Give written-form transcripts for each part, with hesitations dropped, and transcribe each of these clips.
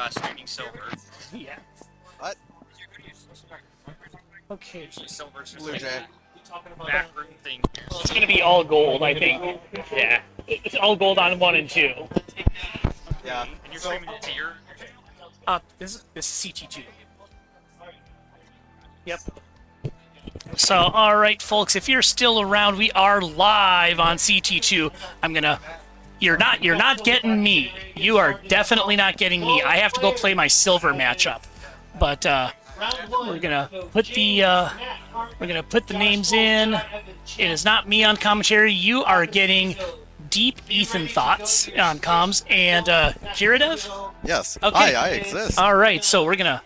streaming silver. Yeah. What? Okay. Usually silver's just Blue like Jay. a backroom thing. It's going to be all gold, I think. Yeah. It's all gold on 1 and 2. Yeah. And you're streaming it to your... This is CT2. Yep. So, all right, folks, if you're still around, we are live on CT2. You're not getting me. You are definitely not getting me. I have to go play my silver matchup. But we're gonna put the names in. It is not me on commentary. You are getting deep Ethan thoughts on comms and Kiradev. Yes. Okay. Hi, I exist. All right, so we're gonna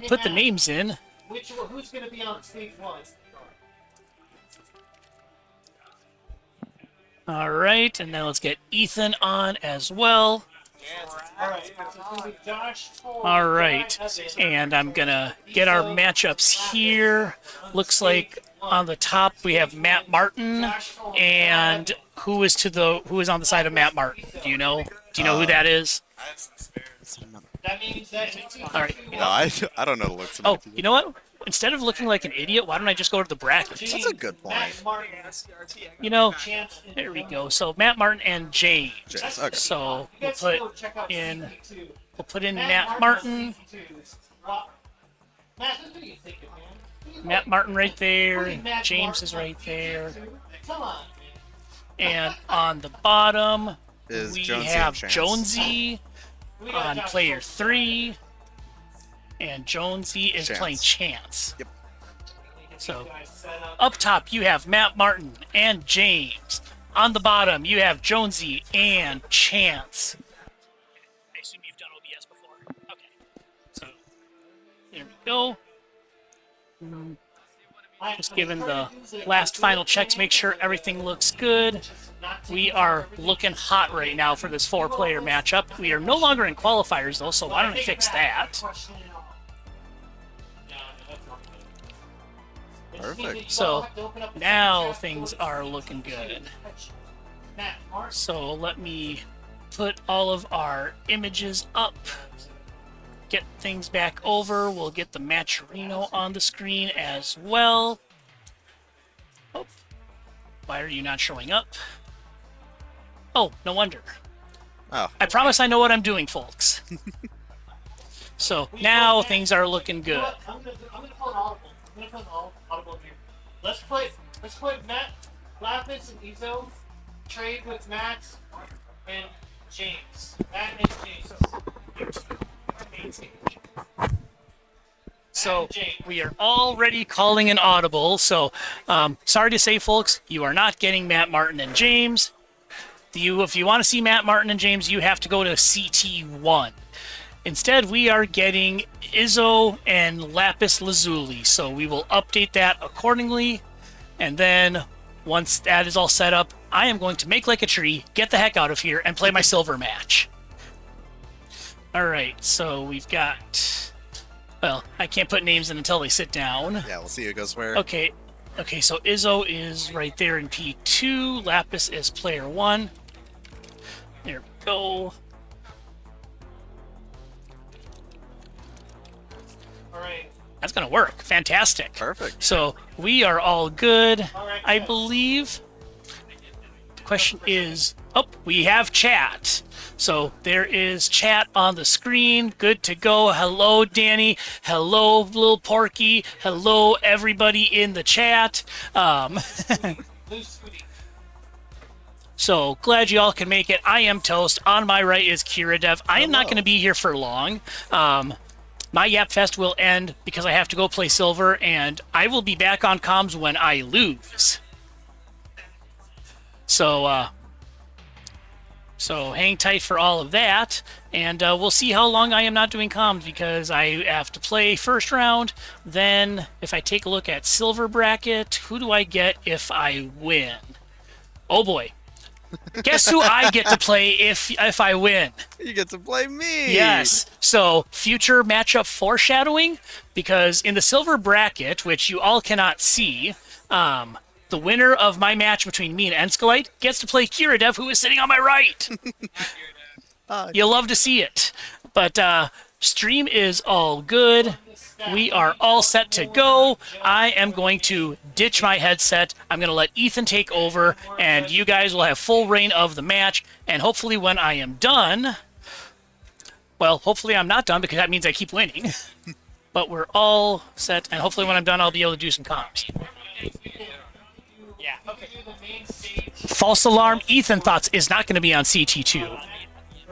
put the names in. Who's going to be on stage 1? All right, and then let's get Ethan on as well. All right. So it's going to be Josh. All right, and I'm gonna get our matchups here. Looks like on the top we have Matt Martin, and who is on the side of Matt Martin? Do you know? Do you know who that is? That means that. All right. No, I don't know the looks of Oh, it. you know what? Instead of looking like an idiot, why don't I just go to the brackets? That's a good point. You know, there we go. So Matt Martin and James. James, okay. So we'll put in Matt Martin. Matt Martin right there. James is right there. Come on. And on the bottom, Is we Jonesy have and Chance. Jonesy on player 3. And Jonesy is Chance. playing Chance. Yep. So up top, you have Matt Martin and James. On the bottom, you have Jonesy and Chance. I assume you've done OBS before. Okay. So there we go. Just giving the last final checks, make sure everything looks good. We are looking hot right now for this 4-player matchup. We are no longer in qualifiers, though, so why don't I fix that? Perfect. So now things are looking good. So let me put all of our images up. Get things back over. We'll get the Matcherino on the screen as well. Oh, why are you not showing up? Oh, no wonder. Oh. I promise I know what I'm doing, folks. So now things are looking good. I'm gonna put an audible. I'm gonna put an audible here. Let's put Matt, Lapis, and Izo trade with Matt and James. Matt and James. So we are already calling an audible. So sorry to say, folks, you are not getting Matt Martin and James. If you want to see Matt Martin and James, you have to go to CT1. Instead, we are getting Izzo and Lapis Lazuli. So we will update that accordingly. And then once that is all set up, I am going to make like a tree, get the heck out of here, and play my silver match. All right, so we've got... Well, I can't put names in until they sit down. Yeah, we'll see who goes where. Okay, so Izzo is right there in P2. Lapis is player 1. There we go. All right. That's going to work. Fantastic. Perfect. So we are all good, I believe. The question is... Oh, we have chat. So there is chat on the screen. Good to go. Hello, Danny. Hello, Lil Porky. Hello, everybody in the chat. So glad you all can make it. I am Toast. On my right is Kiradev. I am not going to be here for long. My Yap Fest will end because I have to go play Silver, and I will be back on comms when I lose. So hang tight for all of that, and we'll see how long I am not doing comms because I have to play first round. Then, if I take a look at Silver Bracket, who do I get if I win? Oh boy. Guess who I get to play if I win? You get to play me. Yes. So, future matchup foreshadowing, because in the Silver Bracket, which you all cannot see, the winner of my match between me and Enskelite gets to play Kiradev, who is sitting on my right. You'll love to see it. But stream is all good. We are all set to go. I am going to ditch my headset. I'm going to let Ethan take over, and you guys will have full reign of the match. And hopefully when I am done, well, hopefully I'm not done because that means I keep winning. But we're all set, and hopefully when I'm done, I'll be able to do some comms. Yeah. Okay. Do the main stage. False alarm, Ethan thoughts is not going to be on CT2. Or,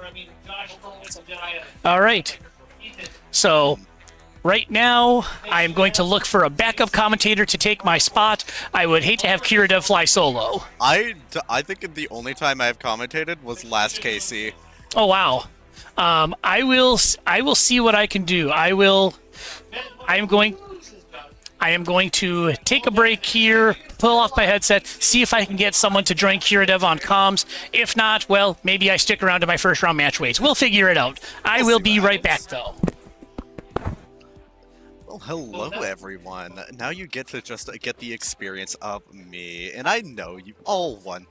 I mean, Josh Cole, Jedi, All right. Ethan. So right now, I am going to look for a backup commentator to take my spot. I would hate to have Kiradev fly solo. I think the only time I've commentated was last KC. Oh wow. I will see what I can do. I am going to take a break here, pull off my headset, see if I can get someone to join Kiradev on comms. If not, well, maybe I stick around to my first round match waits. We'll figure it out. I will be right back though. Well, hello everyone. Now you get to just get the experience of me, and I know you all won.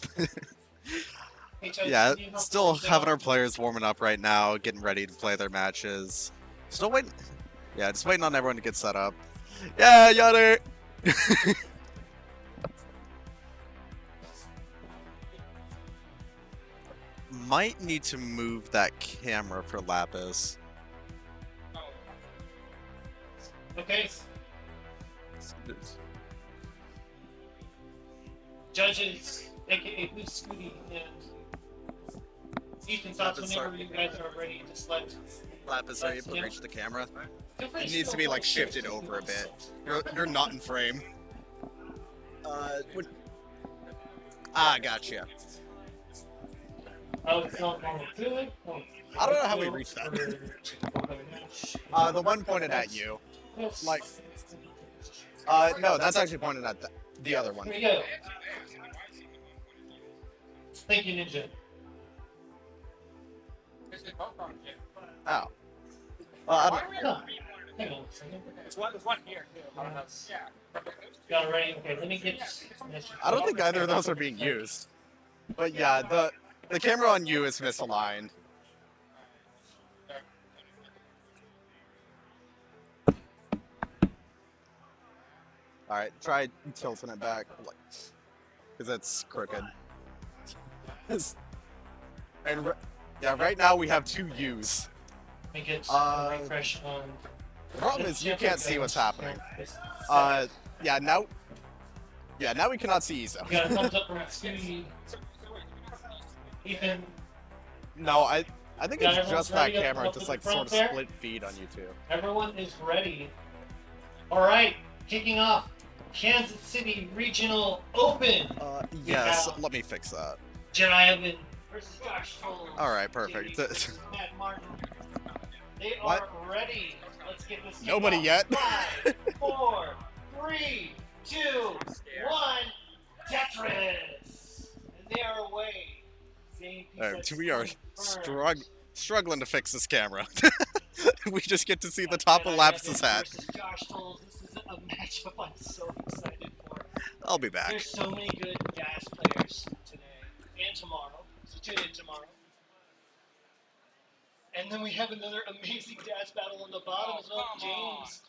Yeah, still having our players warming up right now, getting ready to play their matches. Still waiting. Yeah, just waiting on everyone to get set up. Yeah, yada. Might need to move that camera for Lapis. Okay. Judges, aka Blue Scooty and Ethan thoughts whenever you guys are ready to select. Lapis, are you able to reach the camera? It needs to be like shifted over a bit. You're not in frame. Gotcha. I was not normal good. I don't know how we reached that. The one pointed at you. Like, no, that's actually pointed at the other one. Here we go. Thank you, Ninja. Oh. I don't, Hang on a second. There's one here. Got it ready? Okay, let me get. I don't think either of those are being used. But yeah, the camera on you is misaligned. Alright, try tilting it back. Because it's crooked. And yeah, right now we have two U's. Let me get a refresh on. The problem is you can't see what's happening. Yeah, now we cannot see Iso. You got a thumbs up from Scooty. Ethan. No, I think Yeah, it's everyone's just that ready up camera, to just the like front sort of there? split feed on YouTube. Everyone is ready. Alright, kicking off Kansas City Regional Open. Yes, have- let me fix that. Jedi Evan versus Josh Toll. Alright, perfect. versus Matt Martin. They are What? ready. Let's get this. Nobody kicked yet. off. 5, 4, 3, 2, 1. Tetris. And they are away. Same piece Alright, of we are confirmed. struggling to fix this camera. We just get to see the top of Lapis's hat. Versus Josh Toll. This is a matchup I'm so excited for. I'll be back. There's so many good gas players today and tomorrow. So tune in tomorrow. And then we have another amazing gas battle on the bottom as well. James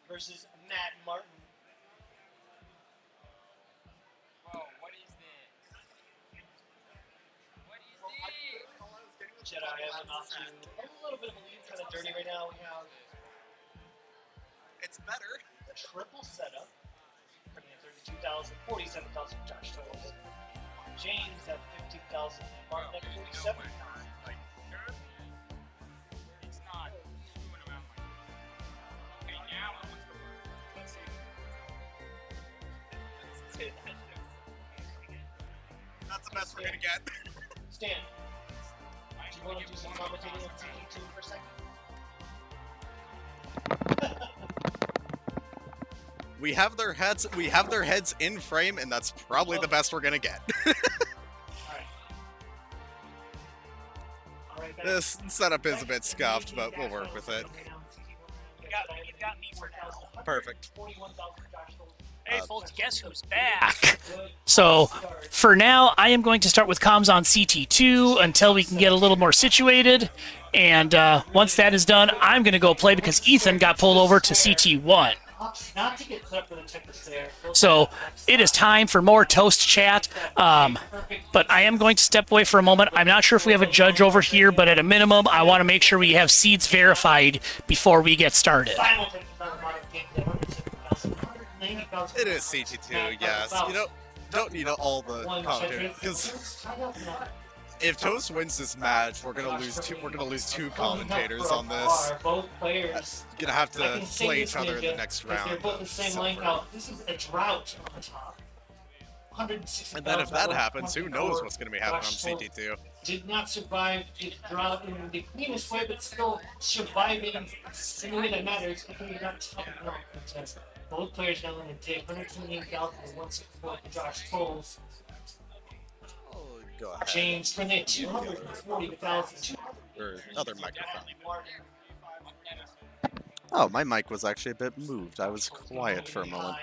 versus Matt Martin. What is this? Jedi Evan off to a little bit of a lead, kind of dirty right now. We have It's better. a triple setup. Coming in 32,000, 47,000 for Josh Toll. James at 15,000 and Martin at 47,000. It's not moving around. Okay, now I want to work. Let's see. That's the best we're gonna get. Stan, do you want to do some commentating on CT2 for a second? We have their heads in frame, and that's probably the best we're gonna get. Alright, This setup is a bit scuffed, but we'll work with it. You've got me for now. Perfect. 41,000 Josh Toll, Hey folks, guess who's back? So, for now, I am going to start with comms on CT2 until we can get a little more situated. And once that is done, I'm going to go play because Ethan got pulled over to CT1. Not to get set up for the Tempest there. So, it is time for more toast chat. But I am going to step away for a moment. I'm not sure if we have a judge over here, but at a minimum, I want to make sure we have seeds verified before we get started. It is CT2, yes. You don't need all the commentators because if Toast wins this match, we're gonna lose two. We're gonna lose two commentators on this. Both players Gonna have to play each other in the next they're round. both the same length out. This is a drought on the top. 160. And then if that happens, who knows what's gonna be happening on CT2? Did not survive the drought in the cleanest way, but still surviving in the way that matters. I think he got tough enough. Both players now in the take 128,000 and 164 for Josh Tolles. Go ahead. James Renee 240,000. Or other microphone. Oh, my mic was actually a bit moved. I was quiet for a moment.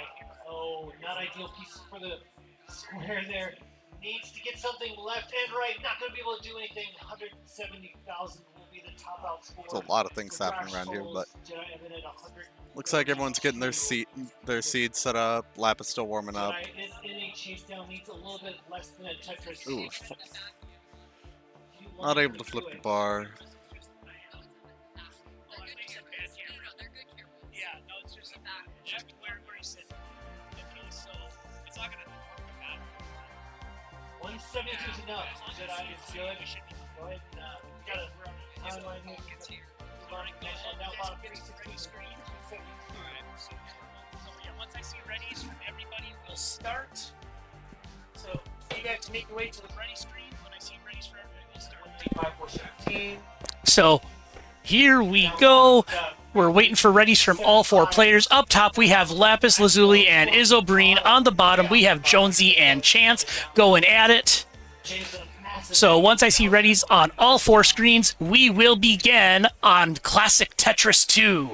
Oh, not ideal pieces for the square there. Needs to get something left and right. Not going to be able to do anything. 170,000 will be the top out score. There's a lot of things happening around here, but looks like everyone's getting their seeds set up. Lap is still warming up. Is in a chase down. Needs a little bit less than a Tetris. Ooh, not able to flip the bar. Yeah, no, it's just where he's sitting. So it's not gonna work with that. 172 is enough. Jedi is good. Go ahead and got a timeline here. Now about 360 screen. So yeah, once I see readies from everybody, we'll start. So you guys can make your way to the ready screen. When I see readies for everybody, we'll start. So here we go. We're waiting for readies from all four players. Up top, we have Lapis Lazuli and Isobreen. On the bottom, we have Jonesy and Chance going at it. So once I see readies on all four screens, we will begin on Classic Tetris 2.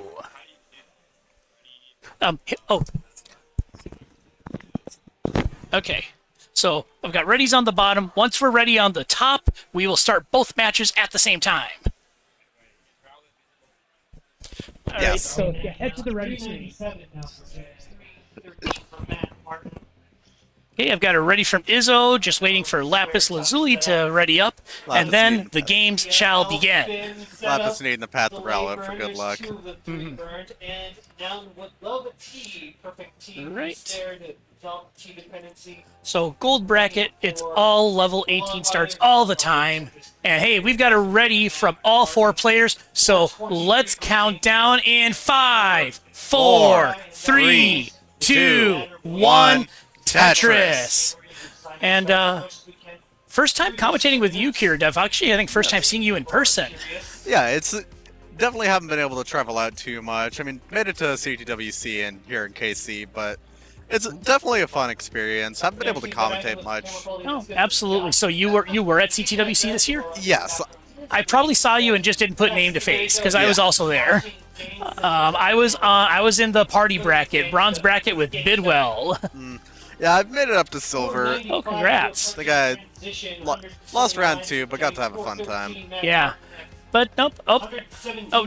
Okay. So I've got readies on the bottom. Once we're ready on the top, we will start both matches at the same time. All right, so head to the ready screen. Okay, I've got a ready from Izzo, just waiting for Lapis Lazuli to ready up, and then the games shall begin. Lapis needing the path to rally for good luck. Right. So gold bracket, it's all level 18 starts all the time. And hey, we've got a ready from all four players, so let's count down in 5, 4, 3, 2, 1, Tetris. And first time commentating with you, Kira Dev. Actually, I think first time seeing you in person. Yeah, it's definitely haven't been able to travel out too much. I mean, made it to CTWC and here in KC, but it's definitely a fun experience. Haven't been able to commentate much. Oh, absolutely. So you were at CTWC this year? Yes. I probably saw you and just didn't put name to face because I was also there. I was in the party bracket, bronze bracket with Bidwell. Yeah, I've made it up to silver. Oh, congrats. I think I lost round 2, but got to have a fun time. Yeah. But nope. Oh,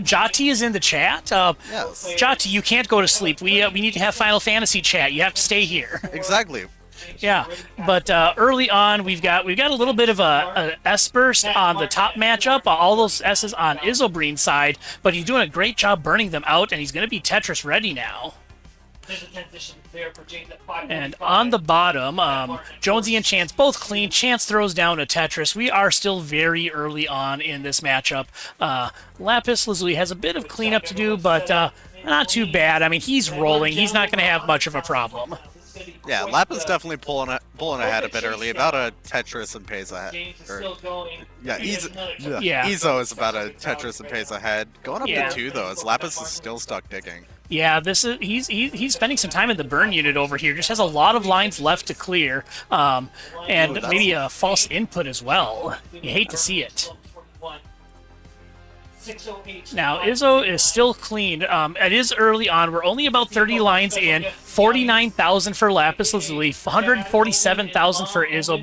Jati is in the chat. Yes. Jati, you can't go to sleep. We need to have Final Fantasy chat. You have to stay here. Exactly. Yeah, but early on we've got a little bit of a S burst on the top matchup. All those S's on Isobreen's side, but he's doing a great job burning them out, and he's going to be Tetris ready now. And on the bottom, Jonesy and Chance both clean. Chance throws down a Tetris. We are still very early on in this matchup. Lapis Lazuli has a bit of cleanup to do, but not too bad. I mean, he's rolling. He's not going to have much of a problem. Yeah, Lapis definitely pulling ahead a bit early. About a Tetris and pays ahead. Izzo is about a Tetris and pays ahead. Going up to 2 though, as Lapis is still stuck digging. Yeah, he's spending some time in the burn unit over here. Just has a lot of lines left to clear, and maybe a false input as well. You hate to see it. 608. Now, Izzo is still clean. It is early on. We're only about 30 lines in. 49,000 for Lapis Lazuli, 147,000 for Izzo.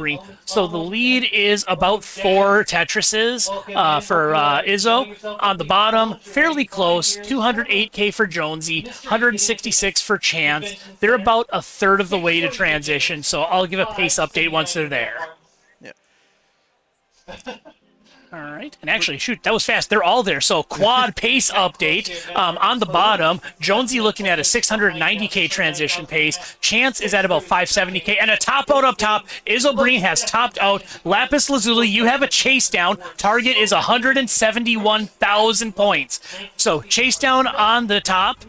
So the lead is about 4 Tetrises for Izzo. On the bottom, fairly close, 208k for Jonesy, 166 for Chance. They're about a third of the way to transition, so I'll give a pace update once they're there. Yeah. All right. And actually, shoot, that was fast. They're all there. So quad pace update. On the bottom, Jonesy looking at a 690k transition pace. Chance is at about 570k. And a top out up top. Izzo has topped out. Lapis Lazuli, you have a chase down. Target is 171,000 points. So chase down on the top.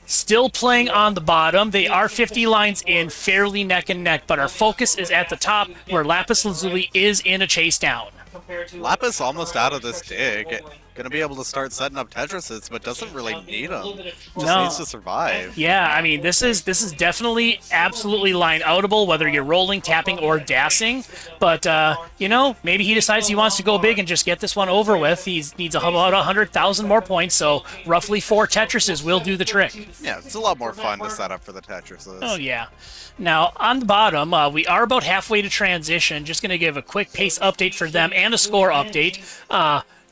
Still playing on the bottom. They are 50 lines in, fairly neck and neck. But our focus is at the top, where Lapis Lazuli is in a chase down. Lapis almost out of this dig. Gonna be able to start setting up Tetrises, but doesn't really need them. Just needs to survive. Yeah, I mean, this is definitely absolutely line outable, whether you're rolling, tapping, or dassing. But, you know, maybe he decides he wants to go big and just get this one over with. He needs about 100,000 more points, so roughly 4 Tetrises will do the trick. Yeah, it's a lot more fun to set up for the Tetrises. Oh, yeah. Now, on the bottom, we are about halfway to transition. Just going to give a quick pace update for them and a score update.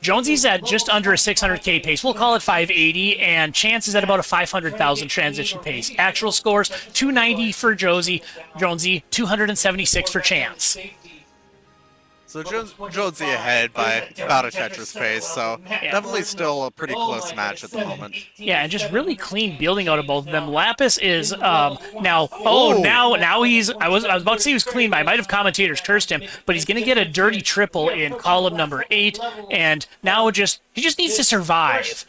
Jonesy's at just under a 600k pace. We'll call it 580, and Chance is at about a 500,000 transition pace. Actual scores, 290 for Jonesy, 276 for Chance. So Jonesy ahead by about a Tetris pace, so definitely still a pretty close match at the moment. Yeah, and just really clean building out of both of them. Lapis is now he's I was about to say he was clean, but I might have commentators cursed him, but he's gonna get a dirty triple in column number 8, and now he just needs to survive.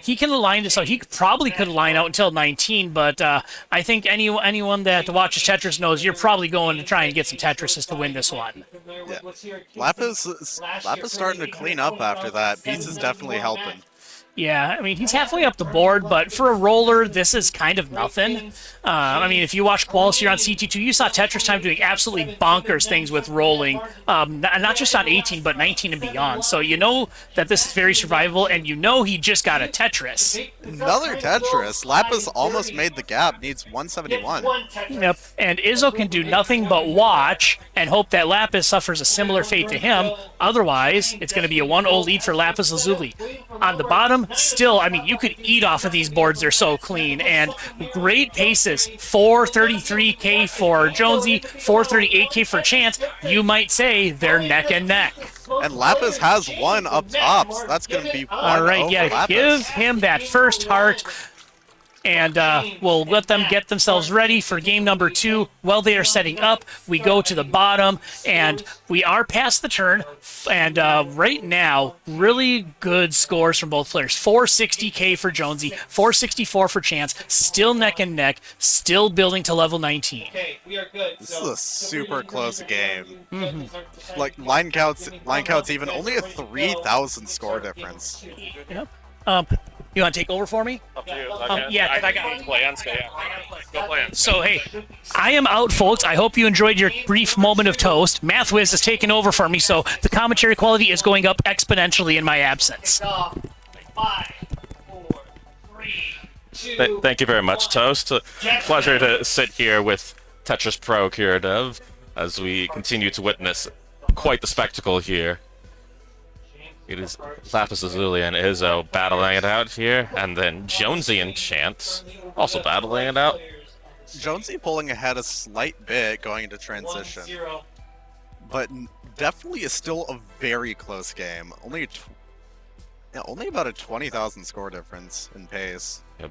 He can line this out. He probably could line out until 19, but I think anyone that watches Tetris knows you're probably going to try and get some Tetrises to win this one. Yeah. Lapis starting to clean up after that. Peace is definitely helping. Yeah, I mean, he's halfway up the board, but for a roller, this is kind of nothing. I mean, if you watch Qualis here on CT2, you saw Tetris Time doing absolutely bonkers things with rolling, not just on 18, but 19 and beyond. So you know that this is very survivable, and you know he just got a Tetris. Another Tetris. Lapis almost made the gap, needs 171. Yep, and Izzo can do nothing but watch and hope that Lapis suffers a similar fate to him. Otherwise, it's going to be a 1-0 lead for Lapis Lazuli. On the bottom, still, I mean, you could eat off of these boards. They're so clean. And great paces. 433k for Jonesy, 438k for Chance. You might say they're neck and neck. And Lapis has one up top, so that's going to be 1-0 All right, yeah, for Lapis. give him that first heart. And we'll let them get themselves ready for game number 2. While they are setting up, we go to the bottom, and we are past the turn. And right now, really good scores from both players. 460k for Jonesy, 464 for Chance. Still neck and neck, still building to level 19. Okay, we are good. This is a super close game. Like line counts even only a 3,000 score difference. Yep. You want to take over for me? Up to you. I got plans. Yeah. Go plans. So, hey, I am out, folks. I hope you enjoyed your brief moment of toast. MathWiz has taken over for me, so the commentary quality is going up exponentially in my absence. 5, 4, 3, 2. Thank you very much, Toast. Pleasure to sit here with Tetris Pro Curative as we continue to witness quite the spectacle here. It is Lapis Lazuli and Izzo battling it out here, and then Jonesy and Chance also battling it out. Jonesy pulling ahead a slight bit going into transition, but definitely is still a very close game. Only about a 20,000 score difference in pace. Yeah,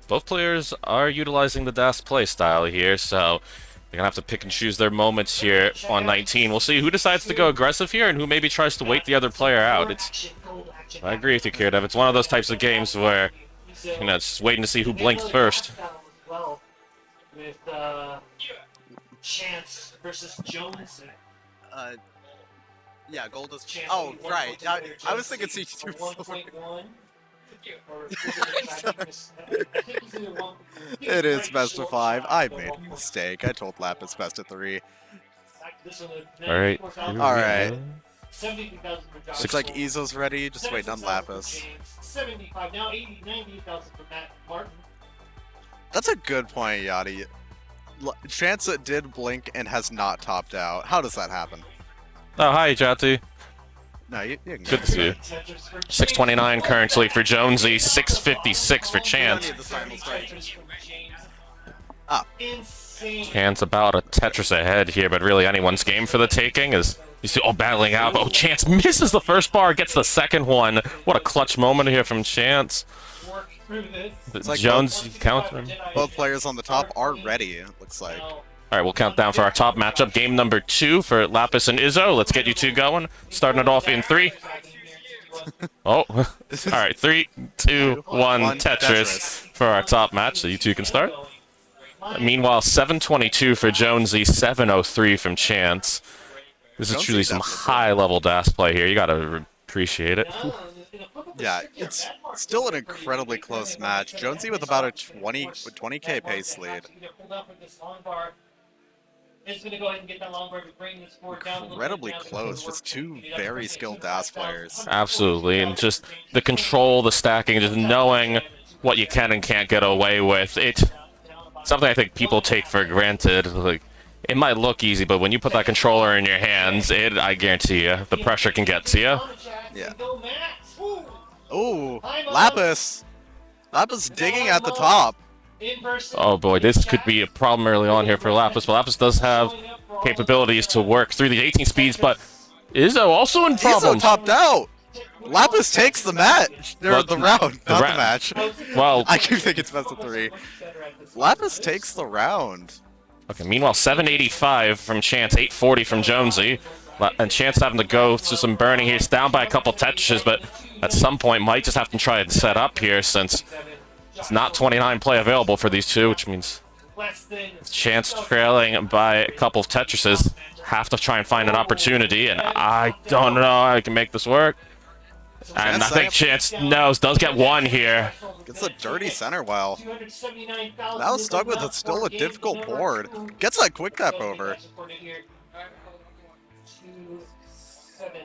both players are utilizing the DAS playstyle here, so they're going to have to pick and choose their moments here on 19. We'll see who decides to go aggressive here and who maybe tries to wait the other player out. I agree with you, Kirdev. It's one of those types of games where, it's just waiting to see who blinks first. With Chance versus Jones. Yeah, gold is... Oh, right. I was thinking CT2. It is best of 5. I made a mistake. I told Lapis best of 3. All right. All right. 73,000 for Josh. Looks like Izo's ready, just waiting on 76,000 for Lapis. James. 75, now 80, 98,000 for Matt Martin. That's a good point, Yachty. Chance did blink and has not topped out. How does that happen? Oh, hi, Jati. No, you can Good to see you. 629 currently for Jonesy, 656 for Chance. Ah. Insane. Chance about a Tetris ahead here, but really anyone's game for the taking as you see all battling out. Oh, Chance misses the first bar, gets the second one. What a clutch moment here from Chance. Work through this. like Jones countering. Both players on the top are ready, it looks like. All right, we'll count down for our top matchup. Game number 2 for Lapis and Izzo. Let's get you two going. Starting it off in 3. Oh, all right, 3, 2, 1, Tetris for our top match, so you two can start. Meanwhile, 722 for Jonesy, 703 from Chance. This is truly some high-level DAS play here. You gotta appreciate it. Yeah, it's still an incredibly close match. Jonesy with about a 20k pace lead. Incredibly close, just two very skilled DAS players. Absolutely, and just the control, the stacking, just knowing what you can and can't get away with. It's something I think people take for granted. Like, it might look easy, but when you put that controller in your hands, I guarantee you, the pressure can get to you. Yeah. Ooh, Lapis. Lapis digging at the top. Oh boy, this could be a problem early on here for Lapis, but Lapis does have capabilities to work through the 18 speeds, but Izzo also in problems. Izzo topped out. Lapis takes the match. Or the round, not the match. Well, I keep thinking it's best of 3. Lapis takes the round. Okay, meanwhile, 785 from Chance, 840 from Jonesy. And Chance having to go through some burning here. He's down by a couple Tetrishes, but at some point might just have to try and set up here since it's not 29 play available for these two, which means Chance trailing by a couple of Tetrises. Have to try and find an opportunity, and I don't know I can make this work. And I think Chance knows, does get one here. Gets a dirty center well. Now stuck with still a difficult board. Gets that quick tap over.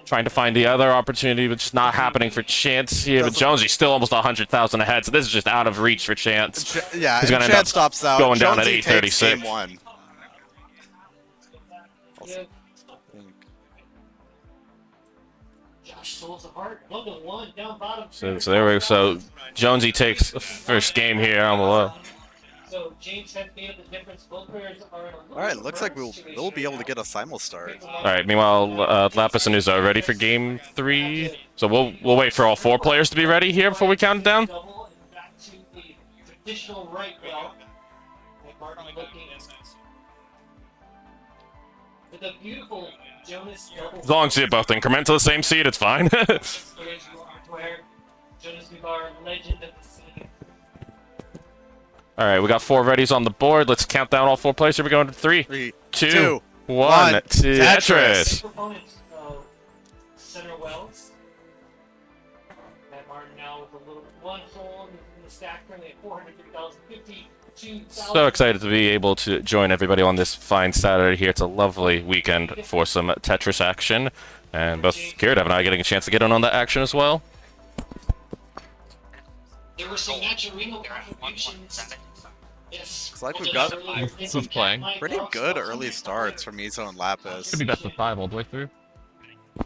Trying to find the other opportunity, but just not happening for Chance here. But Jonesy's still almost 100,000 ahead, so this is just out of reach for Chance. Yeah, he's gonna Chance stops out. Going down at Jonesy 836. Game 1. So there we go. So Jonesy takes the first game here on the low. So James has made the difference. Both players are in a All right, looks like we'll be able to get a simul start. All right. Meanwhile, Lapis and Izzo ready for game 3. So we'll wait for all 4 players to be ready here before we count it down. As long as you both increment to the same seed, it's fine. All right, we got 4 readies on the board. Let's count down all 4 players. Here we go into 3, 2, 1. Tetris. Center Wells. Matt Martin now with a little one hole in the stack, currently at 450,050. So excited to be able to join everybody on this fine Saturday here. It's a lovely weekend for some Tetris action. And both Kiradev and I getting a chance to get in on that action as well. There were some natural contributions. Yes. Looks like we've got Who's playing? pretty good early starts from Izzo and Lapis. Could be best of 5 all the way through. I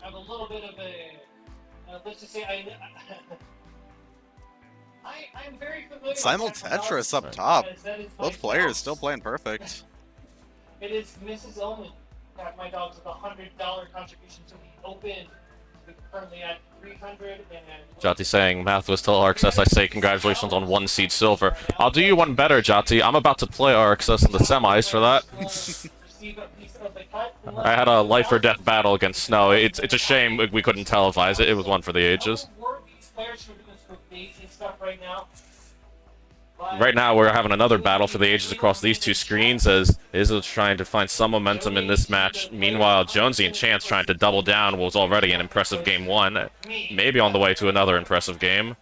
have a little bit of a, let's just say I'm very familiar Simul with Tetris up top. that is my Both players dog's. still playing perfect. It is Mrs. Omen. Got my dogs with a $100 contribution to the open. We're currently at 300 and Jati saying math was still RXS. I say congratulations on 1 seed silver. I'll do you one better, Jati. I'm about to play RXS in the semis for that. I had a life or death battle against Snow. It's a shame we couldn't televise it. It was one for the ages. Right now, we're having another battle for the ages across these 2 screens as Izzo's trying to find some momentum in this match. Meanwhile, Jonesy and Chance trying to double down what was already an impressive game 1. Maybe on the way to another impressive game.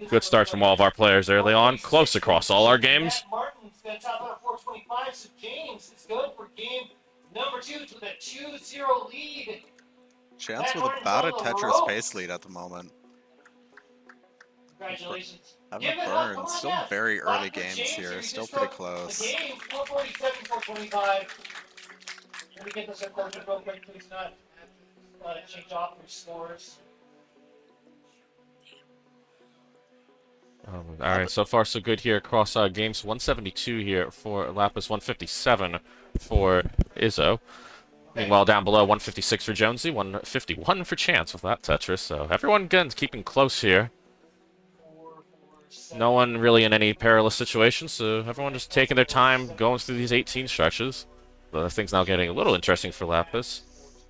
Good starts from all of our players early on. Close across all our games. Martin's going to top out at 425, so James is good for game number 2 with a 2-0 lead. Chance with about a Tetris pace lead at the moment. Congratulations. Having Give a it up. burn. Come on Still now. very Clap early for games James here. You Still just pretty took close. The game, 447, 425. Let me get this recorded real quick, please not change off your scores. All right, so far so good here across games. 172 here for Lapis, 157 for Izzo. Meanwhile, down below, 156 for Jonesy, 151 for Chance with that Tetris. So everyone, again, keeping close here. No one really in any perilous situation, so everyone just taking their time going through these 18 stretches. Things now getting a little interesting for Lapis.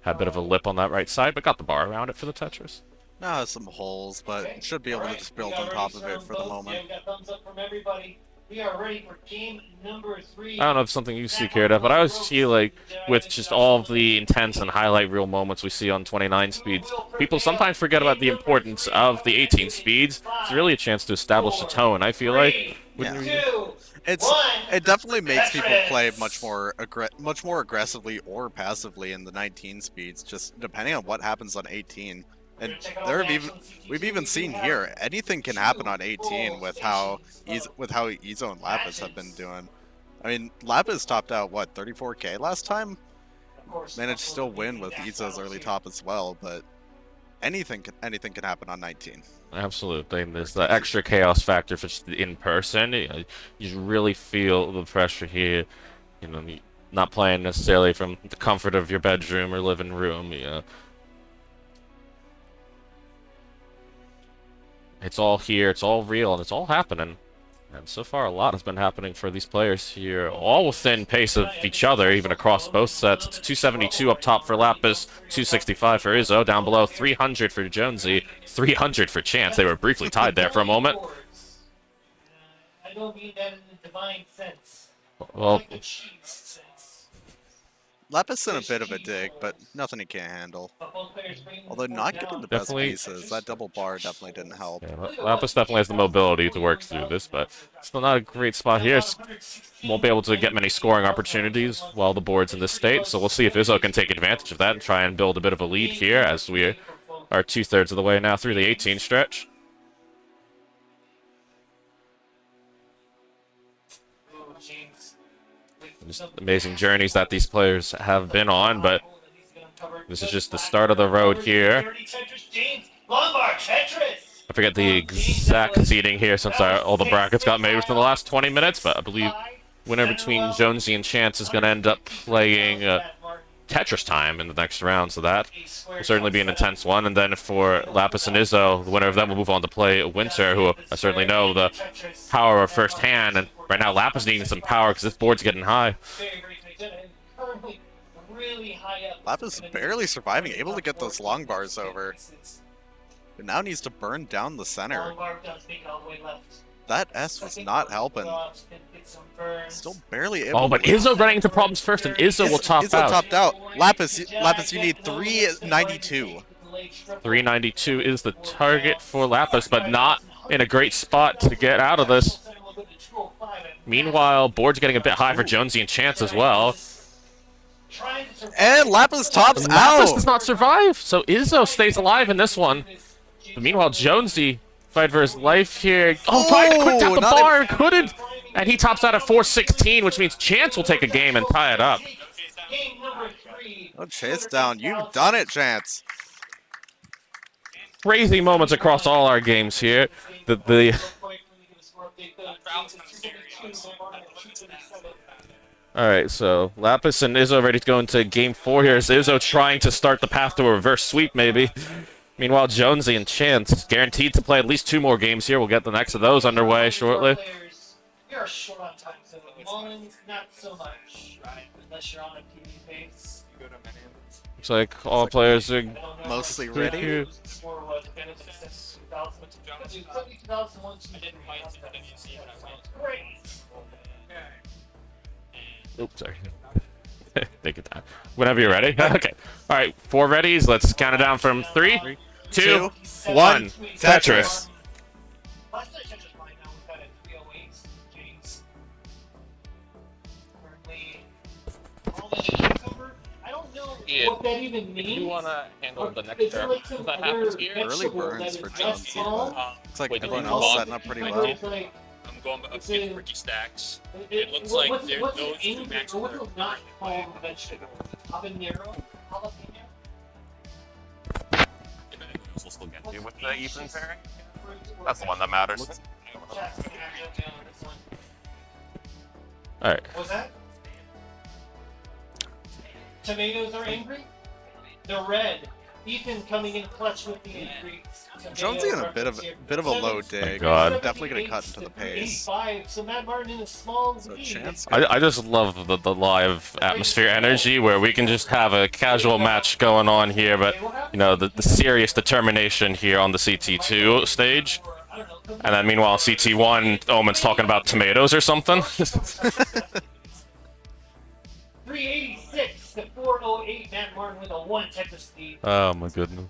Had a bit of a lip on that right side, but got the bar around it for the Tetris. Now has some holes, but should be able to just build on top of it for the moment. Yeah, we got thumbs up from everybody. We are ready for game number 3. I don't know if it's something you see, Kira, but I always feel like with just all of the intense and highlight reel moments we see on 29 speeds, people sometimes forget about the importance of the 18 speeds. It's really a chance to establish a tone, I feel like. It definitely makes people play much more aggressively or passively in the 19 speeds, just depending on what happens on 18. And we've even seen here, anything can happen on 18 with how Izzo and Lapis have been doing. I mean, Lapis topped out what 34K last time. Managed to still win with Izzo's early top as well, but anything can happen on 19. Absolutely, and there's the extra chaos factor for just in person. You really feel the pressure here. You know, not playing necessarily from the comfort of your bedroom or living room. You know. It's all here, it's all real, and it's all happening. And so far, a lot has been happening for these players here, all within pace of each other, even across both sets. It's 272 up top for Lapis, 265 for Izzo, down below 300 for Jonesy, 300 for Chance. They were briefly tied there for a moment. I don't mean that in the divine sense. Well, Like the cheese sense. Lapis in a bit of a dig, but nothing he can't handle. Although not getting the best Definitely. pieces, that double bar definitely didn't help. yeah, Lapis definitely has the mobility to work through this, but still not a great spot here. Won't be able to get many scoring opportunities while the board's in this state, so we'll see if Izzo can take advantage of that and try and build a bit of a lead here as we are 2/3 of the way now through the 18 stretch. Just amazing journeys that these players have been on, but this is just the start of the road here. I forget the exact seeding here since all the brackets got made within the last 20 minutes, but I believe winner between Jonesy and Chance is going to end up playing Tetris time in the next round, so that will certainly be an intense one. And then for Lapis and Izzo, the winner of them will move on to play Winter, who I certainly know the power of first hand, and right now Lapis needing some power because this board's getting high. Lapis barely surviving, able to get those long bars over. But now needs to burn down the center. That S was not helping. Still barely able. Oh, but Izzo running into problems first, and Izzo will top Izzo out. topped out. Lapis, you need 392. 392 is the target for Lapis, but not in a great spot to get out of this. Meanwhile, board's getting a bit high for Jonesy and Chance as well. And Lapis tops Lapis out. does not survive, so Izzo stays alive in this one. But meanwhile, Jonesy fight for his life here. Oh, couldn't tap the bar, couldn't. And he tops out at 416, which means Chance will take a game and tie it up. Oh, Chase down. You've done it, Chance. Crazy moments across all our games here. Alright, so Lapis and Izzo ready to go into game 4 here. Is Izzo trying to start the path to a reverse sweep, maybe? Meanwhile, Jonesy and Chance guaranteed to play at least 2 more games here. We'll get the next of those underway shortly. You're short on time, so Mullins, not so much, right? Unless you're on a TV base. Looks like all players are Mostly ready. Oops, sorry. Take your time. Whenever you're ready. Okay. All right, 4 readies. Let's count it down from 3, 2, 1. Tetris. Ian, what that even if you means. want to handle the next Is there turn like some that other happens here, Early vegetable burns that for is Jonesy, less small? but looks like Wait, everyone you else log? setting up pretty Like, well. it's like, I'm going up It's against a- Ricky Stacks. It looks like what's those an two English, matches or what's are a not currently called playing. vegetable? Habanero? Jalapeno? we'll still get you with the evening pairing. That's the one that matters. Looks- Jack's gonna have to help me on this one. All right. What's that? Tomatoes are angry? They're red. Ethan coming in clutch with the angry. Jonesy in a bit of a low dig. God. Definitely gonna cut into the pace. 85, so Matt Martin in a small So lead. Chance. I just love the live atmosphere energy where we can just have a casual match going on here, but you know the serious determination here on the CT2 stage, I don't know. and then meanwhile CT1 Omen's talking about tomatoes or something. 386 to 408. Matt Martin with a 1 Tetris lead. Oh my goodness.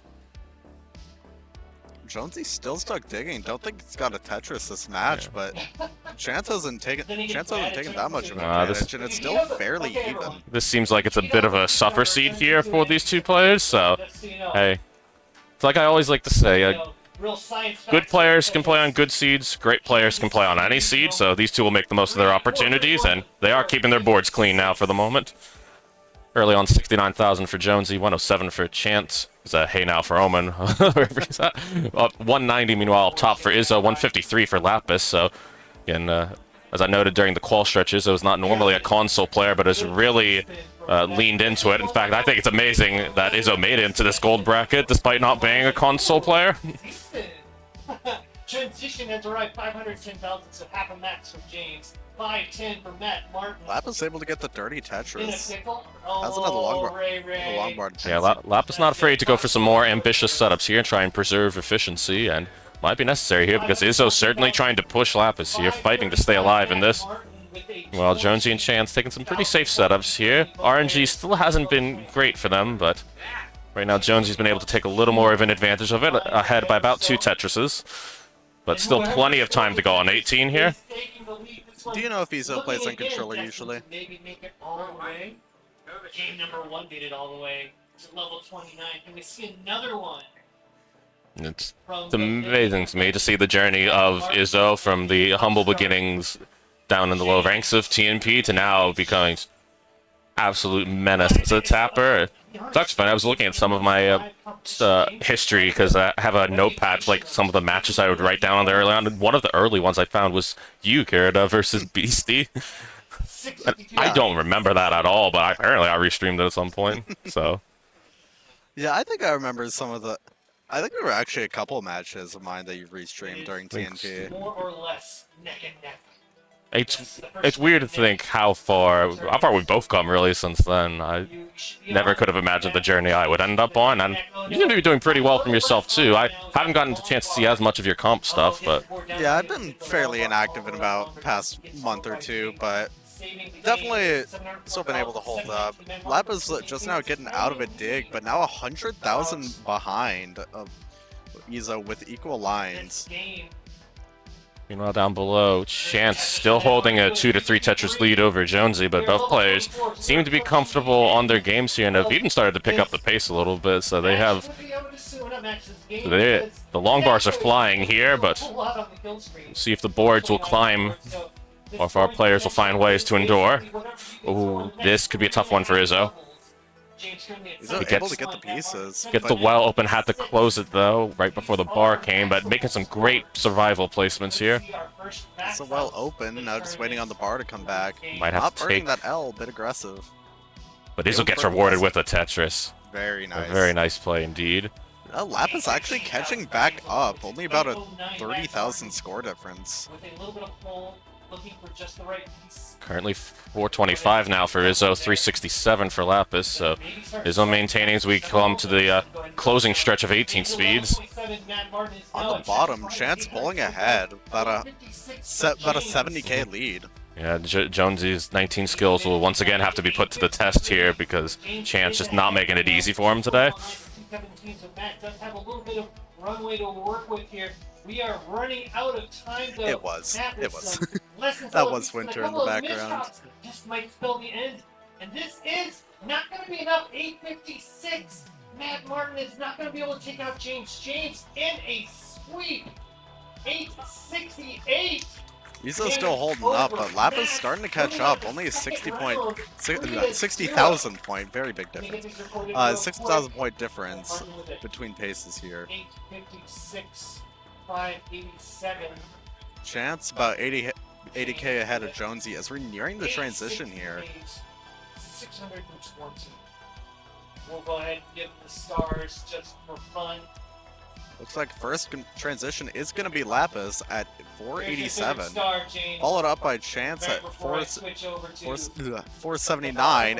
Jonesy still stuck digging. Don't think he's got a Tetris this match, but Chance hasn't taken that much of an advantage, and it's still fairly even. This seems like it's a bit of a suffer seed here for these two players, so Just so you know. hey, it's like I always like to say, Real science good facts players here. can play on good seeds, great players can play on any seed, so these two will make the most of their opportunities, and they are keeping their boards clean now for the moment. Early on, 69,000 for Jonesy, 107 for Chance. Is a hey now for Omen, wherever he's at. 190, meanwhile, up top for Izzo, 153 for Lapis, so again, as I noted during the qual stretches, Izzo was not normally a console player, but has really leaned into it. In fact, I think it's amazing that Izzo made it into this gold bracket despite not being a console player. Transition has arrived 510,000, so half a max from James. 510 for Matt Martin. Lapis able to get the dirty In a Tetris. pickle. Has another long bar. Ray. Long bar. Yeah, Lapis not afraid to go for some more ambitious setups here and try and preserve efficiency, and might be necessary here because Izzo's certainly trying to push Lapis here, fighting to stay alive in this. Well, Jonesy and Chance taking some pretty safe setups here. RNG still hasn't been great for them, but right now Jonesy's been able to take a little more of an advantage of it, ahead by about 2 Tetrises. But still plenty of time to go on 18 here. Do you know if Izzo plays on controller usually? Maybe make it all the way. Game number 1 made it all the way to level 29. Can we see another one? It's amazing to me to see the journey of Izzo from the humble beginnings down in the low ranks of TNP to now becoming absolute menace as a tapper. It's actually funny, I was looking at some of my history because I have a notepad for like some of the matches I would write down on there early on. And one of the early ones I found was you, Garrida, versus Beastie. And I don't remember that at all, but apparently I restreamed it at some point. So Yeah, I think I remember some of the. I think there were actually a couple of matches of mine that you restreamed during TNP. More or less neck and neck. it's weird to think how far we've both come really since then. I never could have imagined the journey I would end up on, and you seem to be doing pretty well from yourself too. I haven't gotten the chance to see as much of your comp stuff, but Yeah, I've been fairly inactive in about past month or two, but definitely still been able to hold up. Lapis just now getting out of a dig, but now 100,000 behind of Izzo with equal lines. meanwhile down below, Chance still holding a 2 to 3 Tetris lead over Jonesy, but both players seem to be comfortable on their games here and have even started to pick up the pace a little bit, so they have the long bars are flying here, but see if the boards will climb or if our players will find ways to endure. Ooh, this could be a tough one for Izzo. Izzo able to get the pieces. Gets the well open, had to close it though, right before the bar came, but making some great survival placements here. It's a well open, now just waiting on the bar to come back. Might have Not to burning take, that L, bit aggressive. but Izzo gets rewarded with a Tetris. Very A nice. very nice play indeed. Lapis actually catching back up, only about a 30,000 score difference. With a little bit of pull, looking for just the right piece. Currently 425 now for Izzo, 367 for Lapis, so Izzo maintaining as we come to the closing stretch of 18 speeds. On the bottom, Chance pulling ahead, about a 70k lead. Yeah, Jonesy's 19 skills will once again have to be put to the test here because Chance just not making it easy for him today. So Matt does have a little bit of runway to work with here. We are running out of time though. It was. Matt It with was. some lessons That learned, was and a Winter in the couple of background. misshots just might spell the end. And this is not going to be enough. 856. Matt Martin is not going to be able to take out James. James in a sweep. 868. Izo's still holding up, but Lapis starting to catch up. Only a 60,000 point, very big difference. 60,000 point difference between paces here. 856, 587. Chance about 80k ahead of Jonesy as we're nearing the transition here. 620. We'll go ahead and give the stars just for fun. Looks like first transition is going to be Lapis at 487, Star, followed up by Chance at 479,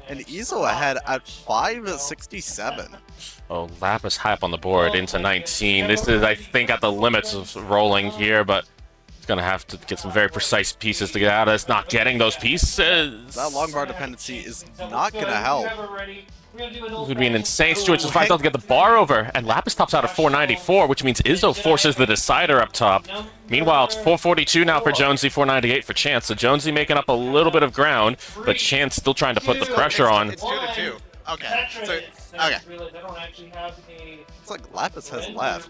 and Izo ahead at 567. Oh, Lapis high up on the board into 19. This is, I think, at the limits of rolling here, but it's going to have to get some very precise pieces to get out of this. Not getting those pieces. That long bar dependency is not going to help. This would be an insane situation. It's to get the bar over, and Lapis tops out at 494, which means Izzo forces the decider up top. Meanwhile, it's 442 now for Jonesy, 498 for Chance. So Jonesy making up a little bit of ground, but Chance still trying to put the pressure on. It's 2-2. Okay. So, okay. It's like Lapis has left.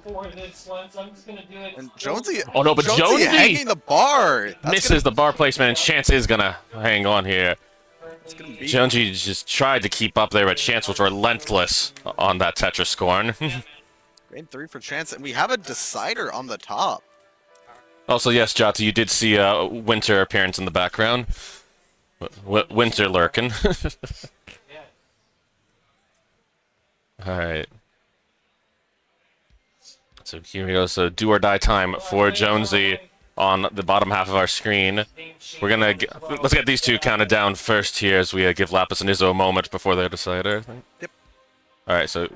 And Jonesy. Oh no, but Jonesy hanging the bar. Misses the bar placement, and Chance is gonna hang on here. Jonesy just tried to keep up there, but Chance was relentless on that Tetris scorn. Game 3 for Chance, and we have a decider on the top. Also, yes, Jota, you did see Winter appearance in the background. Winter lurking. Alright. So here we go. So do or die time for Jonesy on the bottom half of our screen. We're gonna let's get these two counted down first here as we give Lapis and Izzo a moment before their decider. I think. Yep. All right, so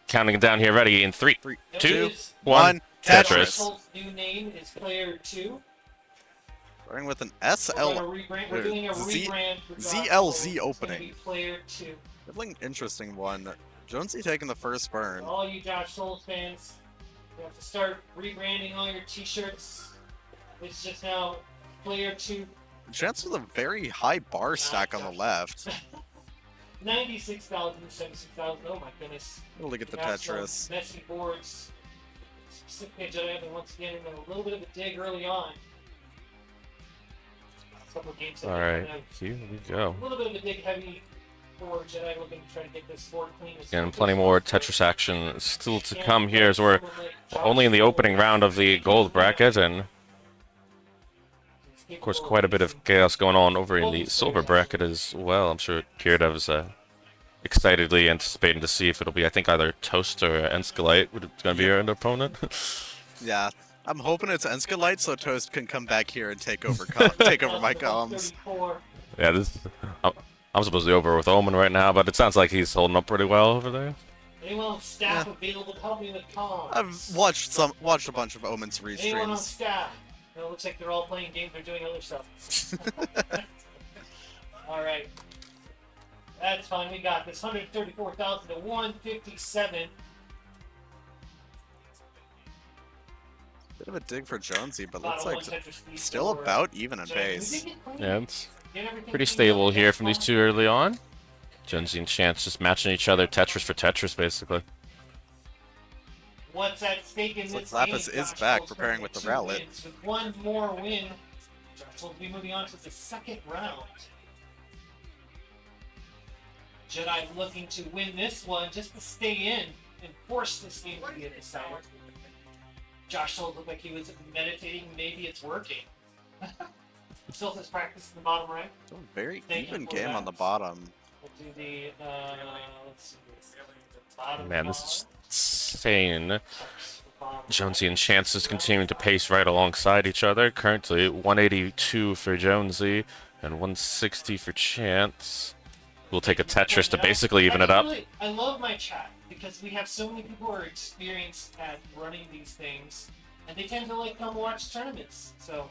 counting it down here. Ready in 3, 2, 1. Tetris. New name is Player 2. Starting with an We're doing a rebrand for ZLZ opening. Player 2. Definitely an interesting one. Jonesy taking the first burn. All you Josh Souls fans, you have to start rebranding all your t-shirts. It's just now Player 2. Chance with a very high bar stack on the left. 96,000, 76,000. Oh my goodness. Look at the We have Tetris. some messy boards. Specifically, Jedi, and once again, a little bit of a dig early on. A couple of games that All we right, kind here we go. of- a little bit of a dig heavy for Jedi, looking to try to get this board clean. Again, plenty more Tetris action still to come here as we're only in the opening round of the gold bracket, and of course quite a bit of chaos going on over in the silver bracket as well. I'm sure Kirdev's excitedly anticipating to see if it'll be, I think, either Toast or Enskalite, which is going to be our opponent. Yeah, I'm hoping it's Enskalite so Toast can come back here and take over my comms. Yeah, this. I'm supposed to be over with Omen right now, but it sounds like he's holding up pretty well over there. Anyone on staff available to help me with comms? I've watched a bunch of Omen's Anyone on restreams. staff? It looks like they're all playing games or doing other stuff. Alright. That's fine, we got this. 134,000 to 157. Bit of a dig for Jonesy, but looks Bottom like one Tetris speed still for about even in Jedi. pace. We did get clean. Yeah, it's Get everything pretty cleaned stable up. here That's from these fine. two early on. Jonesy and Chance just matching each other Tetris for Tetris, basically. What's at stake in Looks this like Lapis game, is Josh back, Wolf's preparing gonna with get the 2 rowlet. wins. With one more win, Josh will be moving on to the second round. Jedi looking to win this one just to stay in and force this game to be a decider. Josh Souls looked like he was meditating. Maybe it's working. Still has practice in the bottom right. Still a very Thank you even for game that. on the bottom. We'll do the let's see. Bottom Man, this is bottom. insane. Jonesy and Chance is continuing to pace right alongside each other. Currently, 182 for Jonesy and 160 for Chance. We'll take a Tetris to basically even it up. I love my chat because we have so many people who are experienced at running these things, and they tend to like come watch tournaments. So,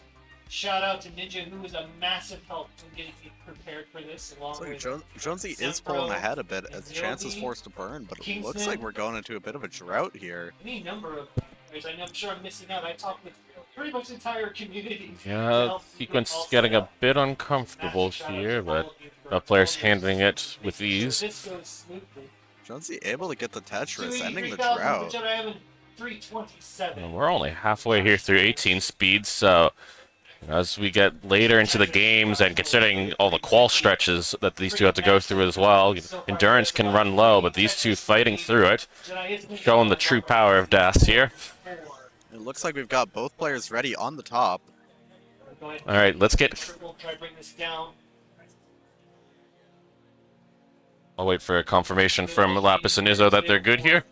shout out to Ninja, who was a massive help in getting me prepared for this. Along Looks with like Jonesy is pulling ahead a bit as Chance is forced to burn, but it looks like we're going into a bit of a drought here. any number of players. I'm sure I'm missing out. I talked with pretty much the entire community. to Yeah, help sequence all is getting set a up. bit uncomfortable Massive shout out here, to all but of you. players handling it with ease. This goes smoothly. Jonesy able to get the Tetris, ending the 283,000 for drought. Jedi Evan, 327. And we're only halfway here through 18 speed, so as we get later into the games and considering all the qual stretches that these two have to go through as well, endurance can run low, but these two fighting through it, showing the true power of DAS here. It looks like we've got both players ready on the top. All right, let's get... Try to bring this down. I'll wait for a confirmation from Lapis and Izzo that they're good here.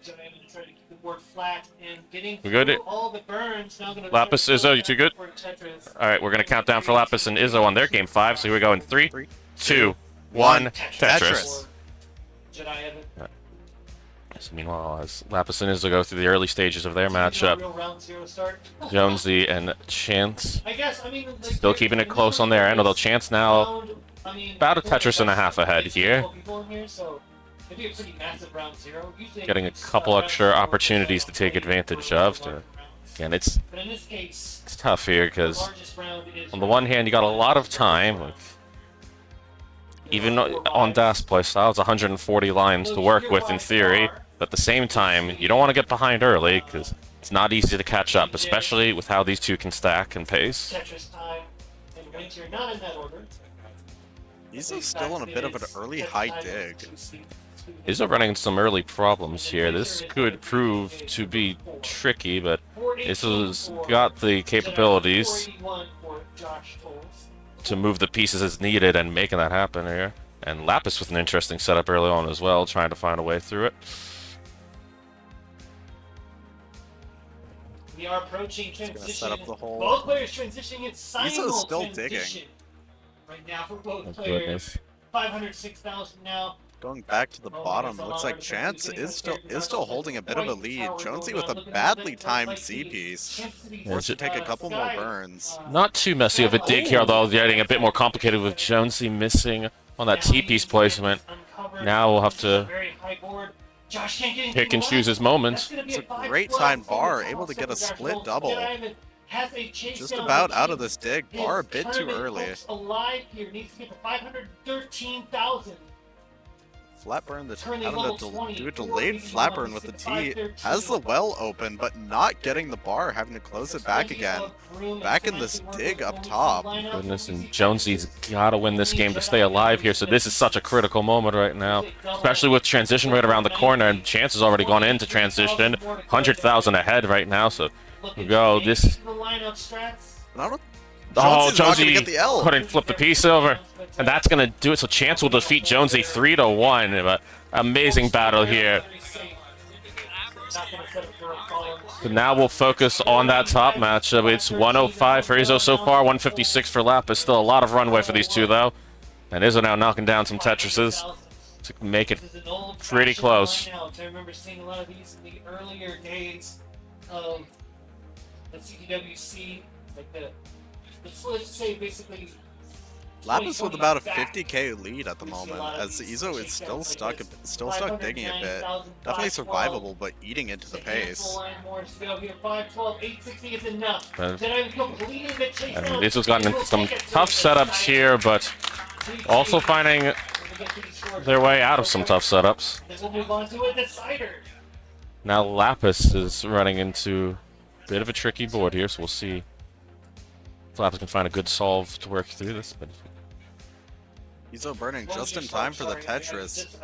We good? Lapis, Izzo, you two good? All right, we're going to count down for Lapis and Izzo on their game 5. So here we go in 3, 2, 1, Tetris. So meanwhile, as Lapis and Izzo go through the early stages of their matchup, Jonesy and Chance still keeping it close on their end, although Chance now about a Tetris and a half ahead here. Getting a couple extra opportunities to take advantage of. Again, it's tough here because on the one hand, you got a lot of time. Like, even on DAS playstyle, it's 140 lines to work with in theory. But at the same time, you don't want to get behind early because it's not easy to catch up, especially with how these two can stack and pace. Izzo's still on a bit of an early high dig. Izzo running into some early problems here. This could prove to be tricky, but Izzo's got the capabilities to move the pieces as needed and making that happen here. And Lapis with an interesting setup early on as well, trying to find a way through it. We are approaching transition. Set up the whole... Both players transitioning in simultaneous. Izzo's still digging. Right now for both Oh, players. goodness. 506,000 now. Going back to the bottom, looks like Chance is still holding a bit of a lead. Jonesy with a badly timed C-piece. Forced to take a couple more burns. Not too messy of a dig here, although getting a bit more complicated with Jonesy missing on that T-piece placement. Now we'll have to pick and choose his moments. It's a great timed bar, able to get a split double. Just about out of this dig, bar a bit too early. Flat burn, having to do a delayed flat burn with the T. Has the well open, but not getting the bar, having to close it back again. Back in this dig up top. Goodness, and Jonesy's got to win this game to stay alive here, so this is such a critical moment right now. Especially with transition right around the corner, and Chance has already gone into transition. 100,000 ahead right now, so we go. This... Oh, Jonesy couldn't flip the piece over. And that's going to do it, so Chance will defeat Jonesy 3-1. Amazing battle here. So now we'll focus on that top matchup. It's 105 for Izzo so far, 156 for Lapis. Still a lot of runway for these two, though. And Izzo now knocking down some Tetrises to make it pretty close. I remember seeing a lot of these in the earlier days of the CTWC, like let's say basically Lapis with about a 50k lead at the moment, as Izzo is still stuck digging a bit. Definitely survivable, but eating into the pace. And Izzo's gotten into some tough setups here, but also finding their way out of some tough setups. Now Lapis is running into a bit of a tricky board here, so we'll see if Lapis can find a good solve to work through this. But Izzo burning just in time for the Tetris.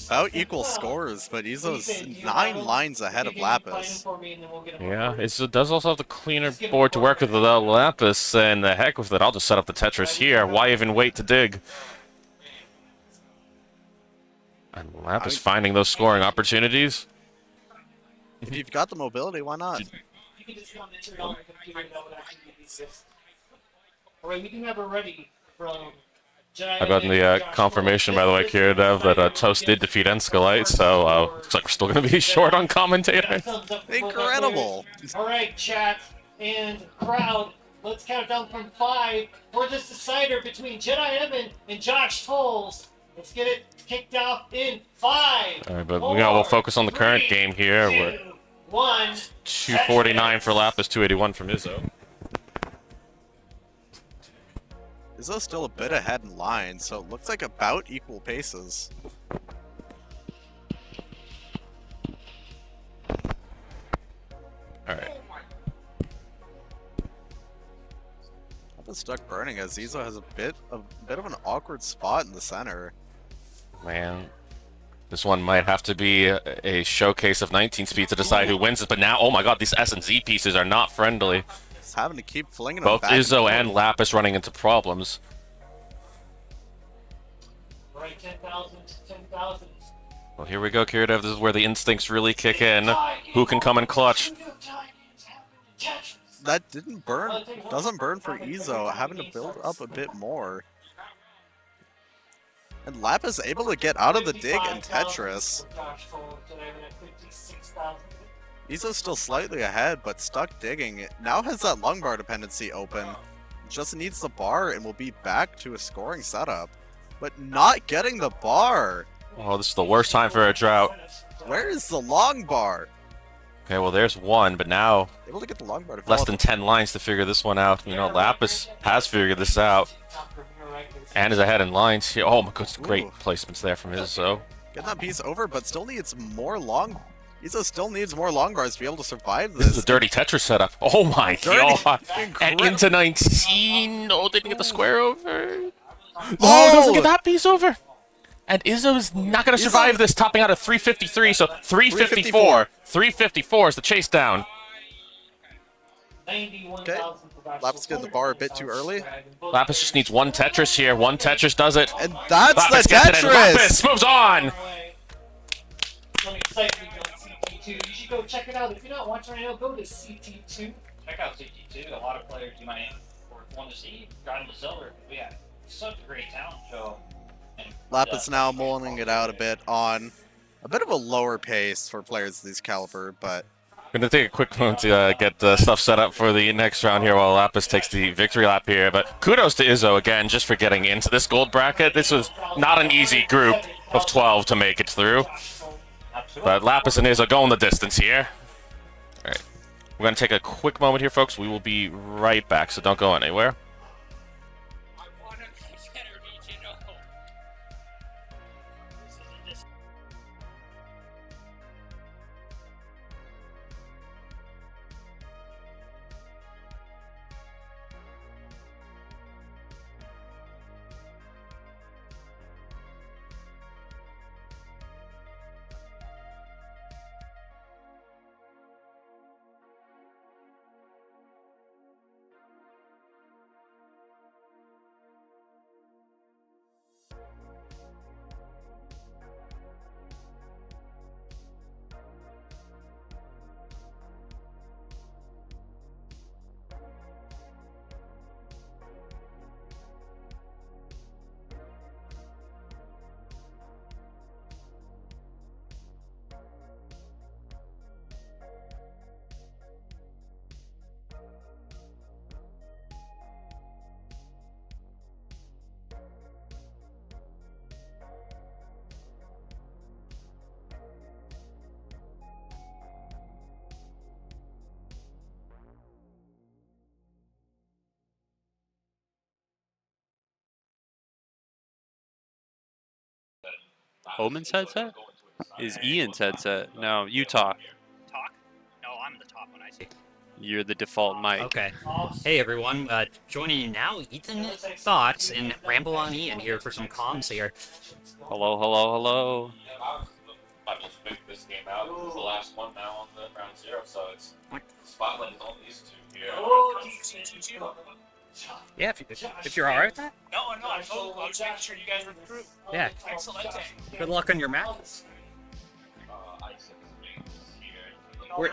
About equal scores, but Izzo's 9 lines ahead of Lapis. yeah, Izzo does also have the cleaner board to work with without Lapis, and the heck with it, I'll just set up the Tetris here. Why even wait to dig? And Lapis finding those scoring opportunities. If you've got the mobility, why not? Alright, we can have it ready from I've gotten the confirmation, by the way, Kiridev, that Toast did defeat Enskalite, so looks like we're still going to be short on commentator. Incredible! Alright, chat and crowd, let's count down from 5 for this decider between Jedi Evan and Josh Tolles. Let's get it kicked off in 5. Alright, but we'll focus on the current game here. We're 249 for Lapis, 281 from Izzo. Izzo's still a bit ahead in line, so it looks like about equal paces. All right. Lapis stuck burning as Izzo has a bit of an awkward spot in the center. Man, this one might have to be a showcase of 19 speed to decide who wins it. But now, oh my god, these S and Z pieces are not friendly. He's having to keep flinging them Both back Izzo and and forth. Lapis running into problems. Right, 10,000 to 10,000. Well, here we go, Kirdev. This is where the instincts really kick in. Who can come in clutch? That didn't burn. Doesn't burn for Izzo, having to build up a bit more. And Lapis able to get out of the dig in Tetris. Izzo's still slightly ahead, but stuck digging. Now has that lung bar dependency open. Just needs the bar and will be back to a scoring setup. But not getting the bar. Oh, this is the worst time for a drought. Where is the long bar? Okay, well, there's one, but now Able to get the long bar to less than 10 lines to figure this one out. You know, Lapis has figured this out and is ahead in lines here. Oh my goodness, great Ooh. placements there from Izzo. Getting that piece over, but still needs more long. Izzo still needs more long bars to be able to survive This this. is a dirty Tetris setup. Oh my Dirty. god. And Incredible. into 19. Oh, didn't get the square over. Oh! Oh, doesn't get that piece over. And Izzo's not going to survive this, topping out at 353, so 354. 354 is the chase down. Okay. Lapis getting the bar a bit too early. Lapis just needs one Tetris here. One Tetris does it. And that's Lapis the gets it, and Tetris! Lapis moves on. Let me excite you on CT2. You should go check it out. If you're not watching right now, go to CT2. Check out CT2. A lot of players you might want to see. Got into silver. We had such a great talent show. And, Lapis now mulling it out a bit on a bit of a lower pace for players of this caliber, but Gonna take a quick moment to get the stuff set up for the next round here while Lapis takes the victory lap here. But kudos to Izzo again just for getting into this gold bracket. This was not an easy group of 12 to make it through. But Lapis and Izzo going the distance here. Alright. We're gonna take a quick moment here, folks. We will be right back, so don't go anywhere. I want to be better, regional. Omen's headset? Is Ian's headset? No, you talk. Talk? No, I'm the top one, I see. You're the default mic. Okay. Hey everyone, joining you now, Ethan Thoughts and Ramble on Ian here for some comms here. Hello, hello, hello. I just picked this game out. This is the last one now on the round 0, so it's spotlight on these two here. Yeah, if you're alright with that? No, I'm totally. I was making sure you guys were the crew. Yeah. Excellent. Good luck on your map. Where,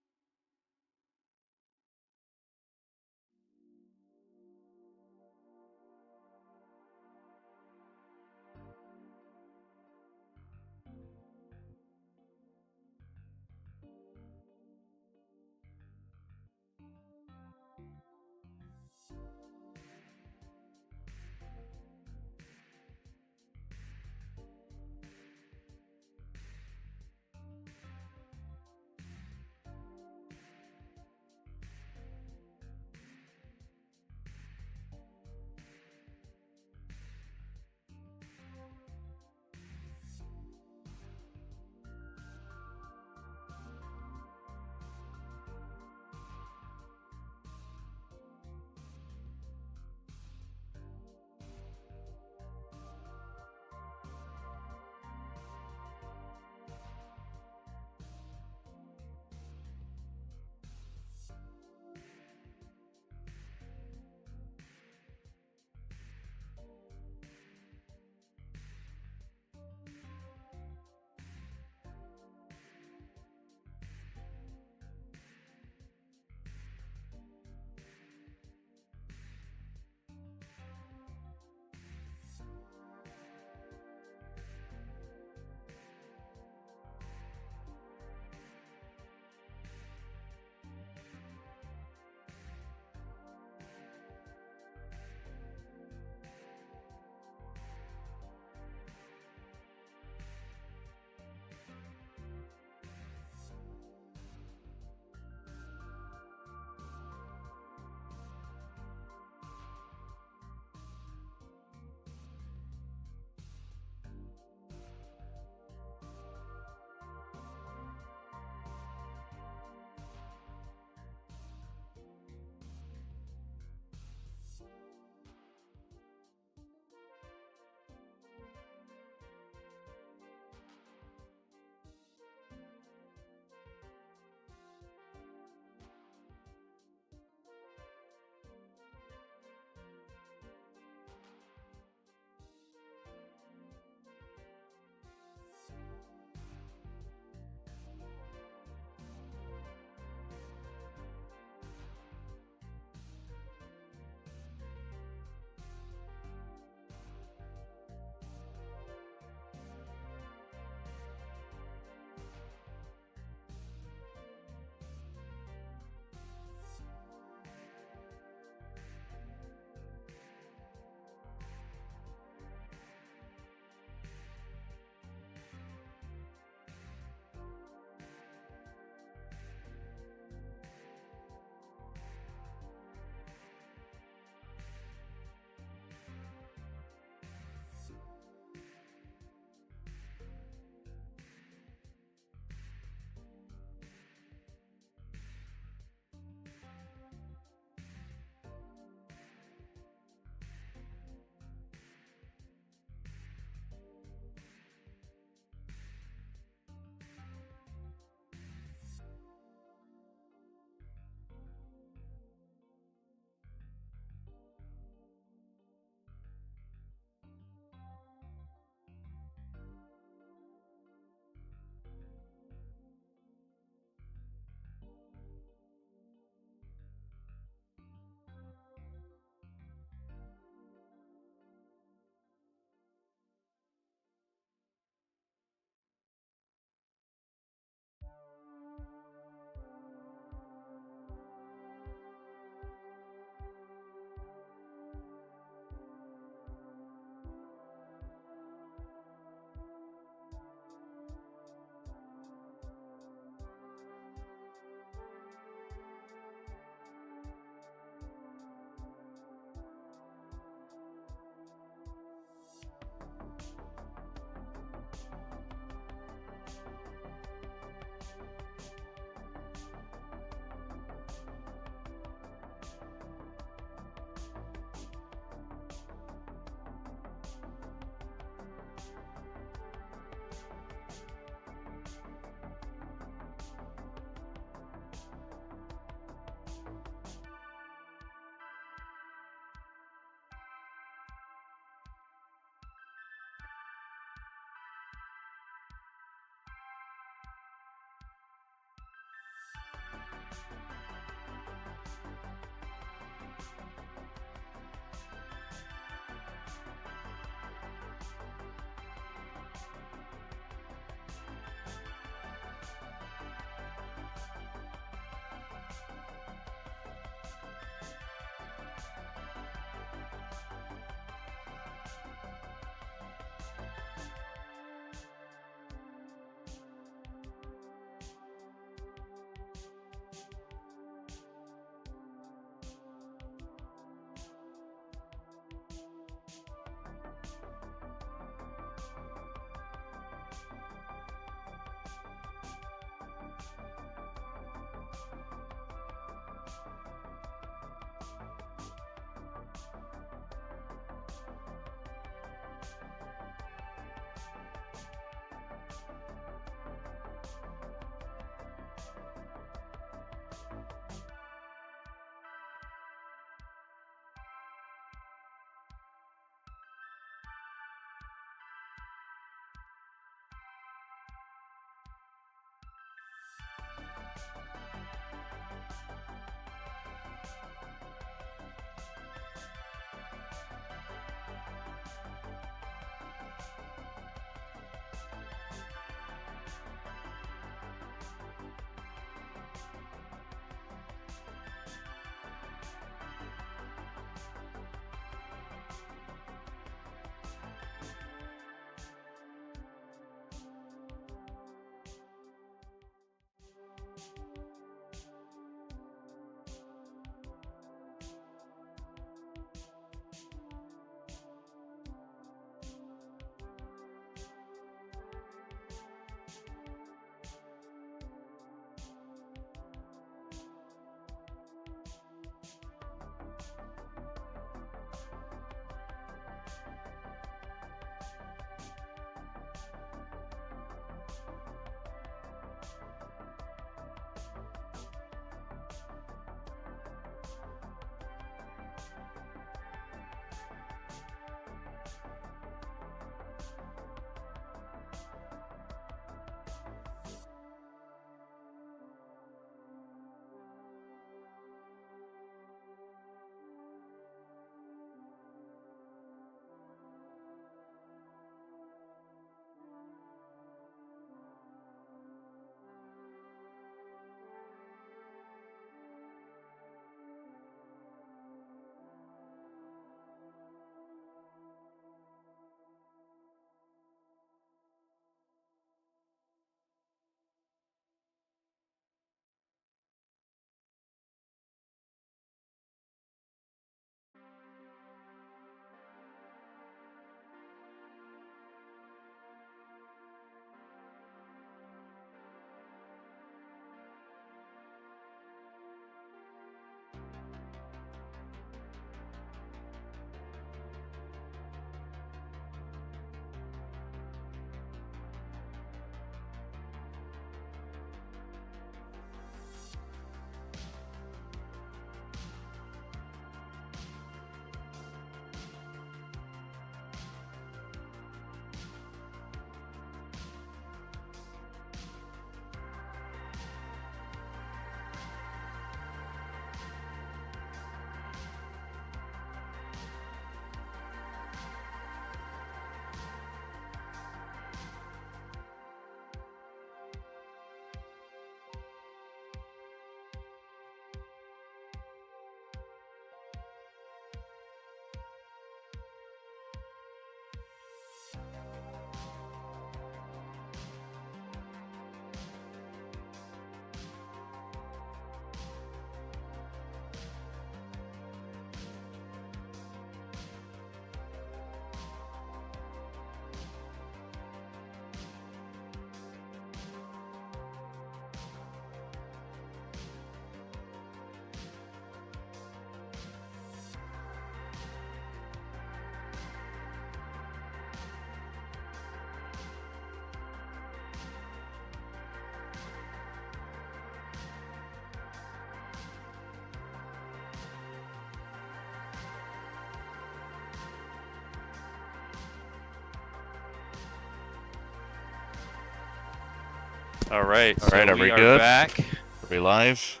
All right. All right, so are we are good? back. Are we live?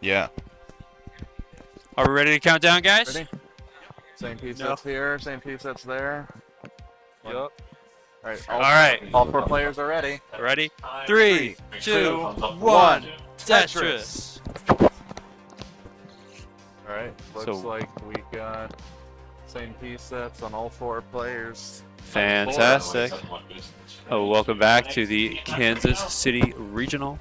Yeah. Are we ready to count down, guys? Ready? Same piece No. that's here, same piece that's there. Yup. All right. All right. All 4 players are ready. Ready? 3, 2, 1. Tetris. All right. Looks So- like we got same piece sets on all 4 players. Fantastic. Oh, welcome back to the Kansas City Regional.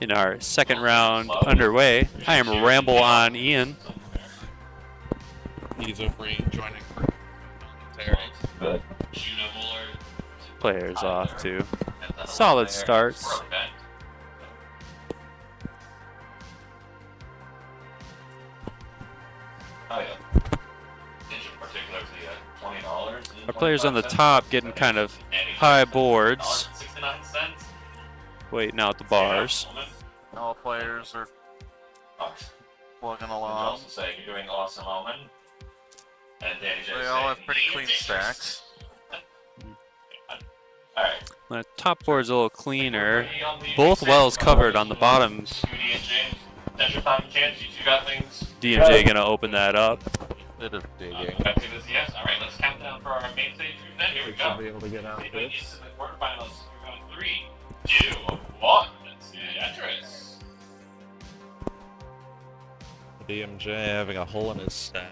In our second round underway, I am Ramble on Ian. He's over joining for commentary. Players off to solid starts. Our players on the top getting kind of high boards. Waiting out the bars. All players are plugging Also along. saying you're doing awesome, Omen. And Danny J They all have saying, pretty "Need clean Tetris." stacks. Alright. The top board's a little cleaner. Both wells covered on the bottom. Scooty and James, that's your time and chance. You two got things. DMJ gonna open that up. Bit of digging. Back to this, yes. Alright, let's count down for our main stage group then. Here we We go. should be able to get out Into the this. quarterfinals. We're going 3, 2, 1. Let's see Tetris. DMJ having a hole in his stack.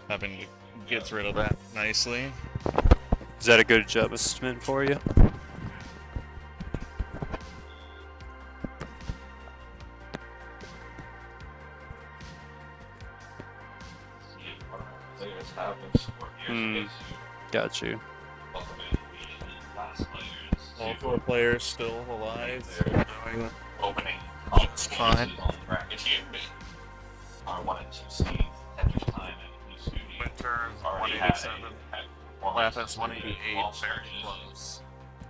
Having gets rid of that nicely. Is that a good adjustment for you? See if our players have them support here. Hmm. So Got you. welcome in the last players. All to 4 players still alive. They're Doing opening It's fine. on the bracket here. Our 1 and 2 seeds, Tetris Time and Blue Scooty. Winters Already 187. had performance Lapis 188. all Very surges, close.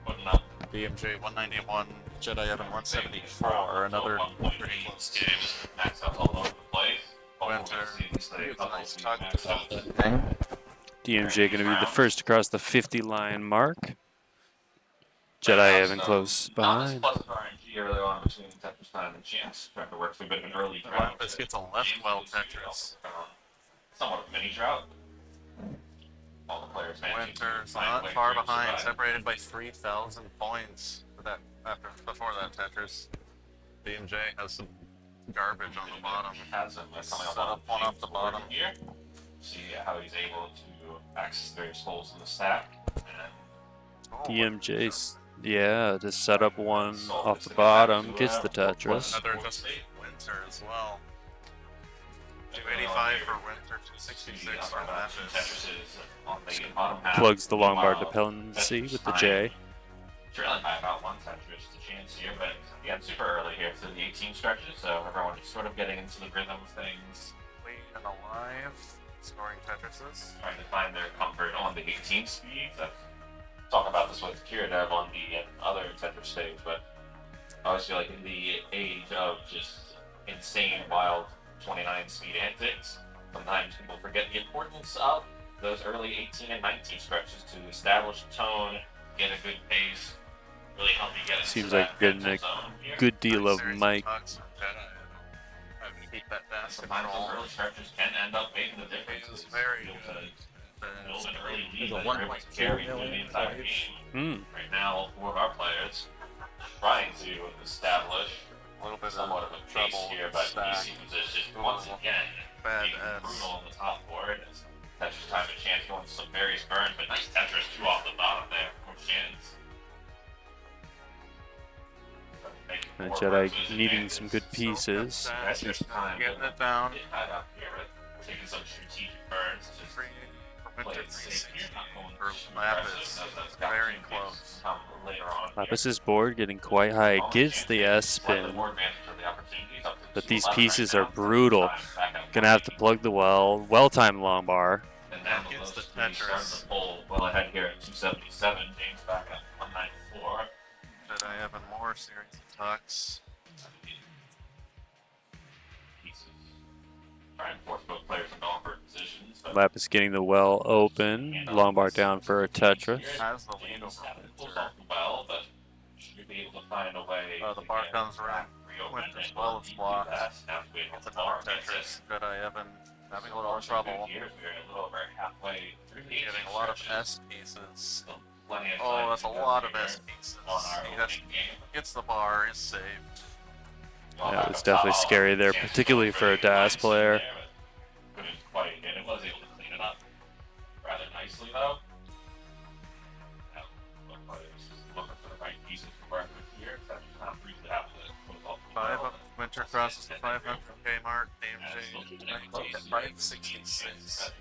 putting up DMJ 191. Jedi Evan 174. Another pretty close. games, max out all over the place. Winter. It's It's a nice tuck. max out. DMJ gonna be the first across the 50 line mark. Jedi Evan close behind. Plus RNG early on between Tetris Time and Chance. Trying to work through a bit of an early drought. Lapis gets a left well Tetris. Somewhat of a mini drought. All the players managing to Winters find a not way far through to behind, survive. separated by 3,000 points. For that before that Tetris. DMJ has some garbage on the bottom. Has him coming up Set on up one off the board bottom. here. See how he's able to access various holes in the stack. And Oh, DMJ, yeah, to set up one off the bottom, gets the Tetris. another just Winter as well. 285 for Winter, 266 for Lapis. Tetris on the bottom half. Plugs the long bar Meanwhile, dependency with the Tetris J. trailing by about 1 Tetris to Chance here, but again, super early here through the 18 stretches, so everyone is sort of getting into the rhythm of things, Clean and alive, scoring Tetrises. trying to find their comfort on the 18 speeds. I've talked about this with Kiradev on the other Tetris stage, but I always feel like in the age of just insane, wild 29 speed antics, sometimes people forget the importance of those early 18 and 19 stretches to establish tone, get a good pace, really help you get into Seems that like getting mental a zone here. good deal of Series mic. tucks from Jedi. Having to keep that fast Sometimes those early control. stretches can end up making the difference. It's very Able to good. build an early lead There's a that you're able to 1.2 carry through the million entire players. game. Hmm. Right now, all 4 of our players trying to establish A little bit somewhat of of a pace trouble here, with but stack. DC was just once again Bad being S. brutal on the top board. As Tetris Time and Chance going to some various burns, but nice Tetris 2 off the bottom there from Chance. And Jedi needing some good pieces. Tetris Time Getting it down. get tied up here, but taking some strategic burns. Just Free for play Winter it safe here, 360 not going for too Lapis. aggressive, as those got Very some close. picks come later on here. Lapis's board getting quite high, gets the S spin, but these pieces are brutal. Gonna have to plug the well-timed long bar. And then Gets those the three start Tetris. to pull well ahead here at 277. James back at 194. Jedi Evan more series of tucks. Pieces. Try and force both players into awkward positions, Lapis getting the well open. Long bar down for a Tetris. Has the lead over Winter. Well, but should be able to find a way. The bar comes around. Winter's well is blocked. It's another Tetris. Jedi Evan having a little trouble. Getting a lot of S pieces. Oh, that's a lot of S pieces. He gets the bar, is saved. Yeah, it was definitely scary there, particularly for a DAS player. Couldn't quite, and it was able to clean it up rather nicely, though. Now, looking for the right pieces to work with here. That's not briefly have to Winter crosses the 500k mark. DMJ at 566.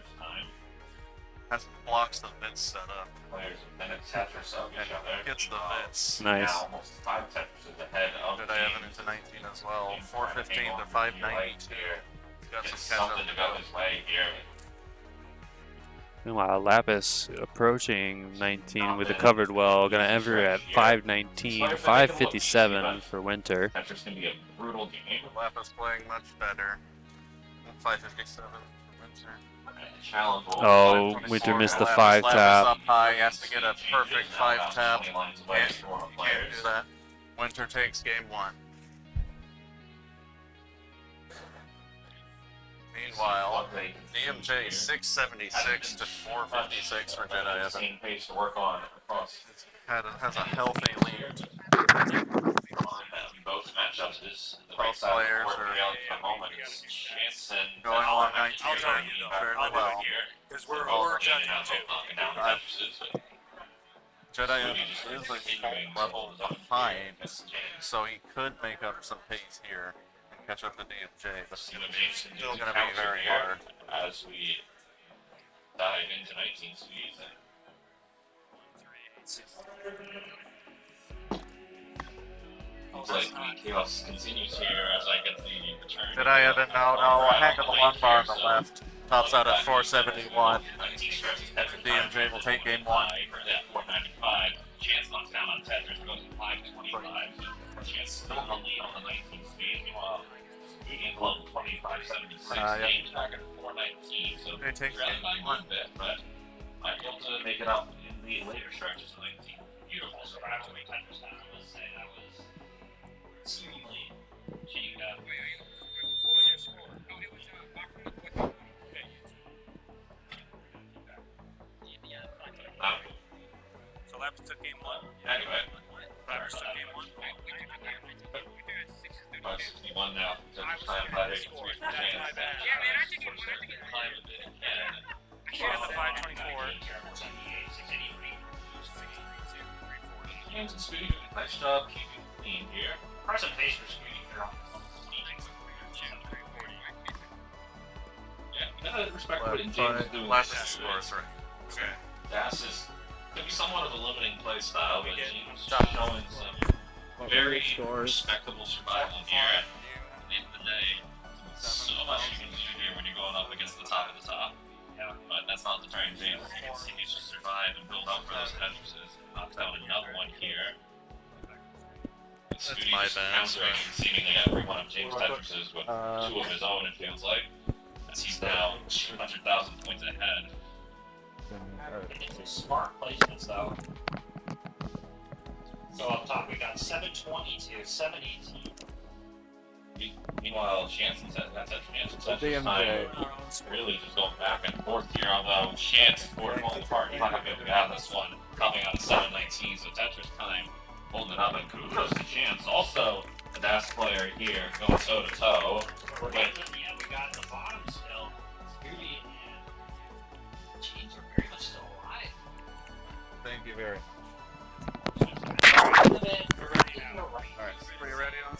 Blocks the mid setup. Players and then it Tetris up each other. Gets the bits. Nice. Now almost 5 Tetrises ahead of Jedi Evan into 19 as well. 415 to 592. Got some something to go his way here. Meanwhile, Lapis approaching 19 with a covered well. Gonna enter at 519, 557 for Winter. Tetris gonna be a brutal game. Lapis playing much better. 557 for Winter. Challenge will Oh, 524. Winter missed the Lapis 5 tap. up high, has to get a perfect 5 tap. Can't do that. Winter takes game 1. Meanwhile, DMJ 676 to 456 for Jedi Evan. Same pace to work on across. Has a healthy lead. Both matchups is the Both right side players of the board are reality for the moment. It's Chance and going along 19 fairly well. Because we're judging knocking down the Tetrises. Jedi Evan is a full level behind, so he could make up some pace here and catch up to DMJ, but it's still going to be very hard. As we dive into 19 speeds. Looks like the chaos continues here as I get the return. Jedi Evan now hand of the one bar on the left. Tops out at 471. DMJ will take game 1. 495. Chance knocks down on Tetris, goes to 525. Chance still in the lead on the 19 speed. Meanwhile, Speedy and Lone 2576. James back at 419. So They take really game by 1 bit, but might be able to make it up in the later stretches of 19. Beautiful survival with Tetris. I will say that was extremely cheap. What was your score? No, it was So Lapis took game 1. Anyway, Lapis took game 1. 561 now. Tetris time 583 for Chance. Yeah, man, I think it was. I should have the 524. James and Speedy doing a nice job keeping clean here. Present pace for Speedy here. Yeah, I respect what James is doing. Lapis scores right. Okay. Das is could be somewhat of a limiting play style, but James is showing some very respectable survival here. At the end of the day, so much you can do here when you're going up against the top of the top. Yeah, but that's not deterring James. He continues to survive and build up for those Tetrises. Knocks down another one here. Speedy my just bad. countering seemingly every one of James' Tetrises with 2 of his own, it feels like. As he's now 200,000 points ahead. It's smart placements though. So up top we got 722, 718. Meanwhile, Chance and Tetris time really just going back and forth here, although Chance scored one part. He's not going to be able to get out of this one, coming out of 719, so Tetris time holding it up, and kudos to Chance. Also, the DAS player here going toe to toe. We got the bottom still. Scooby and James are very much still alive. Thank you very much. We're ready now. Alright, are you ready on?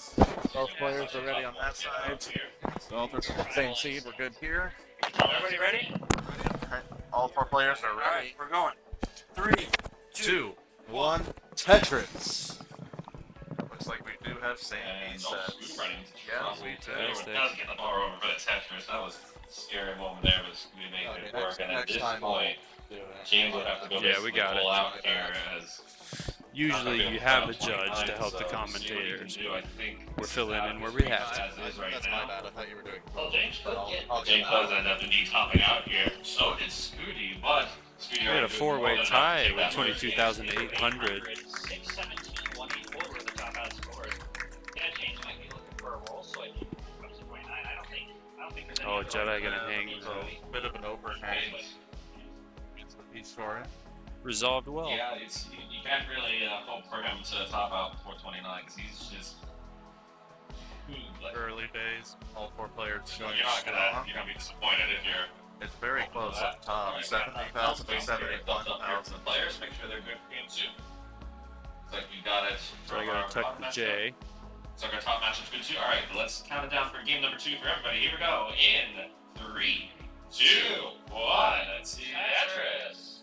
Both players are ready on that side. Both are same seed, we're good here. Everybody ready? Okay. All 4 players are Alright, ready. we're going. 3, 2, 1, Tetris. Looks like we do have same And piece no sets. scoop running. Yeah, we do. That was getting the bar over for the Tetris. That was a scary moment there, but we made it work. And at next this time point, we'll do it. James would have to go Yeah, we got it. full out here as Usually you have a judge to help the commentators. We're filling in where we have to. That's my bad. I thought you were doing. Well, James But I'll James get does that. end up indeed topping out here. So did Scooty, but Scooty We had a four-way tie with 22,800. 617, 184 were the top outscored. Yeah, James might be looking for a roll, so I think it comes to 29. I don't think there's any. Oh, Jedi gonna hang. A bit of an overhang. It's the piece for it. Resolved well. Yeah, you can't really hope for him to top out before 29 because he's just. Early days, all 4 players You're going not strong. gonna be disappointed if you're. It's very close up top. 70,000 to 71,000. Players, make sure they're good for game 2. It's like we got it. So I gotta tuck the J. So our top match is good too. All right, let's count it down for game number 2 for everybody. Here we go. In 3, 2, 1. Let's see Tetris.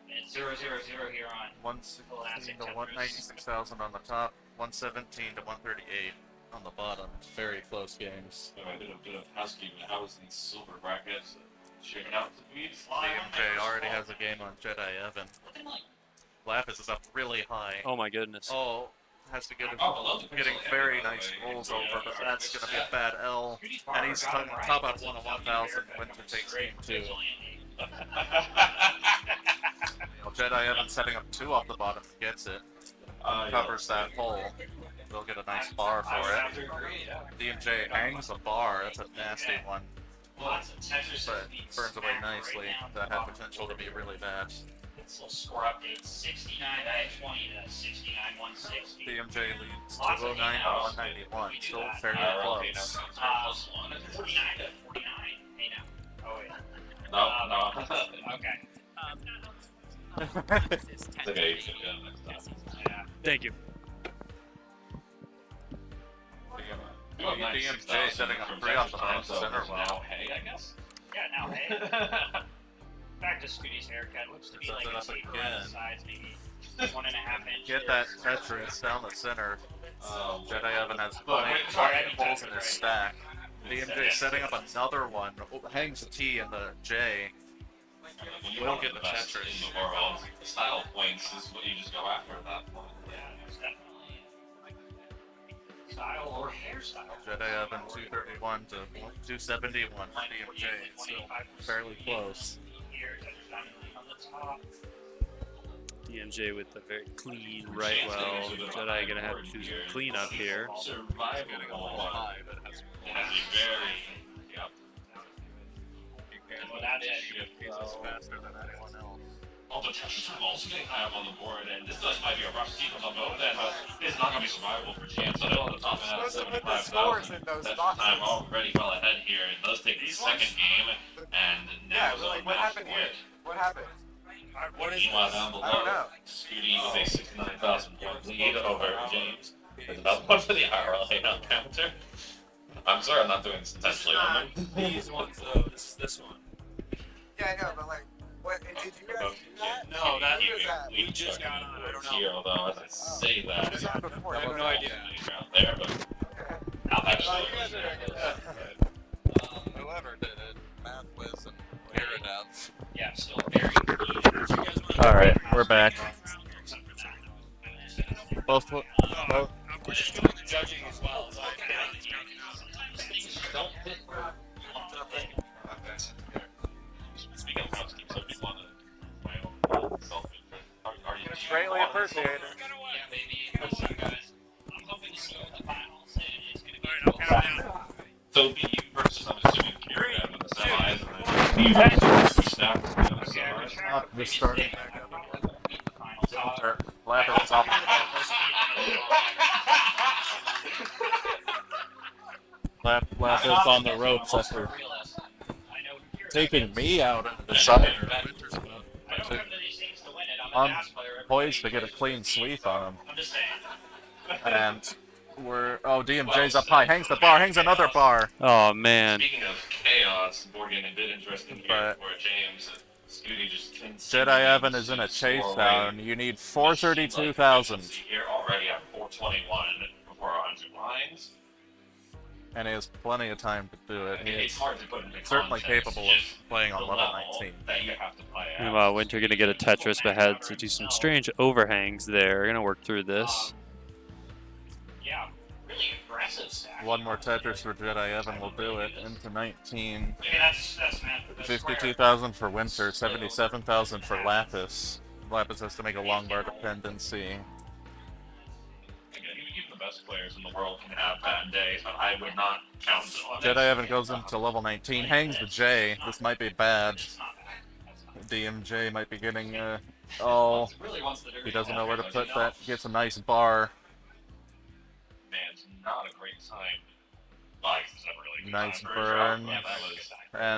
It's 0-0-0 here on. 116 to 196,000 on the top. 117 to 138 on the bottom. Very close games. So I did a bit of housekeeping. How was these silver brackets shaking out the beats? DMJ already has a game on Jedi Evan. Lapis is up really high. Oh my goodness. Oh, has to get getting very nice rolls over, but that's going to be a bad L. And he's top out 1 of 1,000. Winter takes game 2. Jedi Evan setting up 2 off the bottom, gets it. Covers that hole. They'll get a nice bar for it. DMJ hangs a bar. That's a nasty one. But burns away nicely. That had potential to be really bad. So score update 69-20 to 69-160. DMJ leads 209 to 191. Still fairly close. 49 to 49. Hey now. Oh wait. No. Okay. It's okay, you should go next time. Yeah. Thank you. DMJ setting up 3 off the bottom center Now, well. hey, I guess. Yeah, now hey. Back to Scooty's haircut. Looks to be Sets like it a up taper on again. the sides, maybe 1.5 inches. Get that Tetris down the center. Jedi Evan has Look, 20 sorry, holes in his stack. DMJ setting up another one. Hangs a T in the J. When you We'll want get the the best Tetris. in the world, style points is what you just go after at that point. Yeah, there's definitely style or hairstyle. Jedi Evan 231 to 271 for DMJ. Still fairly close. Here, Tetris Diamond on the top. DMJ with the very clean right well. Jedi gonna have to do some cleanup here. Surviving Getting a a little lot. high, but it has It has a very, yep. Without it, pieces faster than anyone else. Although Tetris time also getting high up on the board, and this does might be a rough sequence on both ends, but it's not going to be survivable for James. So they're on the top end at 75,000. Tetris time already well ahead here. It does take the second game, and now what happened here? What happened? What is meanwhile this? down I don't below, know. Scooty with a 69,000 point lead over James. There's another one for the RLA on counter. I'm sorry, I'm not doing this intentionally. These ones though. This one. Yeah, I know, but like, what did you guys do that? No, that Who was that? we just got on. I don't know. Here, although as I say that, Was that before? I have no idea. Out there, but I'll actually. You guys are doing good. Whoever did it, math whiz and clear it out. yeah, still very good. All right, we're back. Both. I'm just doing the judging as well. So Don't hit her. Speaking of housekeeping, so if you want to self-interest, are you greatly appreciated. Yeah, baby. What's up, guys? I'm hoping to see you in the finals, and it's gonna be cool. So it'll be you versus, I'm assuming, Kira with the semis, and then you versus Snap with the other semis. Just starting. Finals. Lapis off. Lapis on the ropes after taking me out into the side. I'm poised to get a clean sweep on him. I'm just saying. And DMJ's up high, hangs the bar, hangs another bar. Oh man. Speaking of chaos, board getting a bit interesting here But- for James. Scooty just Jedi Evan is in a chase down. You need 432,000. Here already at 421 before 100 lines. And he has plenty of time to do it. I mean, it's He's hard to put into certainly context, capable of just playing on the level 19. that you have to play at. Meanwhile, Winter gonna get a Tetris, but had to do some strange overhangs there. Gonna work through this. Yeah, really aggressive stack. One more Tetris for Jedi Evan will do it. Into 19. Okay, that's math. 52,000 for Winter, 77,000 for Lapis. Lapis has to make a long bar dependency. Again, even the best players in the world can have bad days, but I would not count on Jedi Evan goes into level 19, hangs the J. This might be bad. DMJ might be getting, oh, he doesn't know where to put that. Gets a nice bar. Man, it's not a great sign. Like, it's never really a good Nice sign for a drop, burn. but that was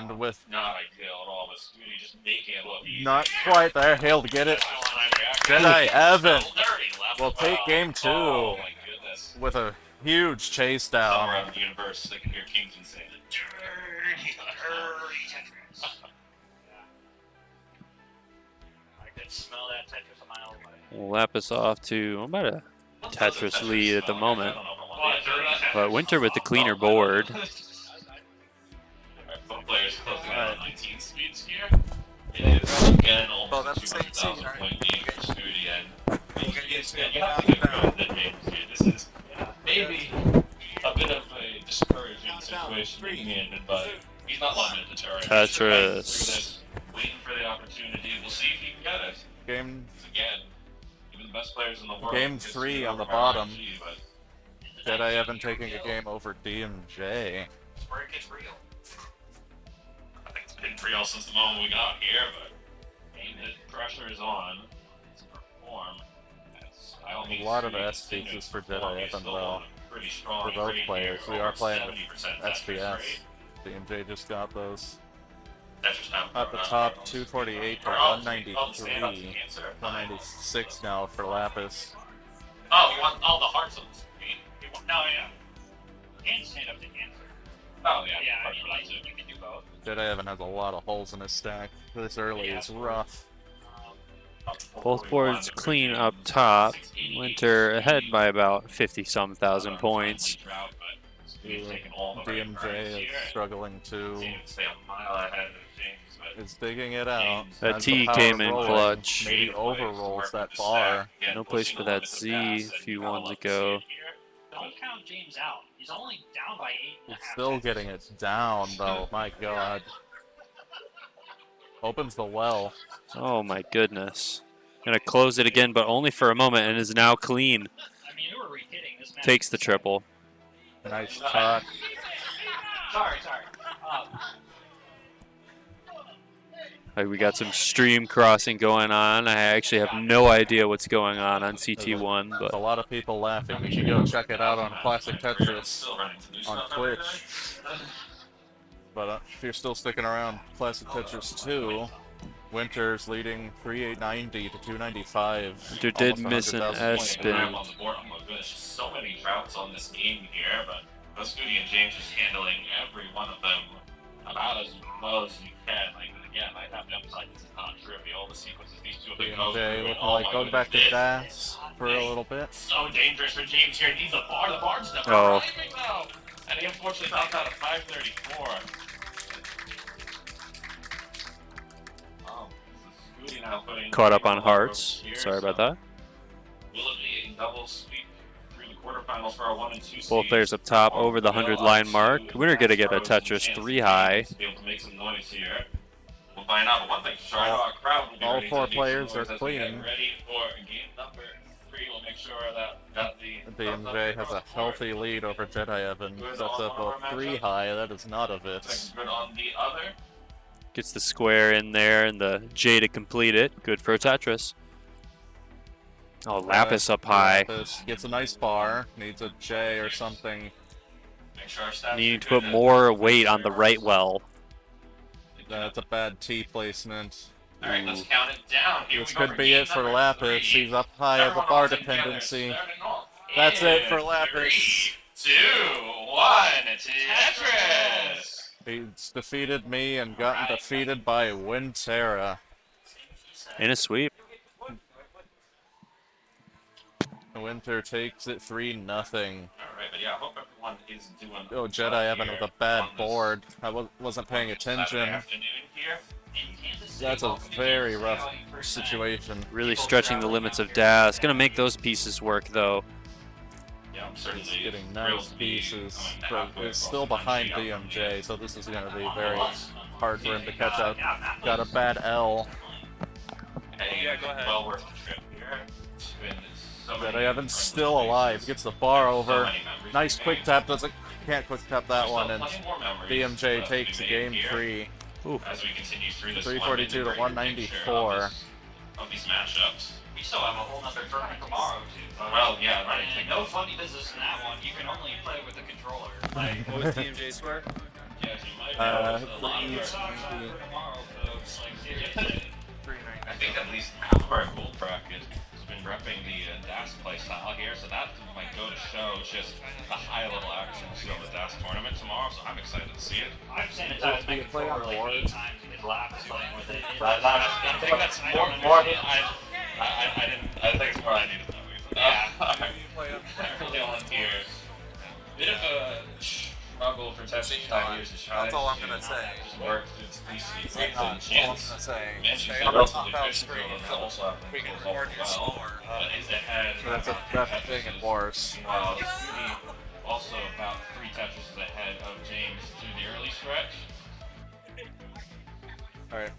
And with not ideal at all, but Scooty just making it look easy. not quite there, he'll get it. Jedi Evan will take game 2 Oh my goodness. with a huge chase Somewhere down. around the universe, they can hear Kingston saying the dirty Tetris. I could smell that Tetris a mile away. Lapis off to about a Tetris lead at the moment. But Winter with the cleaner board. Both players closing in on 19 speeds here. It is again Well, almost that's the same 200,000 team, right? point game for Scooty, and We'll get used to it. you have to give credit to James here. This is maybe a bit of a discouraging situation being in, but he's not letting it deter him. He's right through Tetris. this, waiting for the opportunity. We'll see if he can get it. Game Again, even the best players in the world. Game can 3 screw on the over bottom. RNG, but Jedi Evan taking a game over DMJ. That's where it gets real. I think it's been real since the moment we got here, but the pressure is on to perform. By all means, A lot of Scooty S continuing pieces to for perform. Jedi He's Evan still though. on a pretty strong For both rate players, here, we are over playing with 70% Tetris SBS. rate. DMJ just got those. Tetris now At the for, top, 248 to oh, stand up to 193. cancer. 196 now for Lapis. Oh, you want all the hearts on the screen? You want, No, yeah. And stand up to cancer. oh, yeah. Yeah, I hearts mean, for like, that too. you can do both. Jedi Evan has a lot of holes in his stack. This early Yeah. is rough. Both boards clean up top. Winter ahead by about 50-some thousand points. DMJ is struggling to. Stay a mile ahead of James, but Is digging it out. That Has the T power came in rolling. clutch. Maybe overrolls that bar. No place for that Z a few ones ago. Don't count James out. He's only down by 8.5. He's still getting it down though. My God. Opens the well. Oh my goodness. Gonna close it again, but only for a moment, and is now clean. I mean, you were re-hitting this match. Takes the triple. Nice touch. Sorry. We got some stream crossing going on. I actually have no idea what's going on CT1, There's but a lot of people laughing. You should go check it out on Classic Tetris on Twitch. But if you're still sticking around, Classic Tetris 2, Winter's leading 3890 to 295. Winter did Almost miss an 100,000 S points. spin. There's just so many droughts on this game here, but Scooty and James is handling every one of them about as well as you can. Like, again, I have to emphasize this is not trivial. The sequences these two have been going through. DMJ and looking oh like my going back to goodness, DAS for a little bit. so dangerous for James here. He's a bar. The bar's never Oh. arriving now. And he unfortunately knocked out at 534. This is Scooty now putting Caught up on the hearts. here, Sorry about so that. will it be a double sweep through the quarterfinals for our 1 and 2 Both players up top over the 100 line mark. Winner gonna get a Tetris 3 high. Be able to make some noise here. We'll find out. But one thing for sure, I know our crowd will be All ready four to make players some noise are as we get clean. ready for game number 3. We'll make sure that the DMJ has a healthy lead over Jedi Evan. That's a 3 high. That is not a Vitz. good on the other. Gets the square in there and the J to complete it. Good for a Tetris. Oh, Lapis up high. Lapis gets a nice bar. Needs a J or something. Make sure our stats Needing are to good put more weight on the right well. That's a bad T placement. Alright, let's count it down. Here This we go could be game it for number Lapis. 3. He's up high as a Everyone bar all together, dependency. starting off. That's it for In Lapis. 3, 2, 1, Tetris! He's defeated me and gotten defeated by Wintera. In a sweep. Winter takes it 3-0. Alright, But yeah, I hope everyone is doing. Oh, Jedi Evan with a bad board. I wasn't paying attention. Afternoon here. That's a very rough situation. Really stretching the limits of Das. Gonna make those pieces work though. Yeah, I'm He's certainly getting thrilled nice to be pieces, coming but halfway is still across the behind country. DMJ, so this is going to be very hard for him to catch up. Got a bad L. Hey, go ahead. well worth the trip here. It's been so many Jedi Evan's different still places. alive. Gets the bar So over. many memories Nice to be quick made. tap. Can't quick tap that There's one, still and plenty more memories DMJ left takes to be game made here 3. as we continue through this 342 to 194. Of these matchups. We still have a whole nother tournament tomorrow, too. Well, yeah, right. And no funny business in that one. You can only play with the controller. Like, what was DMJ score? Yes, you might have a lot of 390. For tomorrow, folks. Like, seriously. I think at least half of our gold bracket has been repping the DAS playstyle here, so that might go to show just the high-level action of the DAS tournament tomorrow, so I'm excited to see it. I've sanitized my you play on controller like board? 8 times and laughed playing with it. I think that's more I think it's more I needed that week. I really on here. Bit of a struggle for testing years to try. That's all I'm gonna say. Just worked its PC. Stay on. That's all I'm gonna say. Stay Stay on on the the top screen until we can record your score. But is ahead. That's a thing in wars. While Scooty also about 3 touches ahead of James through the early stretch. Alright.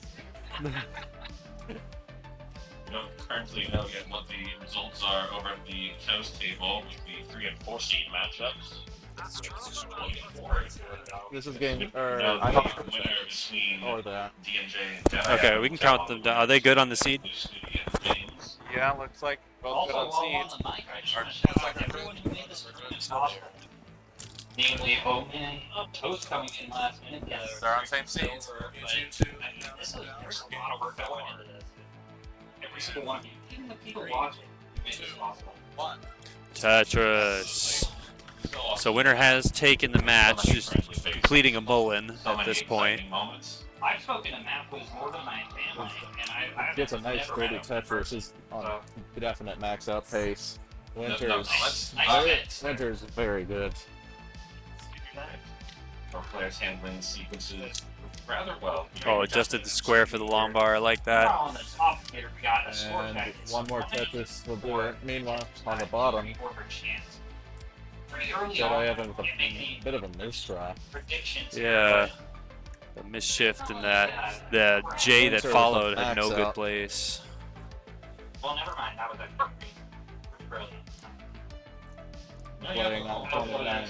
We don't currently know yet what the results are over at the toast table with the 3 and 4 seed matchups. Looking forward. This is game. Or No, I the don't winner between or that. DMJ and Jedi. Okay, we can count them down. Are they good on the seed? Scooty and James. Yeah, looks like both good Also, on while I'm on seeds. the mic, I just want to shout out to everyone who made this possible. Namely, Oatman, Toast coming in last minute. Yes, They're on same seeds. there's a lot of work that went into this. Every single one of you, even the people watching, made this possible. Tetris. So winner has taken the match, just completing a mullen at this point. I've spoken to Matt Wiz more than my family, and I Gets a nice never met dirty him. Tetris. Is on a definite max out pace. Winter's Nice. Winter's very good. Our players handling sequences rather well. Oh, adjusted the square for the long bar. I like that. On the top here, we got a score And check. one more Tetris will do it. Meanwhile, on the bottom, Pretty early Jedi on, Evan with we a make any bit of a misdraw. predictions. Yeah. The misshift and the J that followed had no good place. Well, never mind. That was a brilliant. Playing on 29.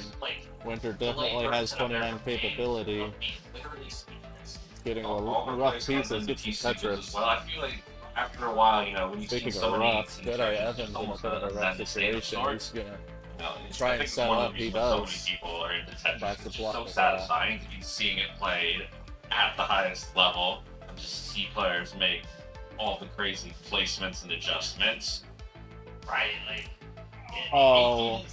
Winter definitely has 29 capability. Literally speaking this. Getting a All the rough players pieces, handling gets some the sequences Tetris. Well, I feel like after a while, you know, when you see Speaking so of many rough, Jedi Evan's in a bit of a rough situation. He's gonna try and set up. He does. So many people are into Tetris. Back to It's block so the satisfying to be seeing it played at the highest level and just see players make all the crazy placements and adjustments. Right, like. Oh,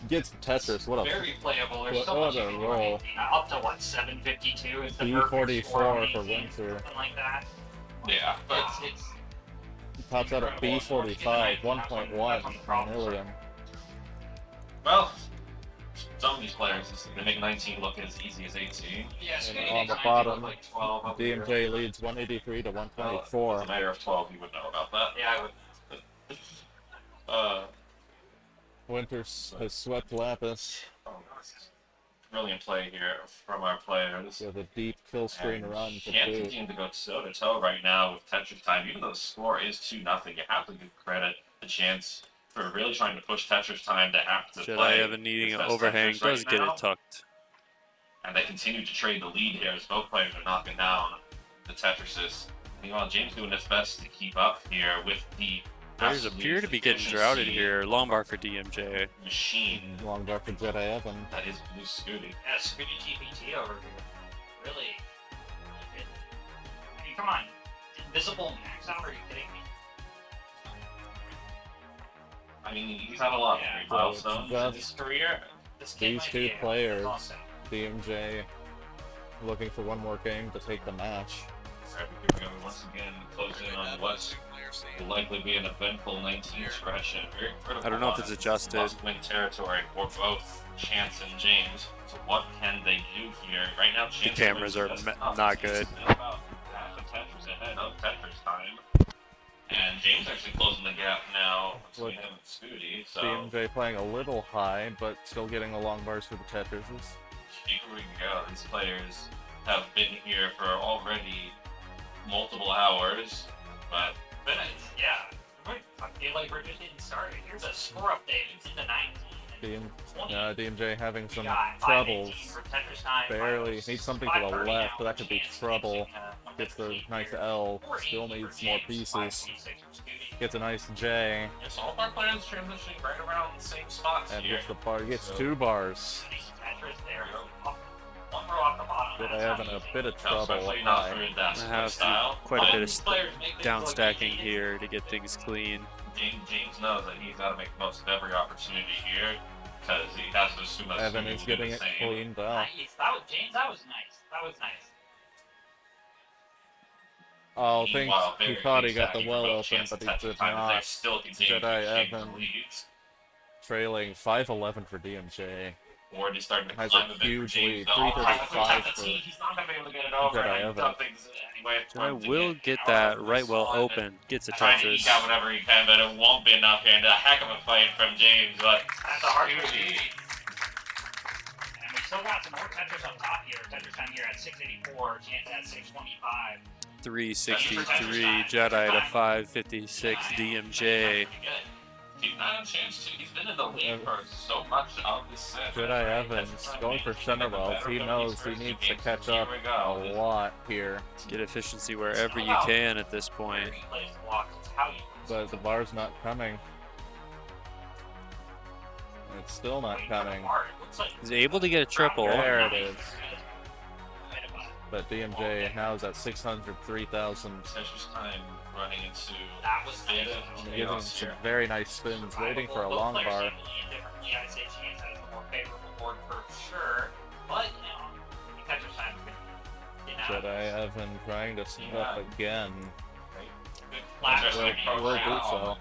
gets Tetris. What a Very playable. There's what- so what much a you can do roll. right now. Up to what 752 is the perfect score B44 on for 18, Winter. something like that. Yeah, but It's Tops out at B45, 1.1 million. well, some of these players they make 19 look as easy as 18. yeah. And Scooty on makes the 19 bottom, look like 12 up here. DMJ leads 183 to It's 124. a matter of 12. You would know about that. Yeah, I would. Winter has swept Lapis Brilliant play here from our players. with a deep kill screen And run to can't boot. continue to go toe to toe right now with Tetris time. Even though the score is 2-0, you have to give credit the chance for really trying to push Tetris time to have to Jedi play. Evan needing its an best overhang. Tetris right Does get now. it tucked. And they continue to trade the lead here as both players are knocking down the Tetrises. Meanwhile, James doing his best to keep up here with the Players appear to be getting droughted here. Long bar for DMJ. Machine Long bar for Jedi Evan. that is Blue Scooty. Yeah, Scooty GPT over here. Really good. I mean, come on. Invisible max out? Are you kidding me? I mean, he's had a lot of Yeah. great milestones in his career. This kid These might two be a players, toss-out. DMJ looking for one more game to take the match. Alright, here we go once again, closing on what will likely be an eventful 19 stretch and very critical. I don't know if it's adjusted. Must-win territory for both Chance and James. So what can they do here? Right now, The Chance cameras are not good. About half a Tetris ahead of Tetris time. And James actually closing the gap now between him and Scooty. So DMJ playing a little high, but still getting the long bars for the Tetrises. here we go. These players have been here for already multiple hours, but Minutes, yeah. I feel like we're just getting started. Here's a score update. It's into 19. DMJ having some We got 5:18 troubles. for Tetris time. Barely needs something to the 5:30 left, now. but that could be Chance trouble. mixing, Gets the 1:15 nice here. L. 4:80 Still for needs more James, pieces. 5:26 for Scooty. Gets a nice J. yes, all of our players transitioning right around the same spots And here. gets the bar. Gets 2 bars. Nice Tetris there. One row off the bottom. But I That's having how a easy. bit of No, trouble especially not high. for that I have style. quite a But bit these of players make things down look stacking easy. here to get things clean. James knows that he's got to make the most of every opportunity here because he has to assume that Evan Scooty is will do getting the it same. cleaned out. Nice. That was James. That was nice. That was nice. Oh, thanks. Meanwhile, He very thought he big got the stacking well for both open, Chance but and he Tetris did time, but they're not. still continuing Jedi to shape the Evan. leads. Trailing 5-11 for DMJ. Already starting to Has climb a a bit huge for James. lead, though. 335 He's for not going to be able to get it over. Jedi and he Evan. does things anyway. I attempting will it get out that of right this well one. open. Gets a Trying to eke out Tetris. whatever he can, but it won't be enough here. And a heck of a fight from James, but That's a hard Scooty. And we still got some more Tetris on top here. Tetris time here at 684. Chance at 625. 363 Jedi to 556 DMJ. He's not a chance to. He's been in the lead for so much of this set. Jedi Evans going for center wells. He knows he needs to catch up a lot here, Get efficiency wherever you can at this point. but the bar's not coming. It's still not coming. He's able to get a triple. There it is. But DMJ now is at 603,000. Tetris time running into That was nice. Giving some very nice spins, waiting for a long bar. I'd say Chance has the more favorable board for sure. But, you know, Tetris time Jedi Evan trying to slip up again. Will do so.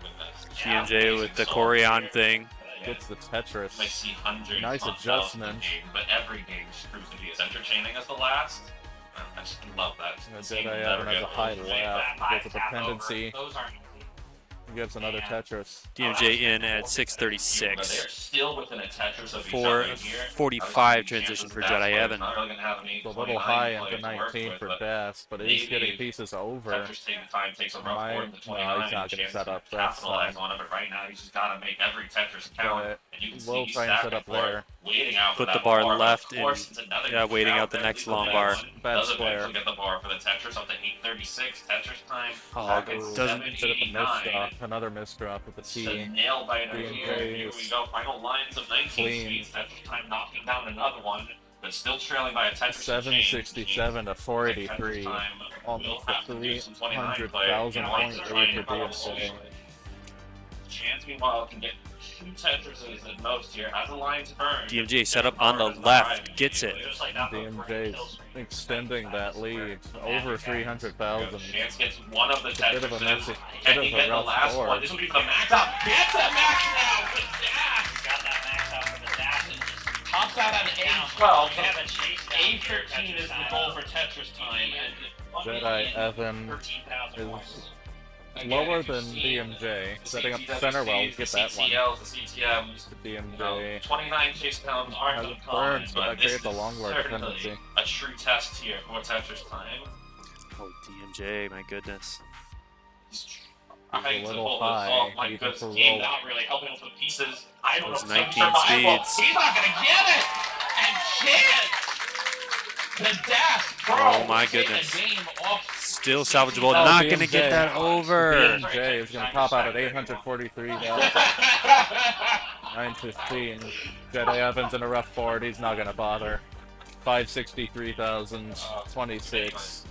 DMJ with the Corian thing. Gets the Tetris. May see hundreds Nice on thousands adjustment. of games, but every game just proves to be as entertaining as the last. I just love that. The Seeing Jedi never Evan has get a high old. left. Gets a dependency. Those aren't easy. Gives another Tetris. DMJ in at But 636. they're still within a Tetris of each For other here. 45 transition for Jedi Evan. Not really gonna have any It's a 29 little high players into to work 19 with, for but best, but maybe he's getting if pieces over. Tetris taking time takes a rough Might- board to no, 29. he's not and gonna Chance set up to that capitalize side. on it, but right now he's just gotta make every Tetris count. But And you can see we'll he's try and set stacking up for it, there. waiting out for Put the that bar but left of course, in- it's another yeah, waiting count out the that next leads long to bar. that one. Bad Does square. eventually get the bar for the Tetris up to 836 Tetris time. Oh, Back it at doesn't- Bit of a 789. misdrop, another misdrop with the It's a T. nail biter DMJ here. Here we is go. Final lines of 19 clean. speeds. Tetris time knocking down another one, but still trailing by a Tetris. 767 to 483. Tetris time Almost will a have to do some 29 play. 300,000 You know, point to lead try and for follow DMJ. Chance, meanwhile, can get 2 Tetrises at most here. Has a line to burn. DMJ set up on the left. Gets it. Just like that, DMJ's extending that lead over 300,000. Chance gets one of the It's a bit of a Tetrises. messy, Can bit he of a get the rough last board. one? This would be for the max out. Gets that max now with dash. Got that max out for the dash and just Tops out on A12. we have a chase down here, A13 is the Tetris goal time. for Tetris time. And Jedi Evan 13,000 is points. lower than DMJ, setting up center well to get that one. CTLs, the CTMs. The You know, DMJ 29 chase downs aren't has uncommon, burns, but but that this creates a is long bar certainly dependency. a true test here for Tetris time. Oh, DMJ, my goodness. He's a trying to little pull this high, off. My even goodness, for game roll. not really helping with the pieces. I don't know Those if 19 survival. speeds. He's not gonna get it. And Chance, the dash pro. Oh my will take the goodness. game off. Still salvageable. Oh, Not DMJ. going to get that over. DMJ is going to pop out at 843,000. 915. Jedi Evans in a rough board. He's not going to bother. 563,000. 26.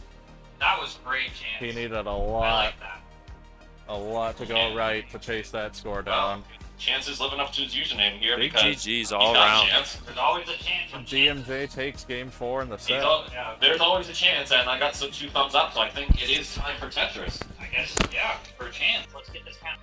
That was great, Chance. He needed a I lot, like that. a lot to go right to chase that score down. Chance is living up to his username here Big because GGs he's all got around. Chance. There's always a chance from Chance. DMJ takes game 4 in the He's set. there's always a chance, and I got some 2 thumbs up, so I think it is time for Tetris. I guess, yeah, for Chance. Let's get this count.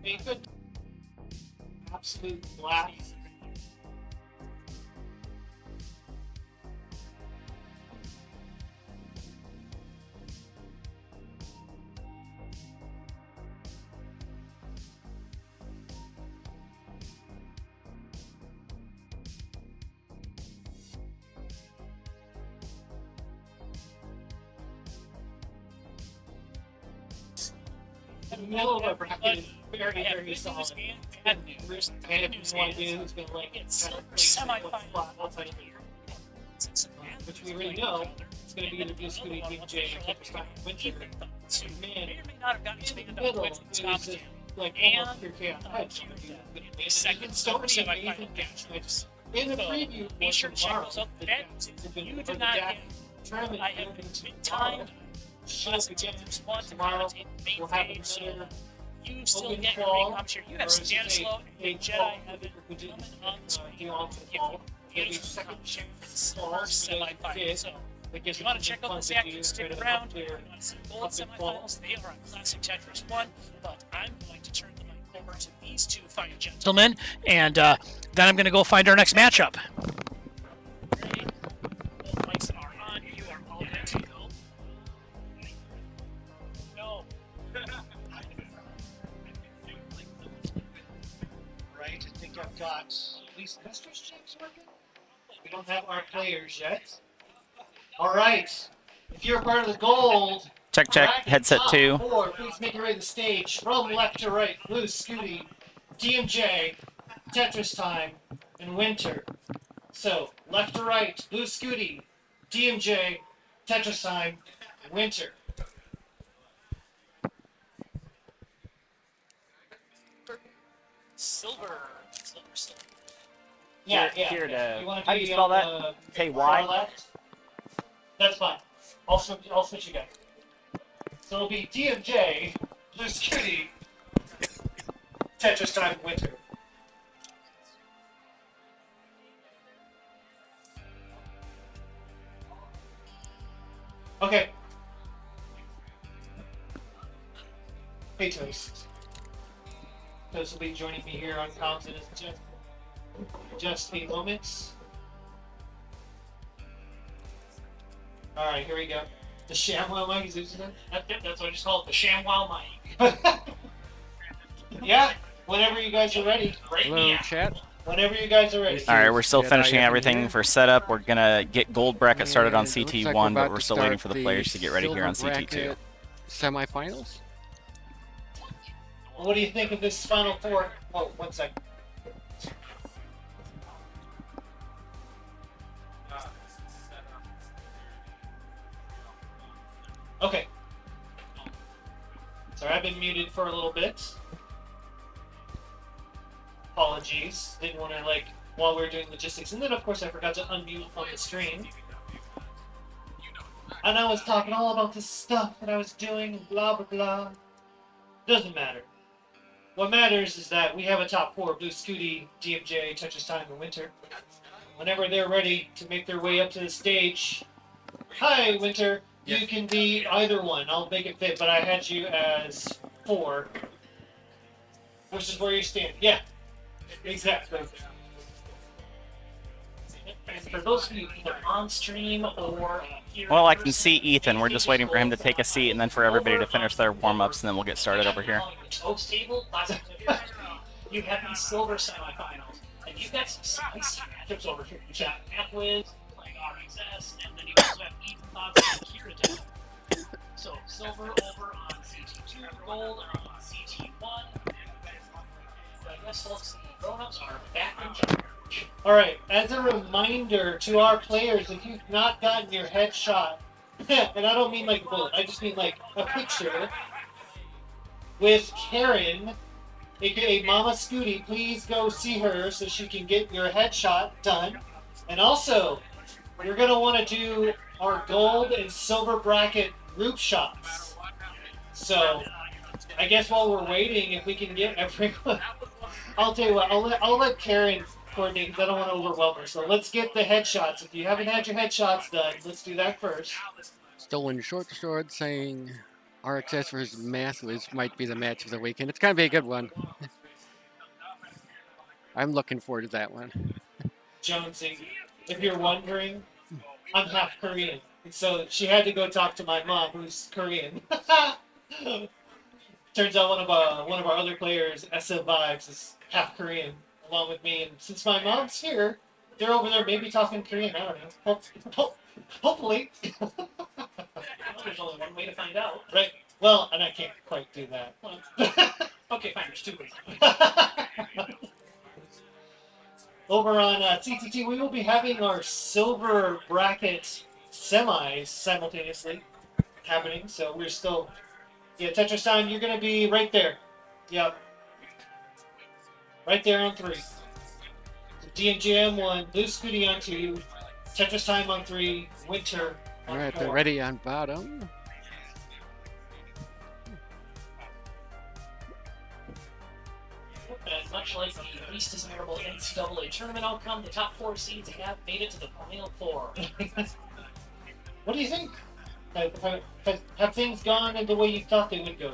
a good absolute blast. In the middle of a bracket is very, very solid. Bad news. And Good if news you want to is do who's going to like it's kind of semifinal. I'll tell you which we already know it's going to be either Blue Scooty, DJ, or Clippers time. Which you man, may or may not have gotten in expanded the up middle with is top just 10. like And, almost pure chaos. The second so many semifinal amazing match. matches. In the So, preview, be sure to check tomorrow, those out. the That Jacks have been- you or do the not Jack get. tournament I have open been tomorrow. timed. Show Just again to want to tomorrow. commentate the main We'll have stage, so another you still open get your call, recom here. You or have is it Stanislaw a and Jedi call Evan who did, coming on the screen. you all to Give call. you It'll be beautiful second share for the call, silver so semifinal. it So gives if you want to check out this action, stick right around. up If you there. want to see gold up in qual. semifinals, they are on Classic Tetris 1. But I'm going to turn the mic over to these two fine gentlemen, and then I'm going to go find our next matchup. Ready? Both mics are on. You are all good to go. No. Right, I think I've got at least Mistress checks working. We don't have our players yet. All right, if you're part of the gold. Check, bracket headset top 2. four, please make your way to the stage from left to right. Blue, Scooty, DMJ, Tetris Time, and Winter. So left to right, Blue, Scooty, DMJ, Tetris Time, and Winter. Silver. Yeah. Here to- You want how do you spell that? K Y? left? That's fine. I'll switch you guys. So it'll be DMJ, Blue Scooty, Tetris Time, Winter. Okay. Hey Toast. Toast will be joining me here on comms in just a moment. Alright, here we go. The ShamWow mic is using it? That's what I just call it, the ShamWow mic. Yeah, whenever you guys are ready. Hello, chat. Whenever you guys are ready. Alright, we're still Jedi finishing Evan everything here. for setup. We're gonna get gold bracket started on And it looks like CT1, but about we're to still waiting start for the players to get ready here on silver CT2. bracket Semifinals. What do you think of this Final Four? Oh, 1 second. Okay. Sorry, I've been muted for a little bit. Apologies. Didn't want to, while we were doing logistics. And then, of course, I forgot to unmute on the stream. And I was talking all about the stuff that I was doing and blah, blah, blah. Doesn't matter. What matters is that we have a top four, Blue Scooty, DMJ, Tetris Time, and Winter. Whenever they're ready to make their way up to the stage. Hi, Winter. You can be either one. I'll make it fit, but I had you as 4. Which is where you stand. Yeah. Exactly. And for those of you either on stream or here Well, in I can person, see Ethan. We're just waiting for him to take a seat and then for everybody to finish their warm-ups, and then we'll get started over here. Toast table, classic Tetris. You have these silver semifinals, and you've got some spicy matchups over here. You got Mathwiz playing RXS, and then you also have Ethan Thoughts and Kira. So silver over on CT2, gold on CT1. So I guess folks, the grown-ups are back in charge. Alright, as a reminder to our players, if you've not gotten your headshot, and I don't mean like a bullet, I just mean like a picture with Karen, aka Mama Scooty, please go see her so she can get your headshot done. And also, you're going to want to do our gold and silver bracket group shots. So, I guess while we're waiting, if we can get everyone, I'll tell you what, I'll let Karen coordinate because I don't want to overwhelm her. So let's get the headshots. If you haven't had your headshots done, let's do that first. Stolen short sword saying RXS versus Mathwis might be the match of the weekend. It's going to be a good one. I'm looking forward to that one. Jonesy, if you're wondering, I'm half Korean. And so she had to go talk to my mom, who's Korean. Turns out one of our other players, SF Vibes, is half Korean, along with me. And since my mom's here, they're over there maybe talking Korean. I don't know. Hopefully. Well, there's only one way to find out. Right. Well, and I can't quite do that. Okay, fine. There's two ways. Over on CT2, we will be having our silver bracket semis simultaneously happening. So we're still, Tetris time. You're gonna be right there. Yep. Right there on 3. DNGM 1, Blue Scooty on 2, Tetris time on 3, Winter on All right, 4. they're ready on bottom. And much like the least desirable NCAA tournament outcome, the top 4 seeds have made it to the final 4. What do you think? Have things gone the way you thought they would go?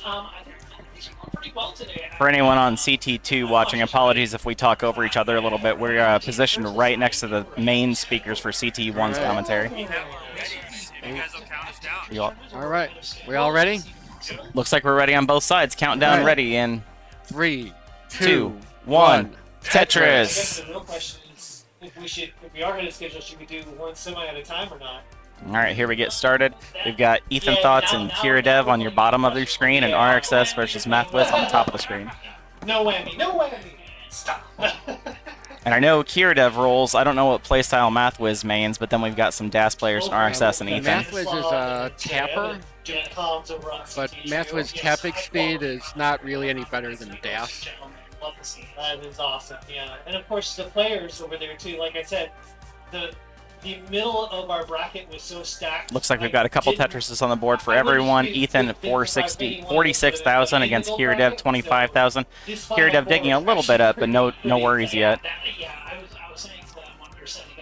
I think it's going pretty well today. For anyone on CT2 watching, apologies if we talk over each other a little bit. We're positioned right next to the main speakers for CT1's commentary. All right, we all ready? Looks like we're ready on both sides. Countdown Right. ready in 3, 2, 2, 1. 1. I guess Tetris. the real question is if we are going to schedule, should we do one semi at a time or not? All right, here we get started. We've got Ethan Thoughts and Kira Dev on your bottom of your screen, and RXS versus Mathwis on the top of the screen. No whammy, no whammy. Stop. And I know Kira Dev rolls. I don't know what playstyle Mathwiz mains, but then we've got some DAS players, RXS and Ethan. Mathwiz is a tapper, but Mathwiz's tapping speed is not really any better than DAS. That is awesome, yeah. And of course the players over there too, like I said, the middle of our bracket was so stacked. Looks like we've got a couple Tetrises on the board for everyone. Ethan at 46,000 against Kira Dev 25,000. Kira Dev digging a little bit up, but no worries yet.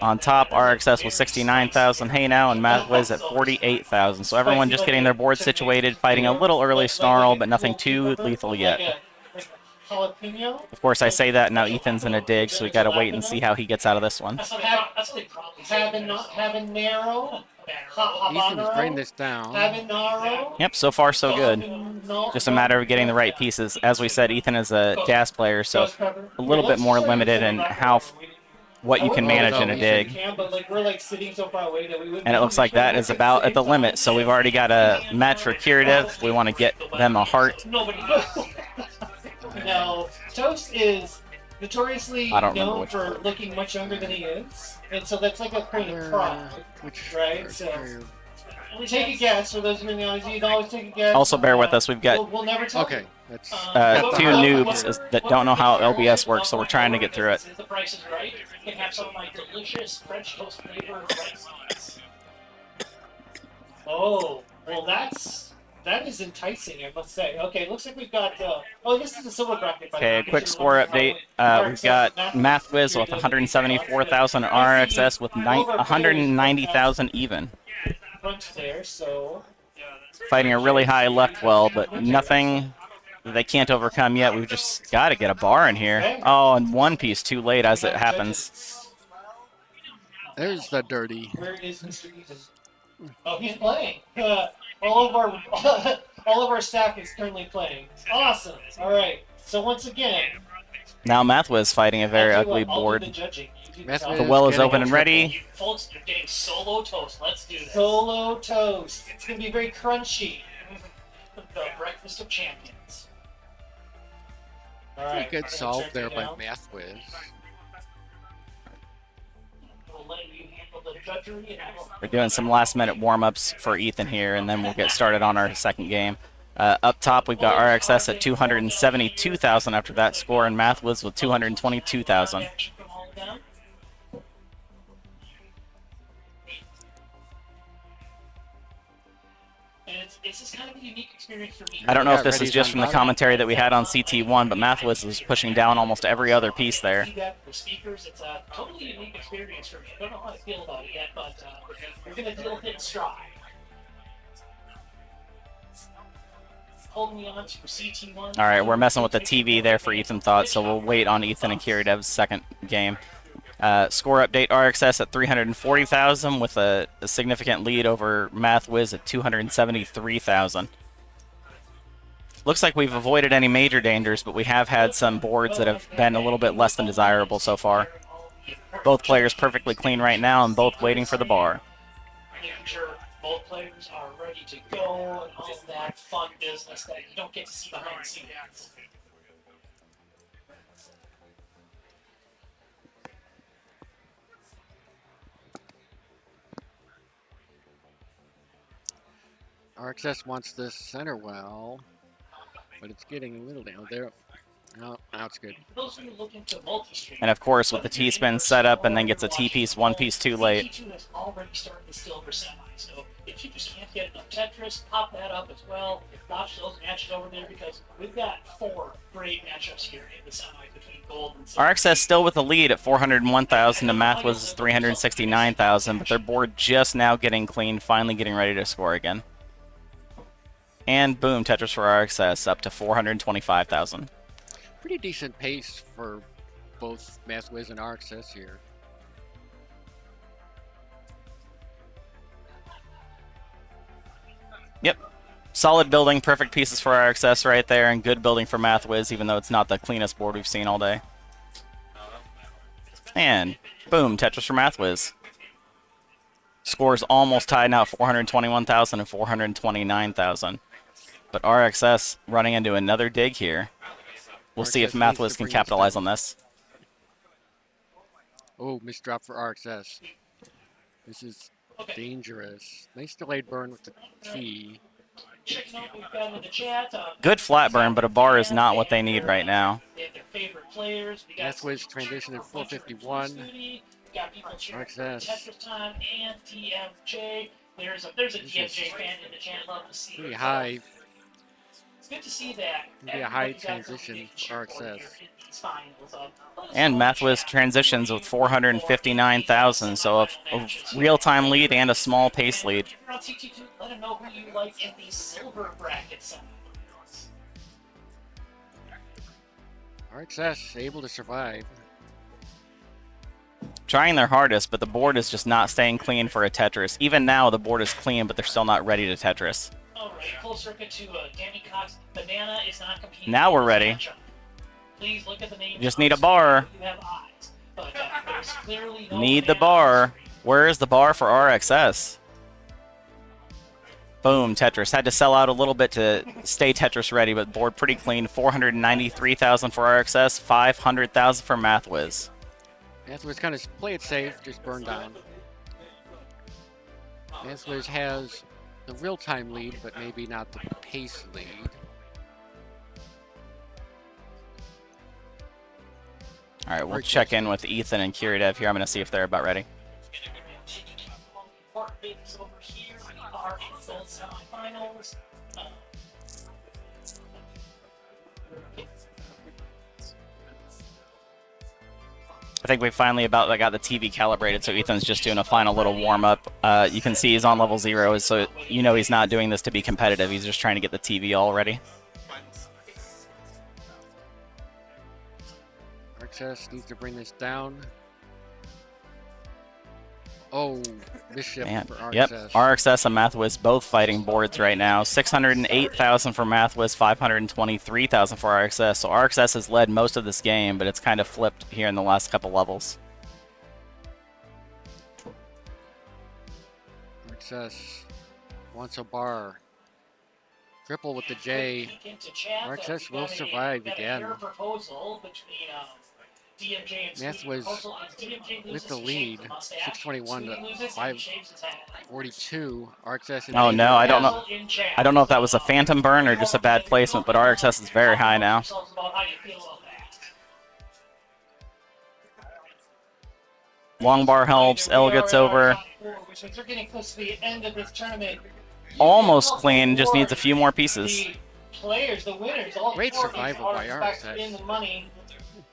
On top, RXS with 69,000. Hey now, and Mathwiz at 48,000. So everyone just getting their board situated, fighting a little early snarl, but nothing too lethal yet. Of course, I say that now. Ethan's in a dig, so we got to wait and see how he gets out of this one. Habanero. Ethan's bringing this down. Habanero. Yep, so far so good. Just a matter of getting the right pieces. As we said, Ethan is a DAS player, so a little bit more limited in what you can manage in a dig. And it looks like that is about at the limit, so we've already got a match for Kira Dev. We want to get them a heart. No, Toast is notoriously known for part. looking much younger than he is, and so that's like a point of pride, right? So take a guess for those of you in the audience. You can always take a guess. Also, bear with us. We've got We'll never tell Okay, you. that's two noobs that don't know how LBS works, so we're trying to get through it. If the price is right, you can have some of my delicious French toast flavored rice nuts. Oh, well, that is enticing, I must say. Okay, looks like we've got. This is a silver bracket. By the way. Okay, quick score update. We've got Mathwiz with 174,000 and RXS with 190,000 even. Front there, so. Fighting a really high left well, but nothing that they can't overcome yet. We've just got to get a bar in here. Oh, and one piece too late as it happens. there's the dirty. Where is Mr. Ethan? Oh, he's playing. All of our staff is currently playing. Awesome. All right. So once again, Now Mathwiz fighting a very ugly board. The well is open and ready. Folks, you're getting solo toast. Let's do this. Solo toast. It's gonna be very crunchy. The breakfast of champions. All Pretty right. good solve there by Now. Mathwiz. We'll let you handle the judgery and We're doing some last-minute warm-ups for Ethan here, and then we'll get started on our second game. Up top, we've got RXS at 272,000 after that score, and Mathwiz with 222,000. It's just kind of a unique experience for me. I don't know if this is just from the commentary that we had on CT1, but Mathwiz is pushing down almost every other piece there. For speakers, it's a totally unique experience for me. I don't know how I feel about it yet, but we're going to deal with it in stride. holding me on to CT1. All right, we're messing with the TV there for Ethan Thought, so we'll wait on Ethan and Kiridev's second game. Score update: RxS at 340,000 with a significant lead over MathWiz at 273,000. Looks like we've avoided any major dangers, but we have had some boards that have been a little bit less than desirable so far. Both players perfectly clean right now and both waiting for the bar. Making sure both players are ready to go and all of that fun business that you don't get to see behind the scenes. RxS wants this center well, but it's getting a little down there. No, now it's good. And of course, with the T-spin set up and then gets a T-piece, one-piece too late. CT2 is already starting the silver semi, so if you just can't get enough Tetris, pop that up as well. Watch those matches over there because we've got 4 great matchups here in the semi between gold and silver. RxS still with the lead at 401,000 to MathWiz 369,000, but their board just now getting clean, finally getting ready to score again. And boom, Tetris for RxS up to 425,000. Pretty decent pace for both MathWiz and RxS here. Yep. Solid building, perfect pieces for RxS right there, and good building for MathWiz, even though it's not the cleanest board we've seen all day. And boom, Tetris for MathWiz. Scores almost tied now, 421,000 and 429,000. But RxS running into another dig here. We'll see if MathWiz can capitalize on this. Oh, missed drop for RxS. This is dangerous. Nice delayed burn with the T. Good flat burn, but a bar is not what they need right now. MathWiz transition at 451. RxS. There's a DMJ fan in the chat. Love to see pretty high. It's good to see that. Be a high transition for RxS. And MathWiz transitions with 459,000, so a real-time lead and a small pace lead. Let them know who you like in the silver bracket. RxS able to survive. Trying their hardest, but the board is just not staying clean for a Tetris. Even now, the board is clean, but they're still not ready to Tetris. Alright, close circuit to Danny Cox. Banana is not competing. Now we're ready. Please look at the names. Just need a bar. You have eyes, but there's clearly no Need the bar. Where is the bar for RxS? Boom, Tetris. Had to sell out a little bit to stay Tetris ready, but board pretty clean. 493,000 for RxS, 500,000 for MathWiz. MathWiz kind of play it safe, just burn down. MathWiz has the real-time lead, but maybe not the pace lead. All right, we'll check in with Ethan and Kiridev here. I'm going to see if they're about ready. I think we finally about got the TV calibrated, so Ethan's just doing a final little warm-up. You can see he's on level 0, so you know he's not doing this to be competitive. He's just trying to get the TV all ready. RxS needs to bring this down. Oh, mischief for RxS. Yep, RxS and MathWiz both fighting boards right now. 608,000 for MathWiz, 523,000 for RxS. So RxS has led most of this game, but it's kind of flipped here in the last couple levels. RxS wants a bar. Triple with the J. RxS will survive again. MathWiz with the lead, 621 to 542. RxS. Oh no, I don't know. I don't know if that was a phantom burn or just a bad placement, but RxS is very high now. Long bar helps. L gets over. Almost clean. Just needs a few more pieces. Great survival by RxS.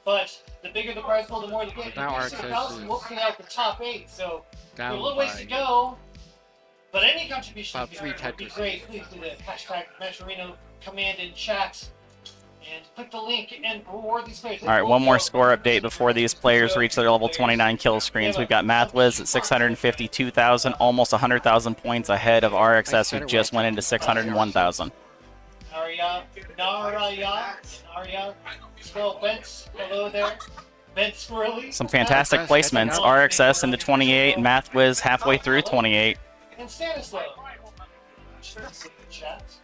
But the bigger the prize pool, the more you get. Now RxS will clean out the top 8, so down a little ways to go. But any contribution about 3 would be Tetris. great. Please do the hashtag Match Arena command in chat and click the link and reward these players. All right, one more score update before these players reach their level 29 kill screens. We've got Mathwiz at 652,000, almost 100,000 points ahead of RXS, who just went into 601,000. Naraya, still Bent's below there. Bent Squirrely. Some fantastic placements. RXS into 28, and Mathwiz halfway through 28. And Stanislav.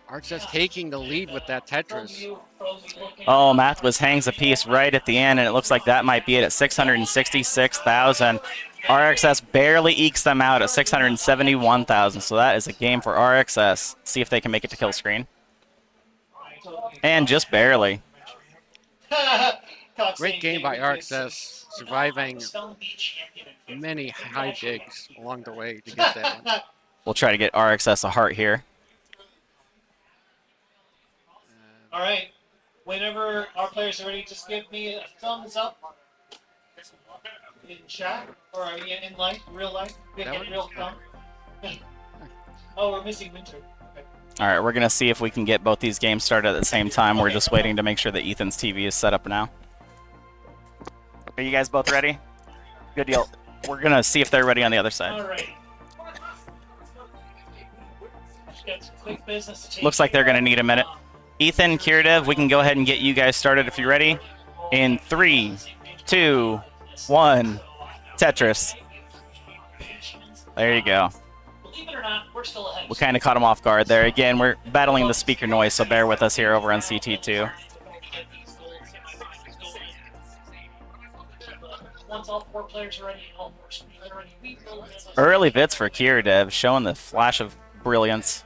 RXS taking the lead with that Tetris. Oh, Mathwiz hangs a piece right at the end, and it looks like that might be it at 666,000. RXS barely ekes them out at 671,000, so that is a game for RXS. See if they can make it to kill screen. And just barely. Great game by RXS, surviving many high digs along the way to get that one. We'll try to get RXS a heart here. All right. Whenever our players are ready, just give me a thumbs up in chat or in life, real life. Get a real thumb. Oh, we're missing Winter. Okay. All right, we're going to see if we can get both these games started at the same time. We're just waiting to make sure that Ethan's TV is set up now. Are you guys both ready? Good deal. We're going to see if they're ready on the other side. All right. Looks like they're going to need a minute. Ethan, Kirdev, we can go ahead and get you guys started if you're ready. In 3, 2, 1, Tetris. There you go. We kind of caught them off guard there. Again, we're battling the speaker noise, so bear with us here over on CT2. Early bits for Kirdev, showing the flash of brilliance.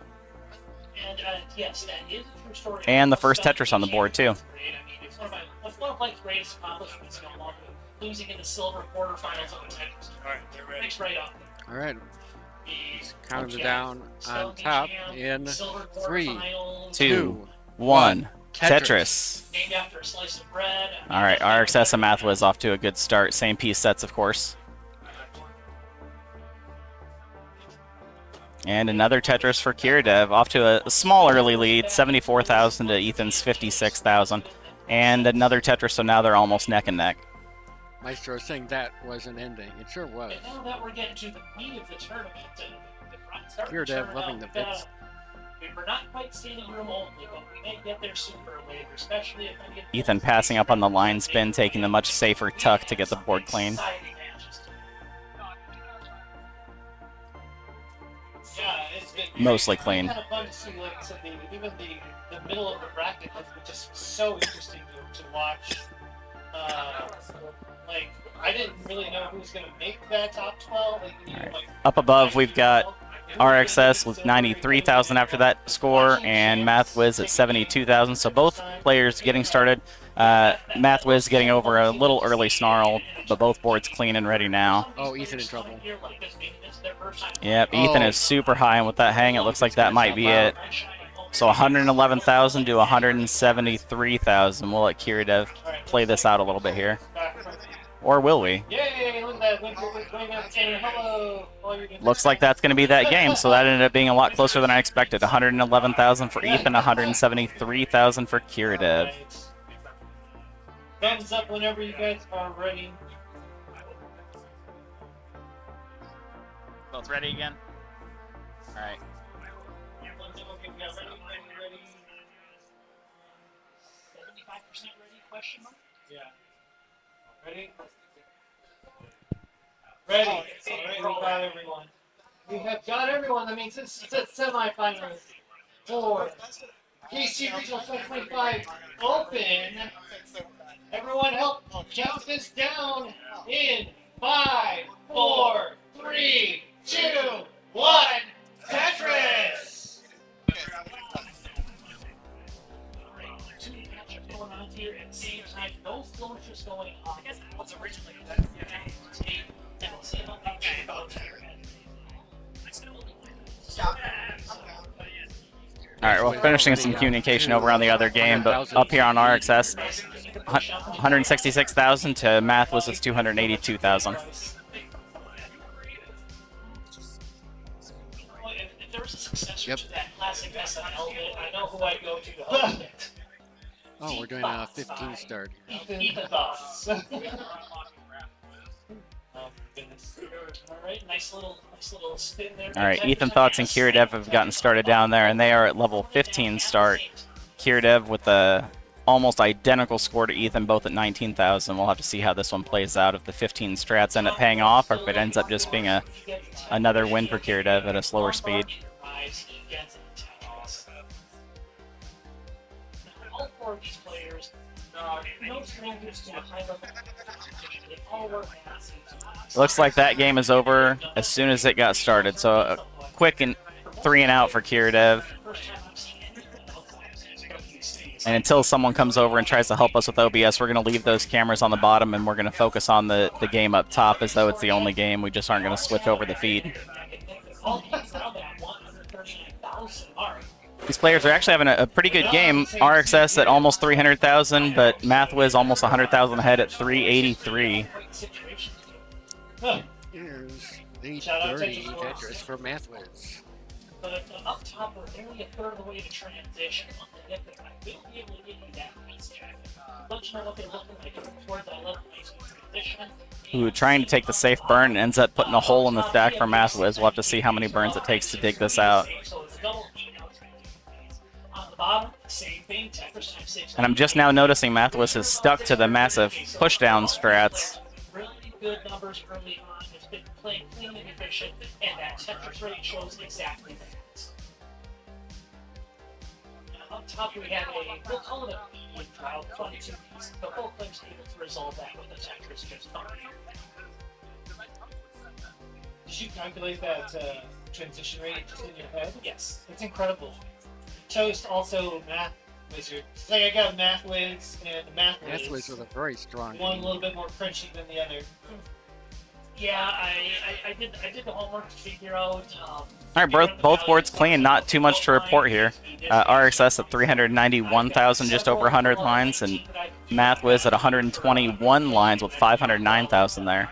Yes, that is a true story. And the first Tetris on the board, too. It's one of my greatest accomplishments, losing in the silver quarterfinals of the Tetris. All right, they're ready. Thanks, right on. All right. Counting them down on top in 3, 2, 1. Tetris. Named after a slice of bread. All right, RXS and Mathwiz off to a good start. Same piece sets, of course. And another Tetris for Kirdev, off to a small early lead, 74,000 to Ethan's 56,000. And another Tetris, so now they're almost neck and neck. Maestro saying that was an ending. It sure was. And now that we're getting to the meat of the tournament, Kirdev loving the bits. We're not quite standing room only, but we may get there sooner or later, especially if I get Ethan passing up on the line spin, taking the much safer tuck to get the board clean. Yeah, it's been Mostly clean. Kind of fun to see, like, so even the middle of the bracket has been just so interesting to watch. Like, I didn't really know who was going to make that top 12. Like, Up above, we've got RXS with 93,000 after that score, and Mathwiz at 72,000. So both players getting started. Mathwiz getting over a little early snarl, but both boards clean and ready now. Oh, Ethan in trouble. Yep, Ethan is super high, and with that hang, it looks like that might be it. So 111,000 to 173,000. We'll let Kirdev play this out a little bit here. Or will we? Yay, look at that. Hello. Looks like that's going to be that game, so that ended up being a lot closer than I expected. 111,000 for Ethan, 173,000 for Kirdev. Thumbs up whenever you guys are ready. Both ready again? All right. Question mark? Yeah. Ready? Ready. All right, we got everyone. We have got everyone. That means it's semifinals for KC Regional 2025 Open. Everyone help count this down in 5, 4, 3, 2, 1. Tetris! Going on here at the same time, no flourishes going on. I guess what's originally that tape, and we'll see how they can go there. All right, we're finishing some communication over on the other game, but up here on RXS, 166,000 to Mathwiz is 282,000. If there was a successor Yep. to that classic SNL bit. I know who I go to host it. Oh, we're doing a 15 start. Ethan Thoughts. All right, nice little spin there. All right, Ethan Thoughts and Kiridev have gotten started down there, and they are at level 15 start. Kiridev with a almost identical score to Ethan, both at 19,000. We'll have to see how this one plays out, if the 15 strats end up paying off, or if it ends up just being another win for Kiridev at a slower speed. All four of these players, no strangers to a high level competition. They all work fast. Looks like that game is over as soon as it got started. So a quick and 3 and out for Kiridev. And until someone comes over and tries to help us with OBS, we're going to leave those cameras on the bottom and we're going to focus on the game up top as though it's the only game. We just aren't going to switch over the feed. These players are actually having a pretty good game. RXS at almost 300,000, but MathWiz almost 100,000 ahead at 383. Here's the dirty Tetris for MathWiz. But up top, we're only a third of the way to transition. Once they get there, I will be able to give you that nice check. Let you know what they're looking like towards that level nice transition. Ooh, trying to take the safe burn and ends up putting a hole in the stack for MathWiz. We'll have to see how many burns it takes to dig this out. And I'm just now noticing MathWiz is stuck to the massive pushdown strats. Really good numbers early on. It's been playing clean and efficient, and that Tetris rate shows exactly that. Up top, we have we'll call it a medium trial, 22 pieces. The whole claim's able to resolve that with the Tetris just fine. Did you calculate that transition rate just in your head? Yes. It's incredible. Toast also Math Wizard. It's like I got Math Wiz and Math Wiz. MathWiz with a very strong One a game. little bit more crunchy than the other. Yeah, I did the homework to figure out. All right, both boards clean. Not too much to report here. RXS at 391,000, just over 100 lines, and MathWiz at 121 lines with 509,000 there.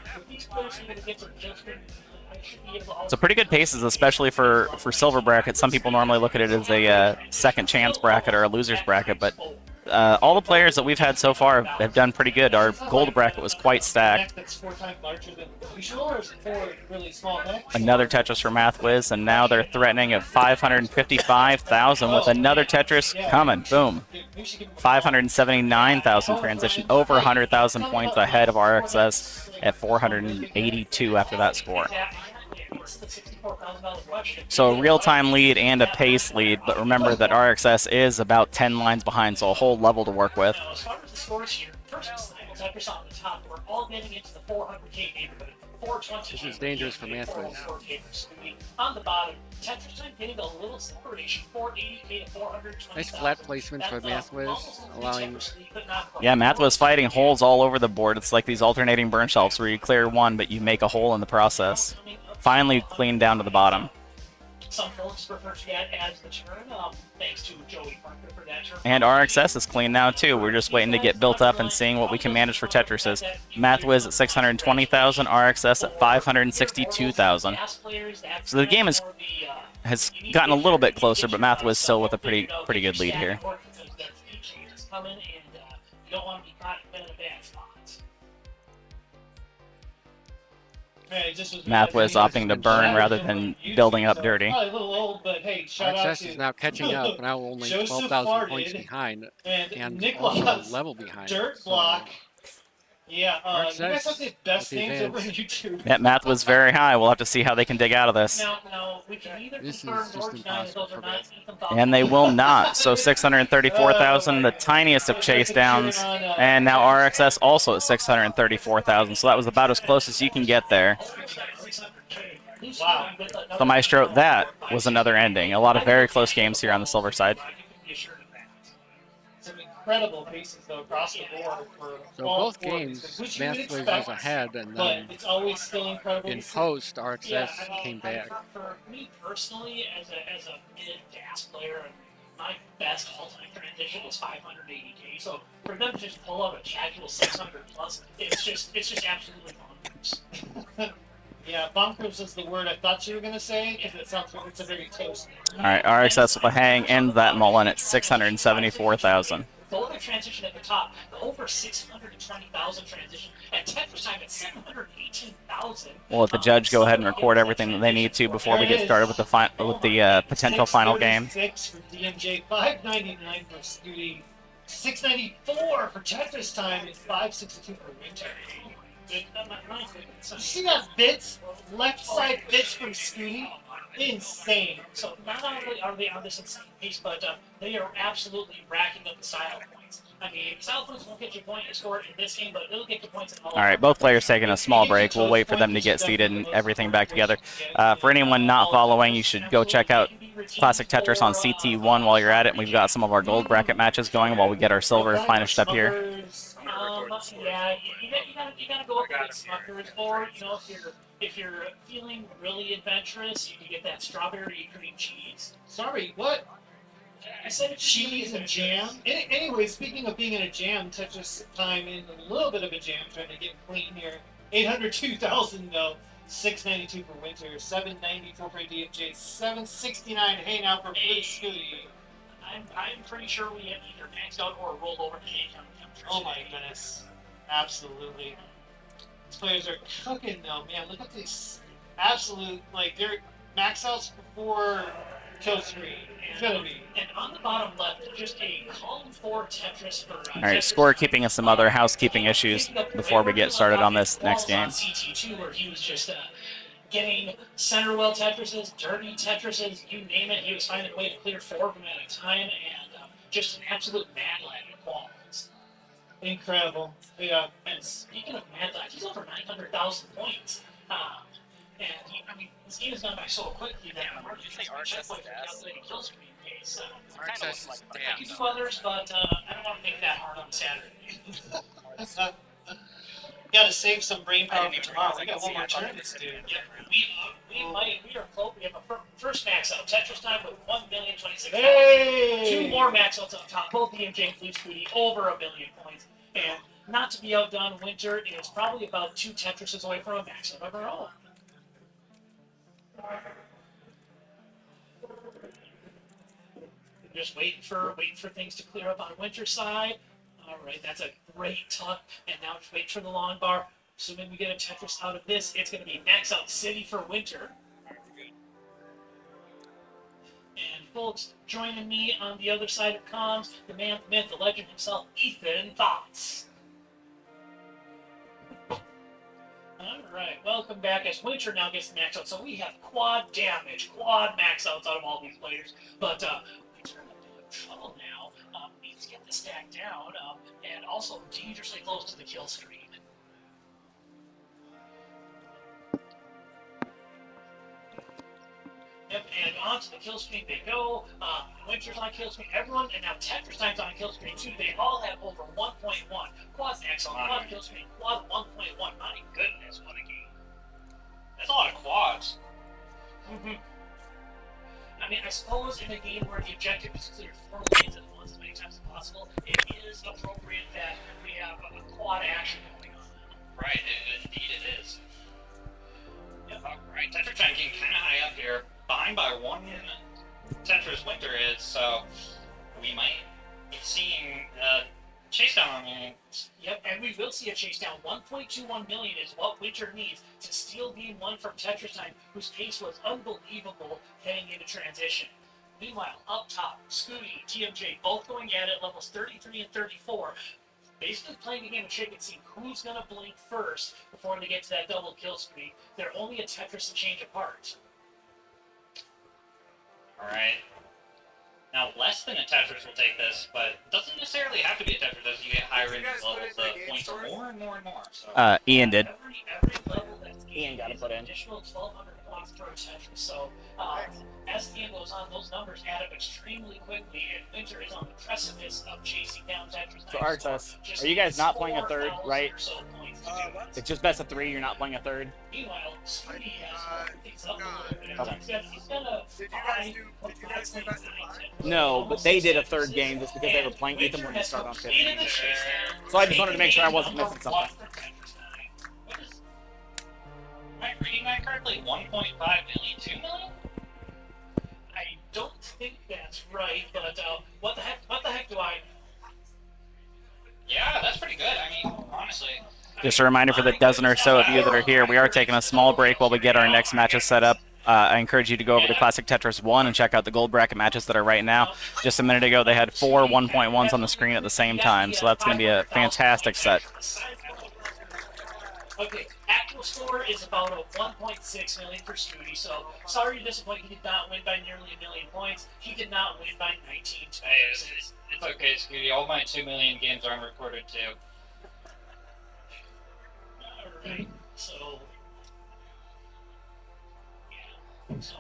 So pretty good paces, especially for silver bracket. Some people normally look at it as a second chance bracket or a loser's bracket, but all the players that we've had so far have done pretty good. Our gold bracket was quite stacked. That's 4 times larger than usual, or is it 4 really small decks? Another Tetris for MathWiz, and now they're threatening at 555,000 with another Tetris coming. Boom. 579,000 transition, over 100,000 points ahead of RXS at 482 after that score. So a real-time lead and a pace lead, but remember that RXS is about 10 lines behind, so a whole level to work with. As far as the scores here, first Tetris on the top, we're all getting into the 400k neighborhood. 420. This is dangerous for MathWiz. On the bottom, Tetris time getting a little separation, 480k to 420. Nice flat placement for MathWiz, allowing. Yeah, MathWiz fighting holes all over the board. It's like these alternating burn shelves where you clear one, but you make a hole in the process. Finally cleaned down to the bottom. Some folks refer to that as the turn, thanks to Joey Parker for that turn. And RXS is clean now too. We're just waiting to get built up and seeing what we can manage for Tetrises. MathWiz at 620,000, RXS at 562,000. So the game has gotten a little bit closer, but MathWiz still with a pretty good lead here. MathWiz opting to burn rather than building up dirty. Probably a little old, but hey, shout out RXS to is now catching up, now only Joseph 12,000 points Farted behind, and and Nicholas also level behind. Dirt So, Block. Yeah, you guys have RXS the best with the names over on advantage. YouTube. That MathWiz very high. We'll have to see how they can dig out of this. Now, we can either This confirm is just or deny that impossible those for are not Math. Ethan Thoughts. And they will not. So 634,000, the tiniest of chase downs. And now RXS also at 634,000. So that was about as close as you can get there. Wow. So Maestro, that was another ending. A lot of very close games here on the silver side. Some incredible pieces though across the board for So all both four of games, these, which you would MathWiz expect, was ahead, and but then it's always still incredible. in to see. post, RXS Yeah, I mean, came back. For me personally, as a mid-gas player, my best all-time transition is 580k. So for them to just pull up a casual 600 plus, it's just absolutely bonkers. Yeah, bonkers is the word I thought you were gonna say because it sounds like it's a very toast. All right, RXS with a hang ends that mullen at 674,000. Go to transition at the top, over 620,000 transition, and Tetris time at 718,000. We'll let the judge go ahead and record everything that they need to before we get started with the potential final game. 6 for DMJ, 599 for Scooty, 694 for Tetris time, and 562 for Winter. Did you see that bits? Left side bits from Scooty? Insane. So not only are they on this insane pace, but they are absolutely racking up the style points. I mean, style points won't get you point score in this game, but it'll get you points in all. All right, both players taking a small break. We'll wait for them to get seated and everything back together. For anyone not following, you should go check out Classic Tetris on CT1 while you're at it. We've got some of our gold bracket matches going while we get our silver finished up here. Yeah, you gotta go up against Smuckers, or if you're feeling really adventurous, you can get that strawberry cream cheese. Sorry, what? I said Cheese and jam? Anyway, speaking of being in a jam, Tetris time in a little bit of a jam, trying to get clean here. 802,000 though. 692 for Winter, 794 for DFJ, 769 hey now for Blue Scooty. I'm pretty sure we have either maxed out or rolled over to the 8 Oh my goodness. Absolutely. These players are cooking though, man. Look at these absolute, like, they're max outs before kill screen. It's gonna be. And on the bottom left, just a calm for Tetris for. All right, Score keeping us some other housekeeping issues before we get started on this next game. CT2, where he was just getting center well Tetrises, dirty Tetrises, you name it. He was finding a way to clear 4 of them at a time, and just an absolute mad lad in quals. Incredible. Yeah. And speaking of mad lad, he's over 900,000 points. And I mean, this game has gone by so quickly that I'm going to say checkpoint for calculating kill screen pace. I can do others, but I don't want to make that hard on Saturday. Gotta save some brain power for tomorrow. We got one more turn this dude. Yeah, we are close. We have a first max out. Tetris time with 1,026,000. Hey! 2 more max outs up top. Both DMJ and Blue Scooty over 1 million points. And not to be outdone, Winter is probably about 2 Tetrises away from a max out of her own. Just waiting for things to clear up on Winter's side. All right, that's a great tuck, and now just wait for the long bar. Assuming we get a Tetris out of this, it's going to be max out City for Winter. And folks, joining me on the other side of comms, the man, the myth, the legend himself, Ethan. Thoughts? Alright, welcome back as Winter now gets the max out. So we have quad damage, quad max outs out of all these players. But Winter in a bit of trouble now. Needs to get the stack down, and also dangerously close to the kill screen. Yep, and onto the kill screen they go. Winter's on kill screen. Everyone, and now Tetris time's on kill screen too. They all have over 1.1. Quad max on quad kill screen. Quad 1.1. My goodness, what a game. That's a lot of quads. I mean, I suppose in a game where the objective is to clear 4 lanes at once as many times as possible, it is appropriate that we have a quad action going on. Right, indeed it is. Yep, alright, Tetris time getting kind of high up here. Behind by 1 Tetris Winter is, so we might be seeing chase down on me. Yep, and we will see a chase down. 1.21 million is what Winter needs to steal game 1 from Tetris time, whose pace was unbelievable heading into transition. Meanwhile, up top, Scooty, TMJ, both going at it, levels 33 and 34. Basically playing a game of chicken, seeing who's going to blink first before they get to that double kill screen. They're only a Tetris and change apart. Alright. Now, less than a Tetris will take this, but it doesn't necessarily have to be a Tetris as you get higher in these levels. The points are more and more and more. So. Ian did. Every level that's Ian got to put in. Additional 1,200 points per Tetris. So, as the game goes on, those numbers add up extremely quickly, and Winter is on the precipice of chasing down Tetris. So, RXS, are you guys not playing a third, right? It's just best of 3, you're not playing a third? Meanwhile, Scooty has things up a little bit. He's got a 5.9. No, but they did a third game just because they were playing Ethan when they started on 15. So I just wanted to make sure I wasn't missing something. reading that correctly? 1.5 million? 2 million? I don't think that's right, but what the heck? What the heck do I know? Yeah, that's pretty good. I mean, honestly. Just a reminder for the dozen or so of you that are here, we are taking a small break while we get our next matches set up. I encourage you to go over to Classic Tetris 1 and check out the gold bracket matches that are right now. Just a minute ago, they had 4 1.1s on the screen at the same time, so that's going to be a fantastic set. Okay, actual score is about a 1.6 million for Scooty, so sorry to disappoint, he did not win by nearly 1 million points. He did not win by 19 Hey, it's okay, Scooty. All my 2 million games are unrecorded, too. Alright, so... Yeah, so...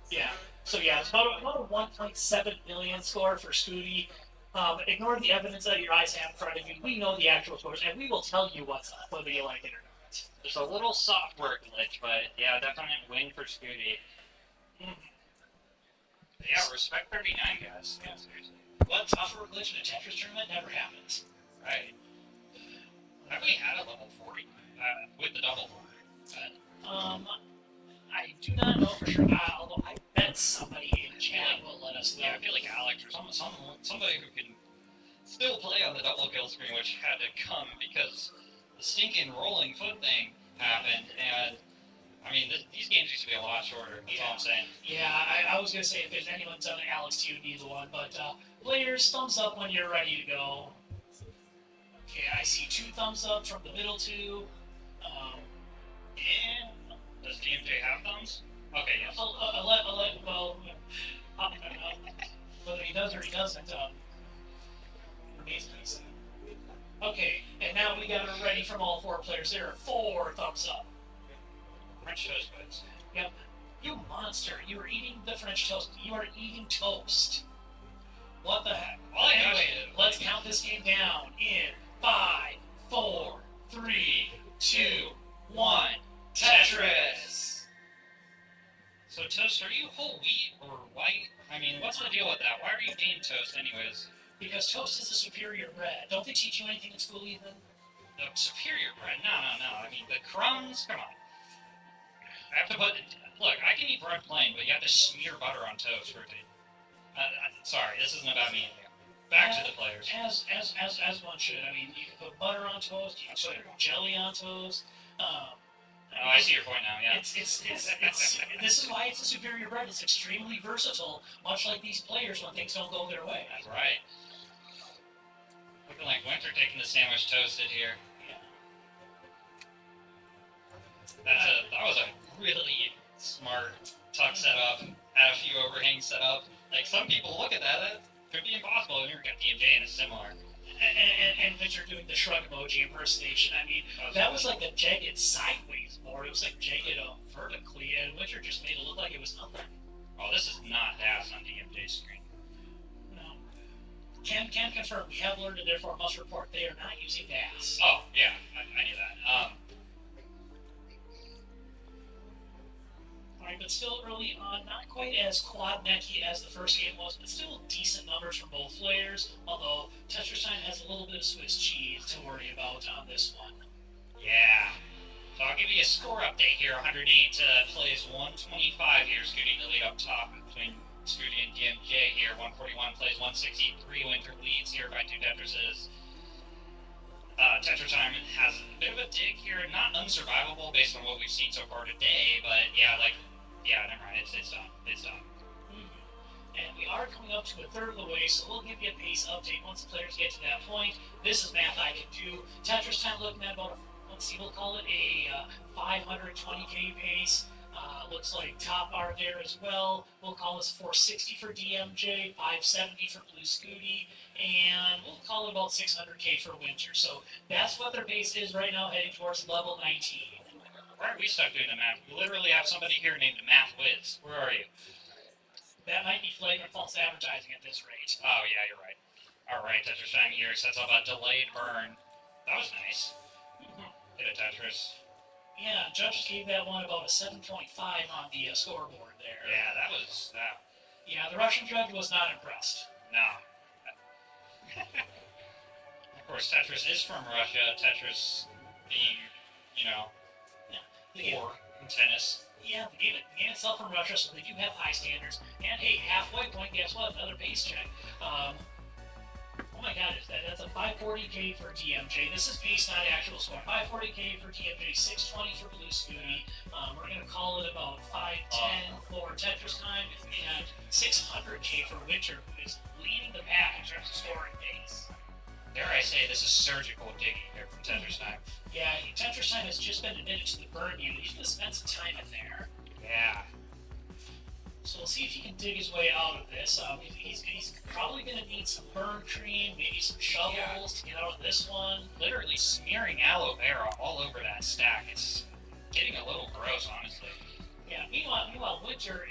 Yeah, so yeah, it's about a 1.7 million score for Scooty. Ignore the evidence that your eyes have in front of you. We know the actual scores, and we will tell you what's up, whether you like it or not. There's a little software glitch, but yeah, definite win for Scooty. Yeah, respect 39, guys. Yeah, seriously. What software glitch in a Tetris tournament never happens. Right. Have we had a level 40 with the double? I do not know for sure, although I bet somebody in chat will let us know. Yeah, I feel like Alex or somebody who can still play on the double kill screen, which had to come because the stinking rolling foot thing happened, and I mean, these games used to be a lot shorter. That's all I'm saying. Yeah, I was gonna say if there's anyone's done it, Alex, you'd be the one. But players, thumbs up when you're ready to go. Okay, I see 2 thumbs up from the middle 2. And does DMJ have thumbs? Okay, yes. Whether he does or he doesn't, remains to be seen. Okay, and now we got it ready from all 4 players. There are 4 thumbs up. French toast bites. Yep. You monster! You are eating the French toast. You are eating toast. What the heck? Well, anyway, let's count this game down in 5, 4, 3, 2, 1. Tetris! So, Toast, are you whole wheat or white? I mean, what's the deal with that? Why are you being Toast anyways? Because toast is a superior bread. Don't they teach you anything in school, Ethan? The superior bread? No. I mean, the crumbs? Come on. I have to put... Look, I can eat bread plain, but you have to smear butter on toast for it to... sorry, this isn't about me and you. Back to the players. As one should. I mean, you can put butter on toast, you can put jelly on toast. I see your point now, yeah. It's this is why it's a superior bread. It's extremely versatile, much like these players when things don't go their way. That's right. Looking like Winter taking the sandwich toasted here. Yeah. That was a really smart tuck setup. Had a few overhangs set up. Like, some people look at that could be impossible, and you're got DMJ and it's similar. And Winter doing the shrug emoji impersonation. I mean, that was like a jagged sideways board. It was like jagged vertically, and Winter just made it look like it was nothing. Oh, this is not DAS on DMJ's screen. No. Can confirm. We have learned and therefore must report they are not using DAS. Oh, yeah, I knew that. Alright, but still early on, not quite as quad-necky as the first game was, but still decent numbers from both players, although Tetris Time has a little bit of Swiss cheese to worry about on this one. Yeah. So I'll give you a score update here. 108 plays 125 here, Scooty in the lead up top between Scooty and DMJ here. 141 plays 163. Winter leads here by 2 Tetrises. Tetris Time has a bit of a dig here, not unsurvivable based on what we've seen so far today, but yeah, never mind, it's done. And we are coming up to a third of the way, so we'll give you a pace update once the players get to that point. This is math I can do. Tetris Time looking at about we'll call it a 520k pace. Looks like top bar there as well. We'll call this 460 for DMJ, 570 for Blue Scooty, and we'll call it about 600k for Winter. So that's what their pace is right now, heading towards level 19. Why are we stuck doing the math? We literally have somebody here named Math Wiz. Where are you? That might be flagrant false advertising at this rate. Oh, yeah, you're right. Alright, Tetris Time here sets up a delayed burn. That was nice. Hit a Tetris. Yeah, judges gave that one about a 7.5 on the scoreboard there. Yeah, that was... Yeah, the Russian judge was not impressed. No. Of course, Tetris is from Russia. Tetris being, you know, war in tennis. Yeah, the game itself from Russia, so they do have high standards. And hey, halfway point, guess what? Another base check. Oh my god, that's a 540k for DMJ. This is base, not actual score. 540k for DMJ, 620 for Blue Scooty. We're going to call it about 510 for Tetris Time, and 600k for Winter, who is leading the pack in terms of scoring base. Dare I say this is surgical digging here from Tetris Time. Yeah, Tetris Time has just been admitted to the burn unit. He's going to spend some time in there. Yeah. So we'll see if he can dig his way out of this. He's probably going to need some burn cream, maybe some shovels to get out of this one. Literally smearing aloe vera all over that stack. It's getting a little gross, honestly. Yeah, meanwhile, Winter,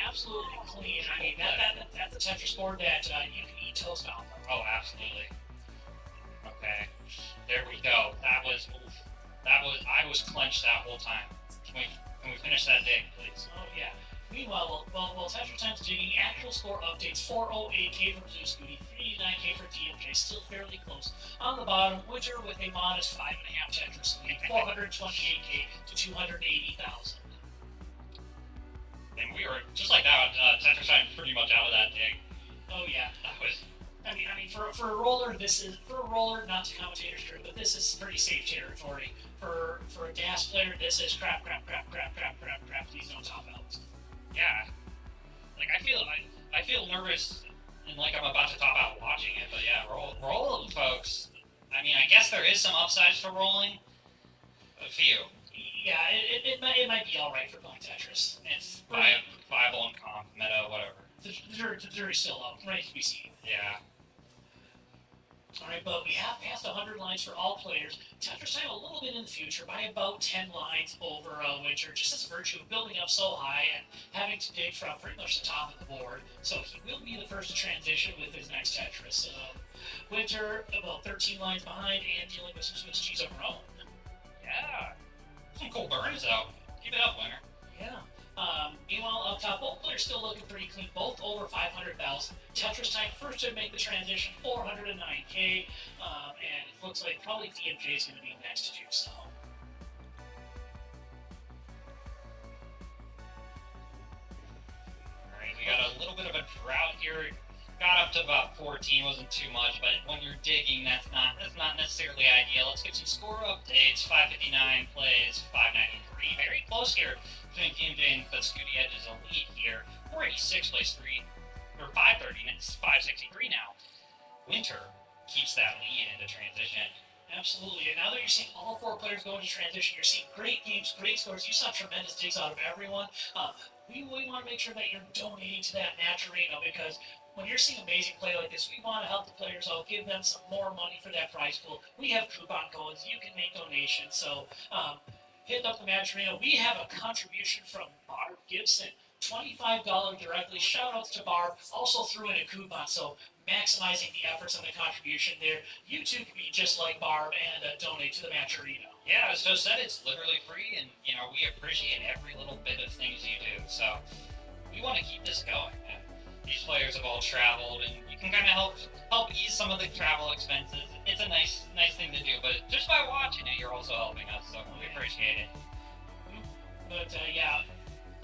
absolutely clean. I mean, that's a Tetris board that you can eat toast off of. Oh, absolutely. Okay, there we go. I was clenched that whole time. Can we finish that dig, please? Oh, yeah. Meanwhile, while Tetris Time's digging, actual score updates: 408k for Blue Scooty, 389k for DMJ, still fairly close. On the bottom, Winter with a modest 5.5 Tetris lead, 428k to 280,000. And we were just like that. Tetris Time pretty much out of that dig. Oh yeah, That was. I mean, for a roller, not to commentator's true, but this is pretty safe territory. For a DAS player, this is crap. Please don't top out. Yeah. Like I feel nervous and like I'm about to top out watching it, but yeah, roll folks. I mean, I guess there is some upsides to rolling. A few. Yeah, it might be all right for playing Tetris. It's viable and comp, meta, whatever. The jury's still out, right to be seen. Yeah. Alright, but we have passed 100 lines for all players. Tetris Time a little bit in the future, by about 10 lines over Winter, just as a virtue of building up so high and having to dig from pretty much the top of the board. So he will be the first to transition with his next Tetris. Winter about 13 lines behind and dealing with some Swiss cheese of her own. Yeah. Some cool burns out. Keep it up, Winter. Yeah. Meanwhile, up top, both players still looking pretty clean, both over 500,000. Tetris Time first to make the transition, 409k, and it looks like probably DMJ is going to be next to do so. Alright, we got a little bit of a drought here. Got up to about 14, wasn't too much, but when you're digging, that's not necessarily ideal. Let's get some score updates. 559 plays 593. Very close here between DMJ and but Scooty Edge is a lead here. 486 plays 530, and it's 563 now. Winter keeps that lead into transition. Absolutely, and now that you're seeing all four players go into transition, you're seeing great games, great scores. You saw tremendous digs out of everyone. We want to make sure that you're donating to that Maturino, because when you're seeing amazing play like this, we want to help the players out, give them some more money for that prize pool. We have coupon codes. You can make donations. So hit up the Maturino. We have a contribution from Barb Gibson. $25 directly. Shout outs to Barb. Also threw in a coupon. So maximizing the efforts and the contribution there. You too can be just like Barb and donate to the Maturino. Yeah, as Joe said, it's literally free, and we appreciate every little bit of things you do. So we want to keep this going. These players have all traveled, and you can kind of help ease some of the travel expenses. It's a nice thing to do, but just by watching it, you're also helping us, so we appreciate it. But yeah,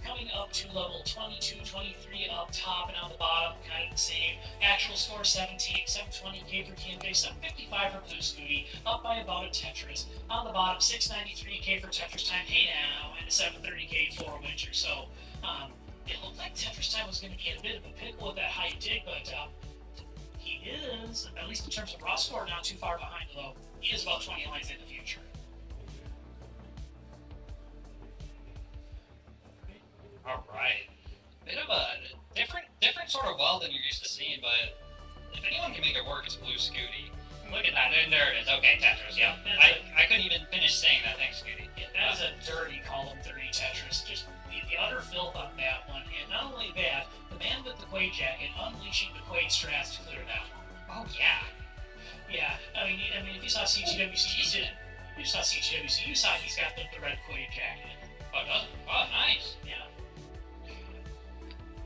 coming up to level 22, 23 up top and on the bottom, kind of the same. Actual score 720k for DMJ, 755 for Blue Scooty, up by about a Tetris. On the bottom, 693k for Tetris Time, hey now, and 730k for Winter. So it looked like Tetris Time was going to be in a bit of a pickle with that high dig, but he is, at least in terms of raw score, not too far behind, though. He is about 20 lines in the future. Alright. Bit of a different sort of well than you're used to seeing, but if anyone can make it work, it's Blue Scooty. Look at that, there it is. Okay, Tetris, yeah. I couldn't even finish saying that. Thanks, Scooty. Yeah, that is a dirty column 30 Tetris. Just the utter filth on that one. And not only that, the man with the Quaid jacket unleashing the Quaid strats to clear that one. Oh, yeah. Yeah, I mean, if you saw CTWC, you saw he's got the red Quaid jacket. Oh, does? Oh, nice. Yeah.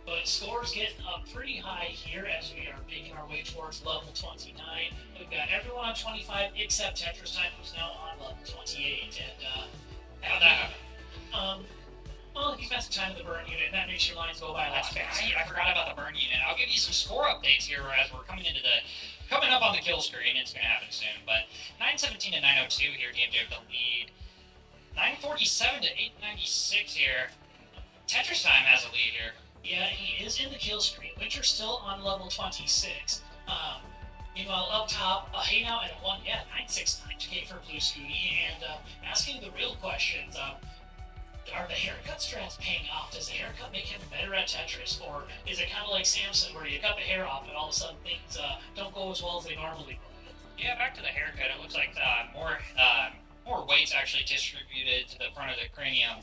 But scores getting up pretty high here as we are making our way towards level 29. We've got everyone on 25 except Tetris Time, who's now on level 28. And How'd that happen? well, he's spent some time in the burn unit, and that makes your lines go by a lot That's faster. right. I forgot about the burn unit. I'll give you some score updates here as we're coming up on the kill screen. It's going to happen soon. But 917 to 902 here, DMJ with the lead. 947 to 896 here. Tetris Time has a lead here. Yeah, he is in the kill screen. Winter's still on level 26. Meanwhile, up top, a Hey Now and a 969K for Blue Scooty. And asking the real questions, are the haircut strats paying off? Does the haircut make him better at Tetris? Or is it kind of like Samson, where you cut the hair off and all of a sudden things don't go as well as they normally would? Yeah, back to the haircut. It looks like more weight's actually distributed to the front of the cranium.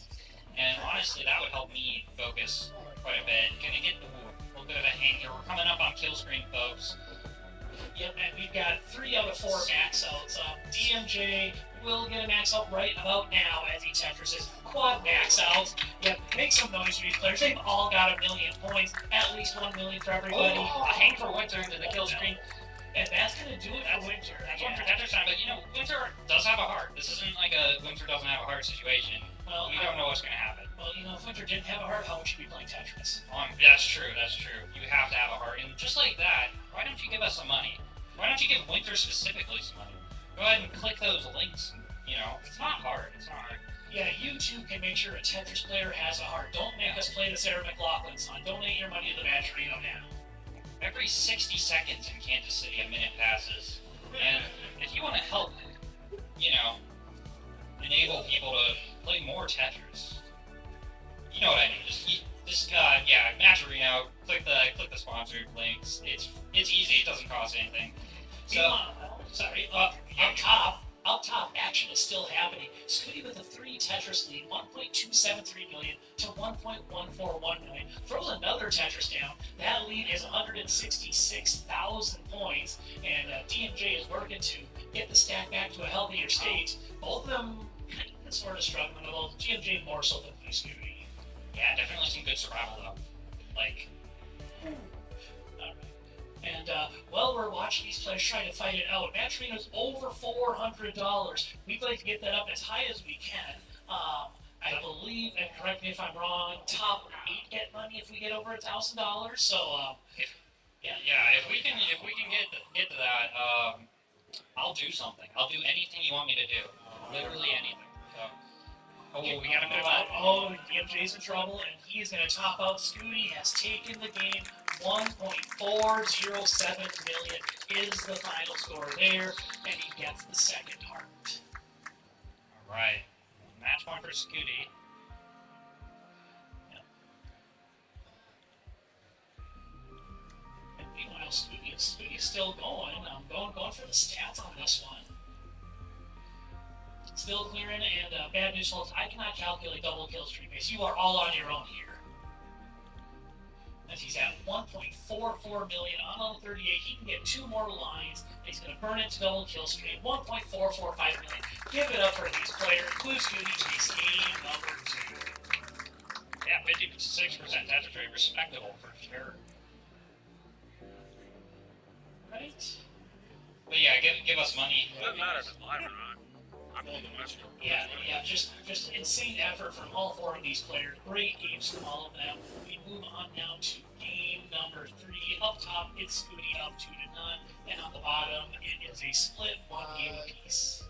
And honestly, that would help me focus quite a bit. Gonna get a little bit of a hang here. We're coming up on kill screen, folks. Yep, and we've got 3 out of 4 max outs. DMJ will get a max out right about now as he Tetris quad max outs. Yep, make some noise for these players. They've all got 1,000,000 points, at least 1,000,000 for everybody. A hang for Winter into the kill screen. And that's going to do it for Winter. That's one for Tetris Time, but Winter does have a heart. This isn't like a Winter doesn't have a heart situation. Well, we don't know what's going to happen. Well, if Winter didn't have a heart, how would you be playing Tetris? That's true. You have to have a heart. And just like that, why don't you give us some money? Why don't you give Winter specifically some money? Go ahead and click those links. It's not hard. It's not hard. Yeah, you too can make sure a Tetris player has a heart. Don't make us play the Sarah McLaughlin song. Donate your money to the Matcherino now. Every 60 seconds in Kansas City, a minute passes. And if you want to help, enable people to play more Tetris, you know what I mean. Just Matcherino. Click the sponsored links. It's easy. It doesn't cost anything. So, Up top, action is still happening. Scooty with a 3 Tetris lead, 1.273 million to 1.141 million. Throws another Tetris down. That lead is 166,000 points, and DMJ is working to get the stack back to a healthier state. Both of them sort of struggling, although DMJ more so than Blue Scooty. Yeah, definitely some good survival though. And while we're watching these players try to fight it out, Matcherino's over $400. We'd like to get that up as high as we can. I believe, and correct me if I'm wrong, top 8 get money if we get over $1,000. So if we can get to that, I'll do something. I'll do anything you want me to do. Literally anything. So, we got a bit of DMJ's in trouble, and he's going to top out. Scooty has taken the game. 1.407 million is the final score there, and he gets the second heart. All right, match point for Scooty. Yep. And meanwhile, Scooty's still going. Going for the stats on this one. Still clearing, and bad news, folks. I cannot calculate double kill streak base. You are all on your own here. As he's at 1.44 million on level 38, he can get 2 more lines. He's going to burn it to double kill stream. 1.445 million. Give it up for these players. Blue Scooty takes game number 2. Yeah, 56% Tetris rate, respectable for sure. Right? But yeah, give us money. Doesn't matter if it's live or not. I'm on the Western. Yeah, just insane effort from all 4 of these players. Great games from all of them. We move on now to game number 3. Up top, it's Scooty up 2-0, and on the bottom, it is a split 1 game apiece.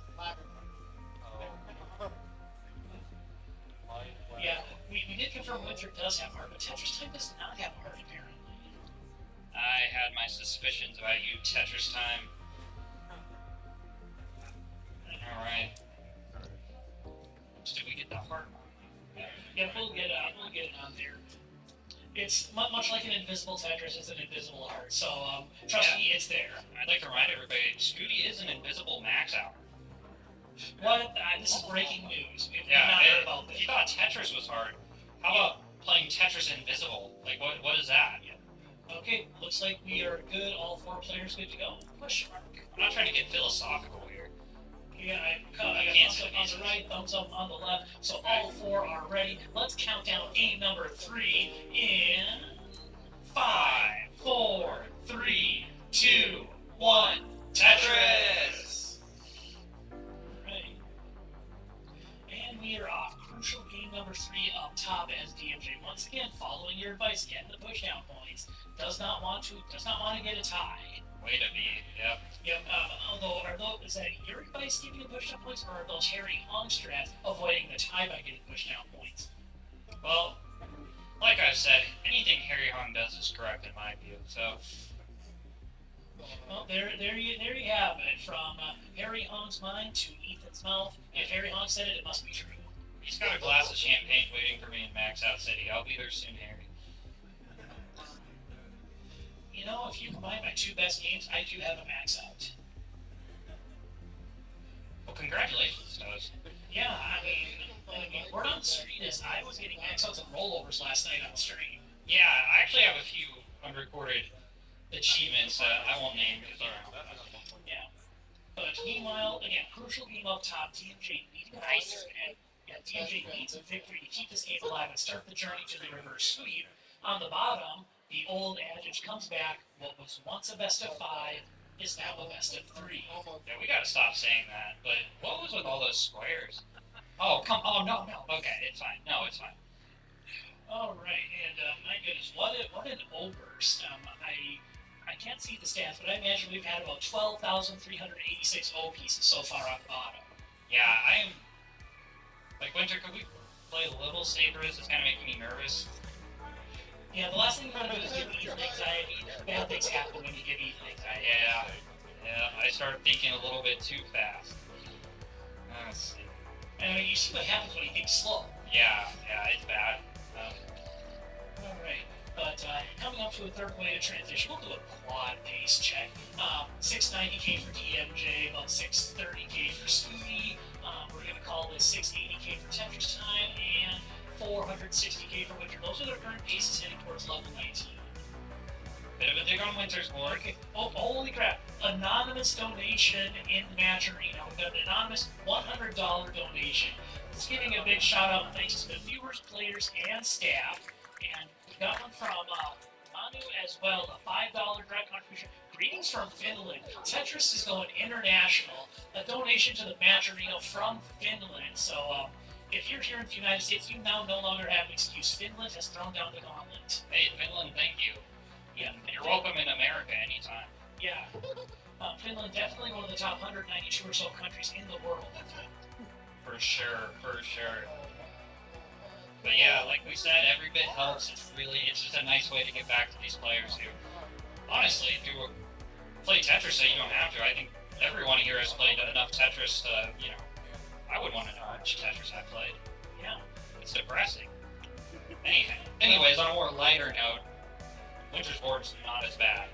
Yeah, we did confirm Winter does have heart, but Tetris Time does not have heart apparently. I had my suspicions about you, Tetris Time. Alright. Did we get the heart? Yeah, we'll get it on there. It's much like an invisible Tetris, it's an invisible heart. So trust me, it's there. I'd like to remind everybody, Scooty is an invisible max out. What? This is breaking news. We've not heard about this. You thought Tetris was hard. How about playing Tetris Invisible? Like, what is that? Okay, looks like we are good. All 4 players good to go. Question mark. I'm not trying to get philosophical here. Yeah, I got thumbs up on the right, thumbs up on the left. So all 4 are ready. Let's count down game number 3 in 5, 4, 3, 2, 1. Tetris! Right. And we are off. Crucial game number 3 up top as DMJ once again following your advice, getting the pushdown points. Does not want to get a tie. Way to be. Yep. Yep. Is that your advice giving the pushdown points, or are those Harry Hong strats avoiding the tie by getting pushdown points? Well, like I said, anything Harry Hong does is correct in my view. So. Well, there you have it. From Harry Hong's mind to Ethan's mouth. If Harry Hong said it, it must be true. He's got a glass of champagne waiting for me in Max Out City. I'll be there soon, Harry. You know, if you combine my 2 best games, I do have a max out. Well, congratulations, Toast. Yeah, I mean, word on the street is I was getting max outs and rollovers last night on stream. Yeah, I actually have a few unrecorded achievements I won't name because yeah. But meanwhile, again, crucial game up top. DMJ needing a victory. Yeah, DMJ needs a victory to keep this game alive and start the journey to the reverse sweep. On the bottom, the old adage comes back. What was once a best of 5 is now a best of 3. Yeah, we gotta stop saying that. But what was with all those squares? Oh, no. Okay, it's fine. No, it's fine. All right, and my goodness, what an O-burst. I can't see the stats, but I imagine we've had about 12,386 O pieces so far on the bottom. Yeah, I am. Like, Winter, could we play a little safer? This is kind of making me nervous. Yeah, the last thing you want to do is give Ethan anxiety. Bad things happen when you give Ethan anxiety. Yeah, I started thinking a little bit too fast. Let's see. I mean, you see what happens when you think slow. Yeah, it's bad. Alright, but coming up to a third wave of transition, we'll do a quad pace check. 690k for DMJ, about 630k for Scooby. We're going to call this 680k for Tetris Time, and 460k for Winter. Those are the current paces heading towards level 19. Bit of a dig on Winter's board. Okay. Oh, holy crap. Anonymous donation in the match arena. We've got an anonymous $100 donation. It's giving a big shout out and thanks to the viewers, players, and staff. And we got one from Manu as well, a $5 direct contribution. Greetings from Finland. Tetris is going international. A donation to the match arena from Finland. So, if you're here in the United States, you now no longer have an excuse. Finland has thrown down the gauntlet. Hey, Finland, thank you. Yeah, you're welcome in America anytime. Yeah. Finland definitely one of the top 192 or so countries in the world. For sure. But yeah, like we said, every bit helps. It's just a nice way to get back to these players who, honestly, do play Tetris so you don't have to. I think everyone here has played enough Tetris to, I would want to know how much Tetris I've played. Yeah. It's depressing. Anyways, on a more lighter note, Winter's board's not as bad.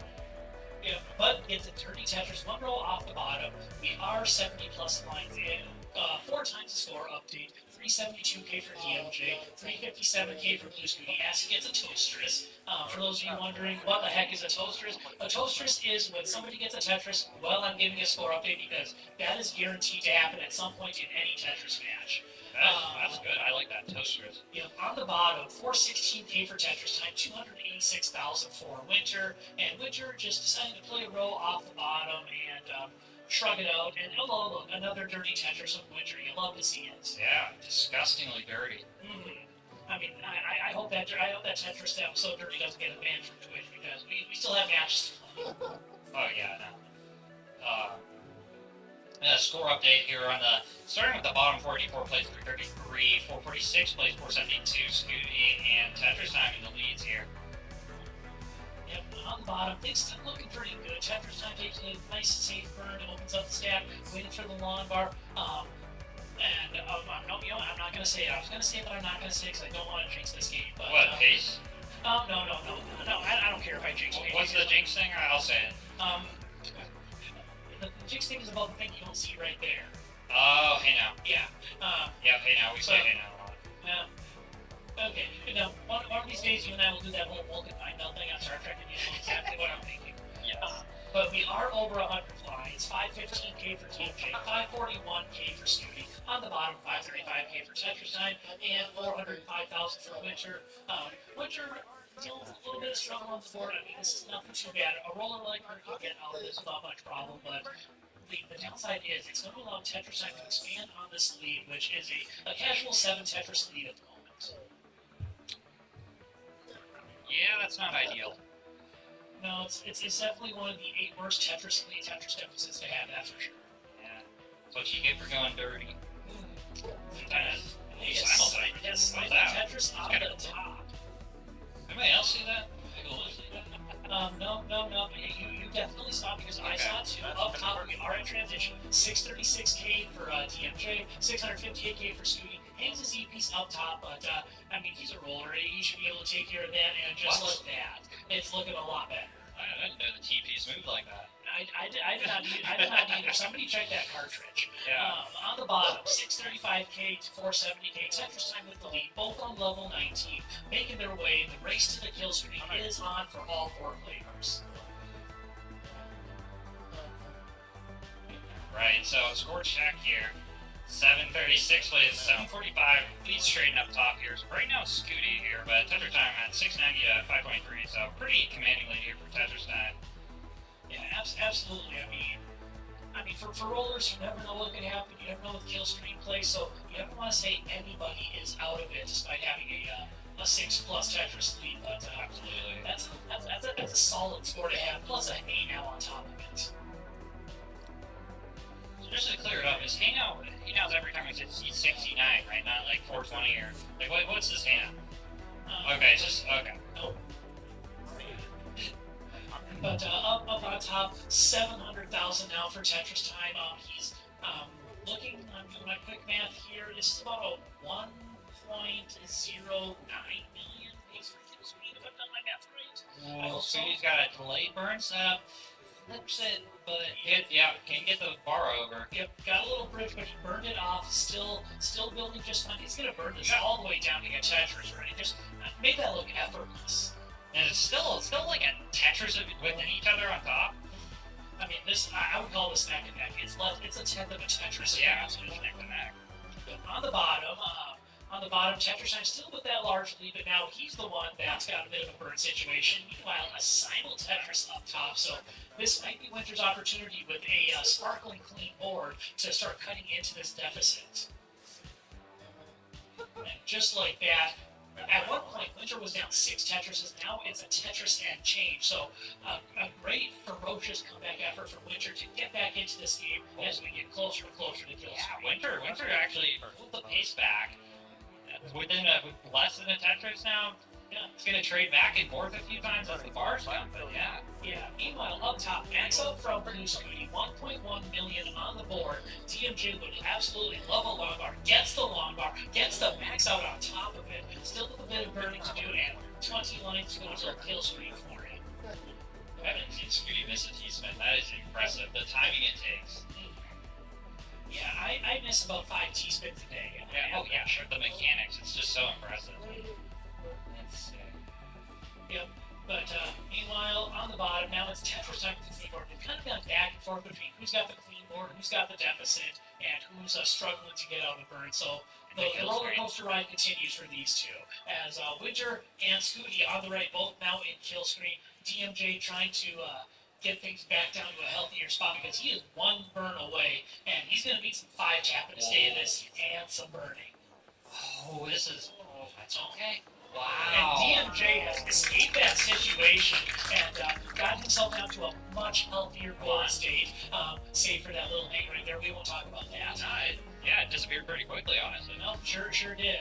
Yeah, but it's a dirty Tetris, 1 row off the bottom. We are 70 plus lines in. 4 times the score update. 372k for DMJ, 357k for Blue Scooty as he gets a Toastress. For those of you wondering, what the heck is a Toastress? A Toastress is when somebody gets a Tetris, well, I'm giving a score update because that is guaranteed to happen at some point in any Tetris match. That's good. I like that Toastress. Yeah, on the bottom, 416k for Tetris Time, 286,000 for Winter, and Winter just deciding to play a row off the bottom and shrug it out. And oh look, another dirty Tetris of Winter. You love to see it. Yeah, disgustingly dirty. I mean, I hope that Tetris that was so dirty doesn't get a ban from Twitch because we still have matches. Oh yeah, no. Score update here on the starting with the bottom 44 plays 333, 446 plays 472, Scooty and Tetris Time in the leads here. Yep, on the bottom, things still looking pretty good. Tetris Time takes a nice safe burn, opens up the stat, waiting for the long bar. I'm not gonna say it. I was gonna say it, but I'm not gonna say it because I don't want to jinx this game. But, what, pace? No. I don't care if I jinx it. What's the jinx thing? I'll say it. The jinx thing is about the thing you don't see right there. Oh, hey now. Yeah. Hey now. We say hey now a lot. Yeah. Okay. Now, one of these days, you and I will do that whole Vulcan mind melt thing on Star Trek, and you know exactly what I'm thinking. Yeah. But we are over 100 lines. 515k for TMJ, 541k for Scooty. On the bottom, 535k for Tetris Time, and 405,000 for Winter. Winter Still a little bit of struggle on the board. I mean, this is nothing too bad. A roller like her can get out of this without much problem, but the downside is it's going to allow Tetris Time to expand on this lead, which is a casual 7 Tetris lead at the moment. Yeah, that's not ideal. No, it's definitely one of the 8 worst Tetris deficits to have, that's for sure. Yeah. That's what you get for going dirty. Yes, Tetris out of the top. Anybody else see that? No. You definitely saw it because I saw it too. Up top, we are in transition. 636K for DMJ, 658K for Scooty. Hangs his E-piece up top, but I mean, he's a roller. He should be able to take care of that, and just like that, it's looking a lot better. I didn't know the TPs moved like that. I did not either. Somebody check that cartridge. Yeah. On the bottom, 635K to 470K. Tetris Time with the lead, both on level 19, making their way. The race to the kill streak is on for all 4 players. Right, so score check here. 736 plays 745. Leads trading up top here. So right now Scooty here, but Tetris Time at 690 at 5.3. So pretty commanding lead here for Tetris Time. Yeah, absolutely. I mean, for rollers, you never know what could happen. You never know with kill stream play, so you never want to say anybody is out of it, despite having a 6+ Tetris lead. But absolutely, that's a solid score to have. Plus a hey now on top of it. So just to clear it up, is hey now's every time he's 69, right? Not like 420 or like what's his hand? Okay, it's just okay. Nope. But up on top, 700,000 now for Tetris Time. He's looking. I'm doing my quick math here. This is about a 1.09 million base for kill stream, if I've done my math right. I hope so. He's got a delayed burn setup. Flips it, but can't get the bar over. Yep, got a little bridge, but he burned it off. Still building just fine. He's gonna burn this all the way down to get Tetris ready. Just make that look effortless. And it's still like a Tetris within each other on top. I mean, I would call this neck and neck. It's a tenth of a Tetris. Yeah, it's neck to neck. On the bottom, Tetris Time still with that large lead, but now he's the one that's got a bit of a burn situation. Meanwhile, a simul Tetris up top, so this might be Winter's opportunity with a sparkling clean board to start cutting into this deficit. And just like that, at one point, Winter was down 6 Tetrises. Now it's a Tetris and change. So a great, ferocious comeback effort for Winter to get back into this game as we get closer and closer to kill streak. Winter actually pulled the pace back. Within less than a Tetris now. Yeah, it's gonna trade back and forth a few times as the bars come, but yeah. Meanwhile, up top, max out from Blue Scooty, 1.1 million on the board. DMJ would absolutely love a long bar, gets the long bar, gets the max out on top of it. Still with a bit of burning to do, and 20 lines to go to kill streak for him. I haven't seen Scooty miss a T-spin. That is impressive. The timing it takes. Yeah, I miss about 5 T-spins a day. Yeah, sure. The mechanics, it's just so impressive. Yep. But meanwhile, on the bottom, now it's Tetris Time with the clean board. They've kind of gone back and forth between who's got the clean board, who's got the deficit, and who's struggling to get out of the burn. So the roller coaster ride continues for these two. As Winter and Scooty on the right, both now in kill screen. DMJ trying to get things back down to a healthier spot because he is 1 burn away, and he's going to need some 5 tap in to stay in this and some burning. Oh, that's okay. Wow. And DMJ has escaped that situation and got himself down to a much healthier board state, save for that little hang right there. We won't talk about that. Yeah, it disappeared pretty quickly, honestly. No, sure did.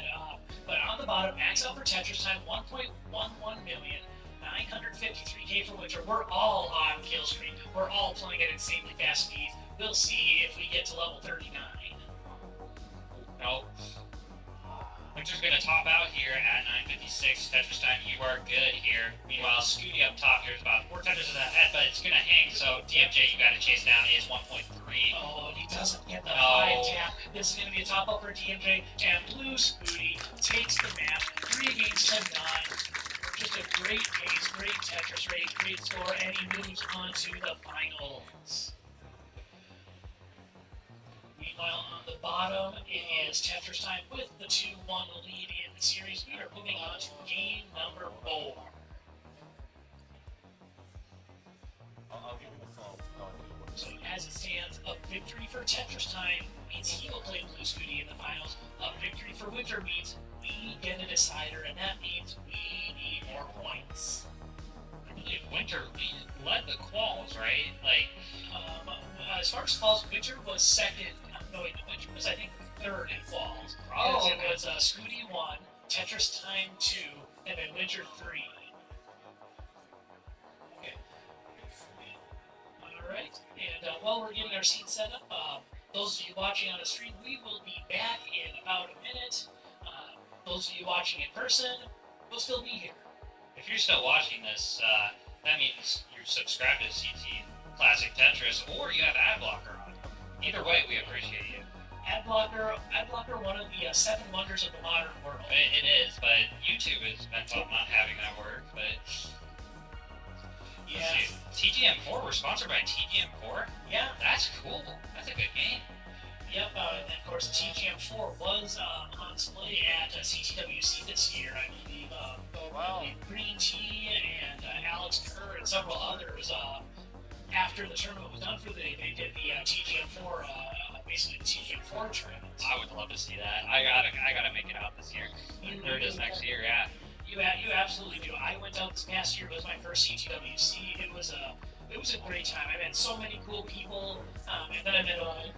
But on the bottom, max out for Tetris Time, 1.11 million. 953K for Winter. We're all on kill streak. We're all playing at insanely fast speeds. We'll see if we get to level 39. Nope. Winter's gonna top out here at 956. Tetris Time, you are good here. Meanwhile, Scooty up top here is about 4 Tetrises ahead, but it's gonna hang. So DMJ, you gotta chase down is 1.3. Oh, he doesn't get the 5 tap. This is gonna be a top up for DMJ, and Blue Scooty takes the map. 3 games to 9. Just a great pace, great Tetris race, great score, and he moves on to the finals. Meanwhile, on the bottom, it is Tetris Time with the 2-1 lead in the series. We are moving on to game number 4. So as it stands, a victory for Tetris Time means he will play Blue Scooty in the finals. A victory for Winter means we get a decider, and that means we need more points. I believe Winter led the quals, right? Like, as far as quals, Winter was second. No, wait, Winter was, I think, third in quals. Oh, It was Scooty 1, Tetris Time 2, and then Winter 3. Okay. Alright, and while we're getting our scene set up, those of you watching on the stream, we will be back in about a minute. Those of you watching in person will still be here. if you're still watching this, that means you're subscribed to CT Classic Tetris, or you have ad blocker on. Either way, we appreciate you. Ad blocker, one of the 7 wonders of the modern world. It is, but YouTube is bent on not having that work. But yeah, TGM4, we're sponsored by TGM4. Yeah, that's cool. That's a good game. Yep, and then of course TGM4 was on display at CTWC this year. I believe, Green Tea and Alex Kerr and several others. After the tournament was done for the day, they did the TGM4, basically the TGM4 tournament. I would love to see that. I gotta make it out this year. Or it is next year, yeah. You absolutely do. I went out this past year. It was my first CTWC. It was a great time. I met so many cool people, and then I met Omen.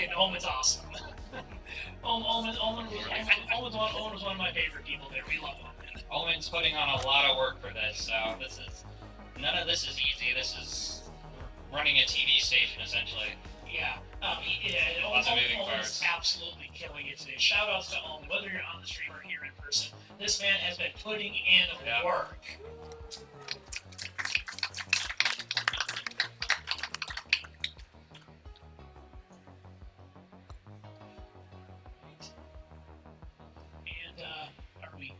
And Omen's awesome. Omen was one of my favorite people there. We love Omen. Omen's putting on a lot of work for this, so none of this is easy. This is running a TV station essentially. Yeah. Lots of moving parts. Omen's absolutely killing it today. Shout outs to Omen, whether you're on the stream or here in person. This man has been putting in work.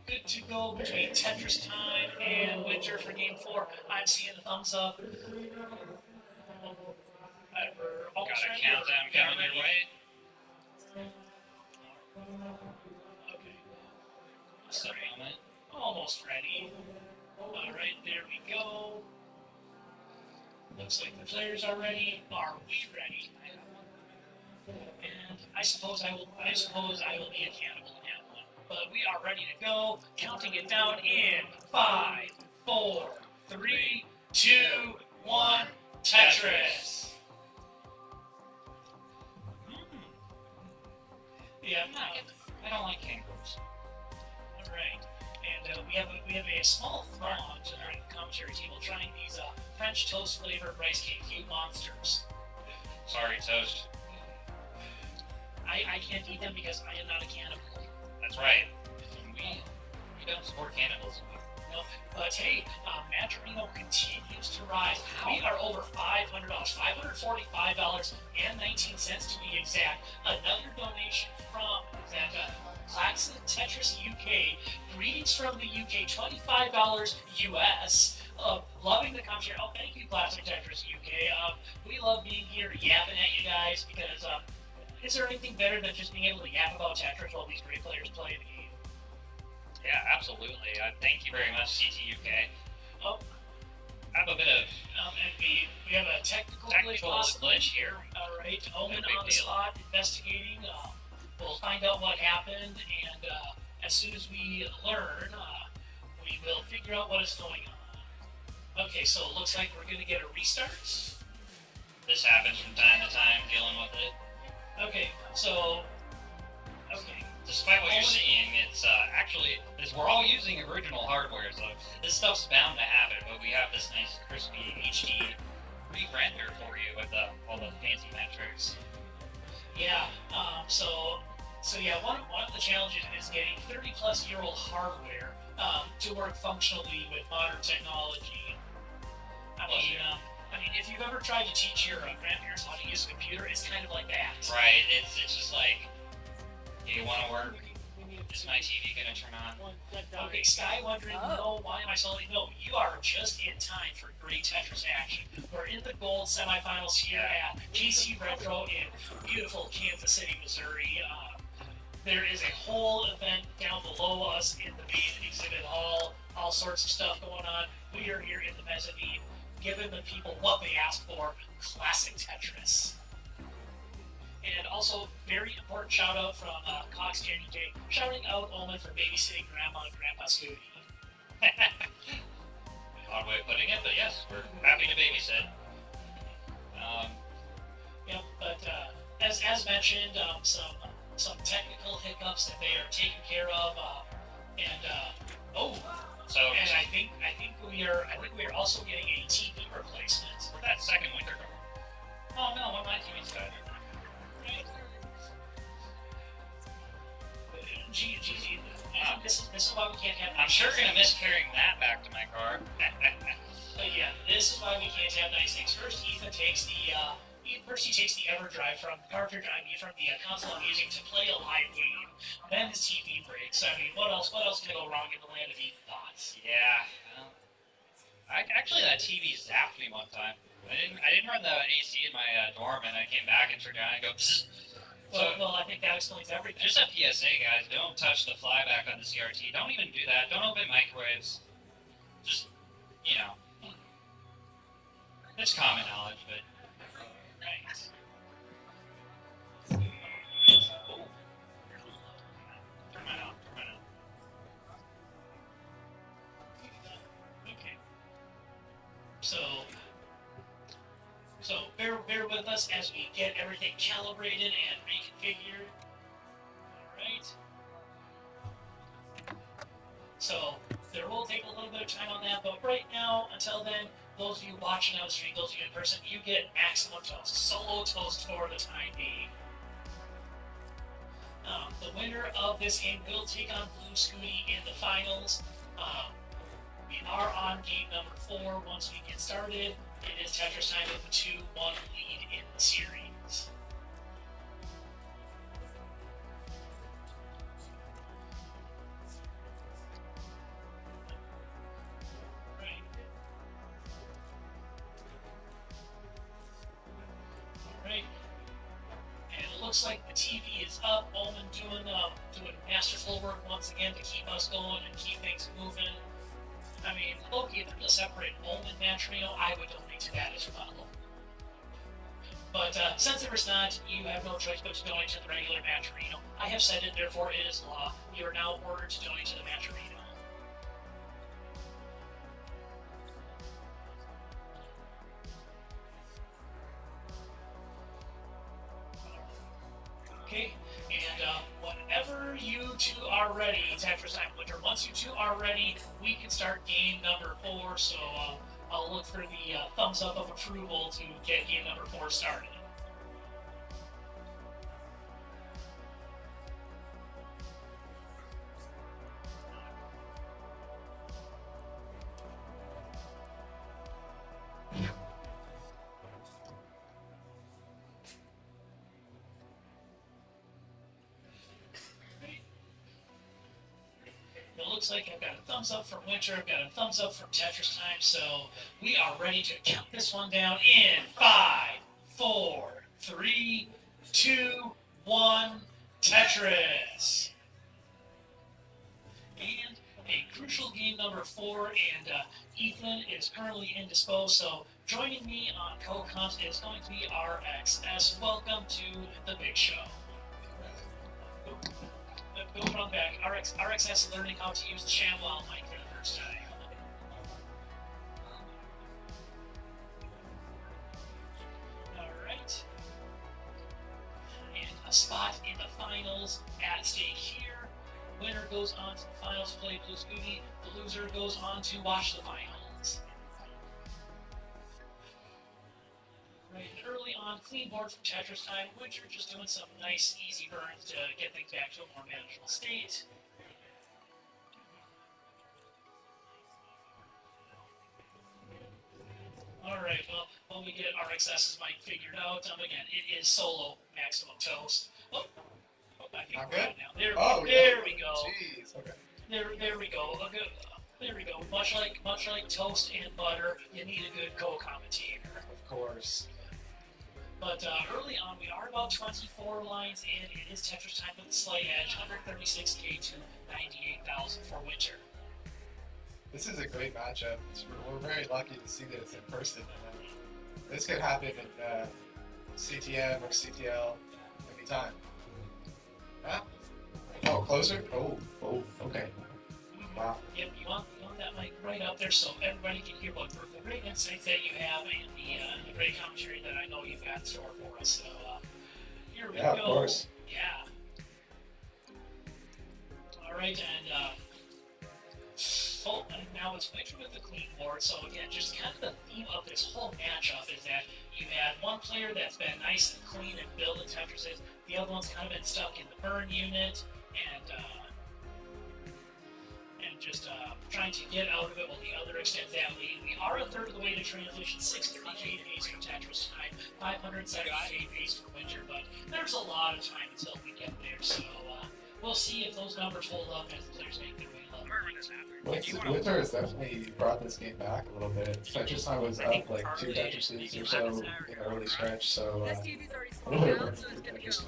Good to go between Tetris Time and Winter for Game 4. I'm seeing the thumbs up. Got a countdown coming your way. Okay. Just a moment. Almost ready. Alright, there we go. Looks like the players are ready. Are we ready? And I suppose I will be a cannibal in that one. But we are ready to go. Counting it down in 5, 4, 3, 2, 1. Tetris. Yeah, I don't like kangaroos. All right, and we have a small throng tonight at the commentary table trying these French toast flavored rice cake cute monsters. Sorry, Toast. I can't eat them because I am not a cannibal. That's right. We don't support cannibalism. No, but hey, Maturino continues to rise. We are over $500, $545.19 to be exact. Another donation from that Claxon Tetris UK. Greetings from the UK, $25 US. Loving the commentary. Oh, thank you, Classic Tetris UK. We love being here yapping at you guys because is there anything better than just being able to yap about Tetris while these great players play the game? Yeah, absolutely. Thank you very much, CTUK. Oh, I have a bit of and we have a technical glitch here. All right, Omen on the spot investigating. We'll find out what happened, and as soon as we learn, we will figure out what is going on. Okay, so it looks like we're going to get a restart. This happens from time to time, dealing with it. Okay, so... Okay. Despite what you're seeing, it's we're all using original hardware, so this stuff's bound to happen, but we have this nice crispy HD re-render for you with all the fancy metrics. Yeah, so yeah, one of the challenges is getting 30-plus-year-old hardware to work functionally with modern technology. I mean, if you've ever tried to teach your grandparents how to use a computer, it's kind of like that. Right, it's just like, you want to work? Is my TV gonna turn on? Okay, Sky wondering, no, why am I so late? No, you are just in time for great Tetris action. We're in the gold semifinals here at KC Retro in beautiful Kansas City, Missouri. There is a whole event down below us in the main exhibit hall, all sorts of stuff going on. We are here in the mezzanine. giving the people what they asked for, classic Tetris. And also, very important shout out from Cox Jenny J, shouting out Omen for babysitting Grandma and Grandpa Scooty. Odd way of putting it, but yes, we're happy to babysit. Yep, but as mentioned, some technical hiccups that they are taking care of, and I think we are also getting a TV replacement. That second winter door. Oh no, one of my TV's died. Gee, this is why we can't have. I'm sure gonna miss carrying that back to my car. But yeah, this is why we can't have nice things. First, Ethan takes the EverDrive from the cartridge, from the console I'm using to play a live game. Then his TV breaks. I mean, what else can go wrong in the land of Ethan thoughts? Yeah. Actually, that TV zapped me one time. I didn't run the AC in my dorm, and I came back and turned on and go. Psst. Well, I think that explains everything. Just a PSA, guys. Don't touch the flyback on the CRT. Don't even do that. Don't open microwaves. Just, it's common knowledge, but. Right. Oh. Turn mine on. Okay. So bear with us as we get everything calibrated and reconfigured. Alright. So there will take a little bit of time on that, but right now, until then, those of you watching on the stream, those of you in person, you get maximum toast, solo toast for the time being. The winner of this game will take on Blue Scooty in the finals. We are on game number 4 once we get started. It is Tetris time with a 2-1 lead in the series. Alright. And it looks like the TV is up. Omen doing masterful work once again to keep us going and keep things moving. I mean, Loki, if they're going to separate Omen and Matrino, I would donate to that as well. But since there is not, you have no choice but to donate to the regular Matrino. I have said it, therefore it is law. You are now ordered to donate to the Matrino. Okay, and whenever you two are ready, Tetris Time Winter, once you two are ready, we can start game number 4, so I'll look for the thumbs up of approval to get game number 4 started. It looks like I've got a thumbs up from Winter, I've got a thumbs up from Tetris Time, so we are ready to count this one down in 5, 4, 3, 2, 1, Tetris. And a crucial game number 4, and Ethan is currently indisposed, so joining me on co-comps is going to be RXS. Welcome to the big show. Go from back. RXS learning how to use the ShamWow mic for the first time. Alright. And a spot in the finals at stake here. Winner goes on to the finals to play Blue Scooty. The loser goes on to watch the finals. Right, early on, clean board from Tetris Time. Winter just doing some nice, easy burns to get things back to a more manageable state. Alright, well, when we get RXS's mic figured out, again, it is solo maximum toast. Oh, I think we're good now. There we go. Jeez. Okay. There we go. There we go. Much like toast and butter, you need a good co-commentator. Of course. But early on, we are about 24 lines in. It is Tetris Time with a slight edge, 136k to 98,000 for Winter. This is a great matchup. We're very lucky to see this in person. This could happen in CTM or CTL anytime. Yeah. Oh, closer? Oh, okay. Wow. Yep, you want that mic right up there so everybody can hear what the great insights that you have and the great commentary that I know you've got in store for us. So here we go. Of course. Yeah. All right, and now it's winter with the clean board. So again, just kind of the theme of this whole matchup is that you've had one player that's been nice and clean and building Tetrises. The other one's kind of been stuck in the burn unit and just trying to get out of it while the other extends that lead. We are a third of the way to transition, 630K pace for Tetris tonight, 570K pace for Winter, but there's a lot of time until we get there, so we'll see if those numbers hold up as the players make their way level. Winter has definitely brought this game back a little bit. Tetris time was up like 2 Tetrises or so in the early stretch, so a little bit of Tetris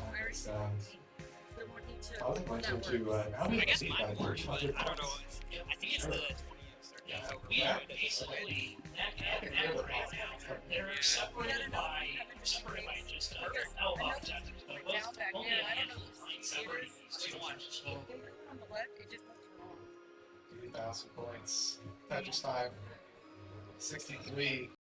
time. I was going to how many I don't know. I think it's the we are basically neck and neck right now. They're separated by just now about Tetris, but it was only a handful of points separating these two ones. So 3,000 points. Tetris time 63.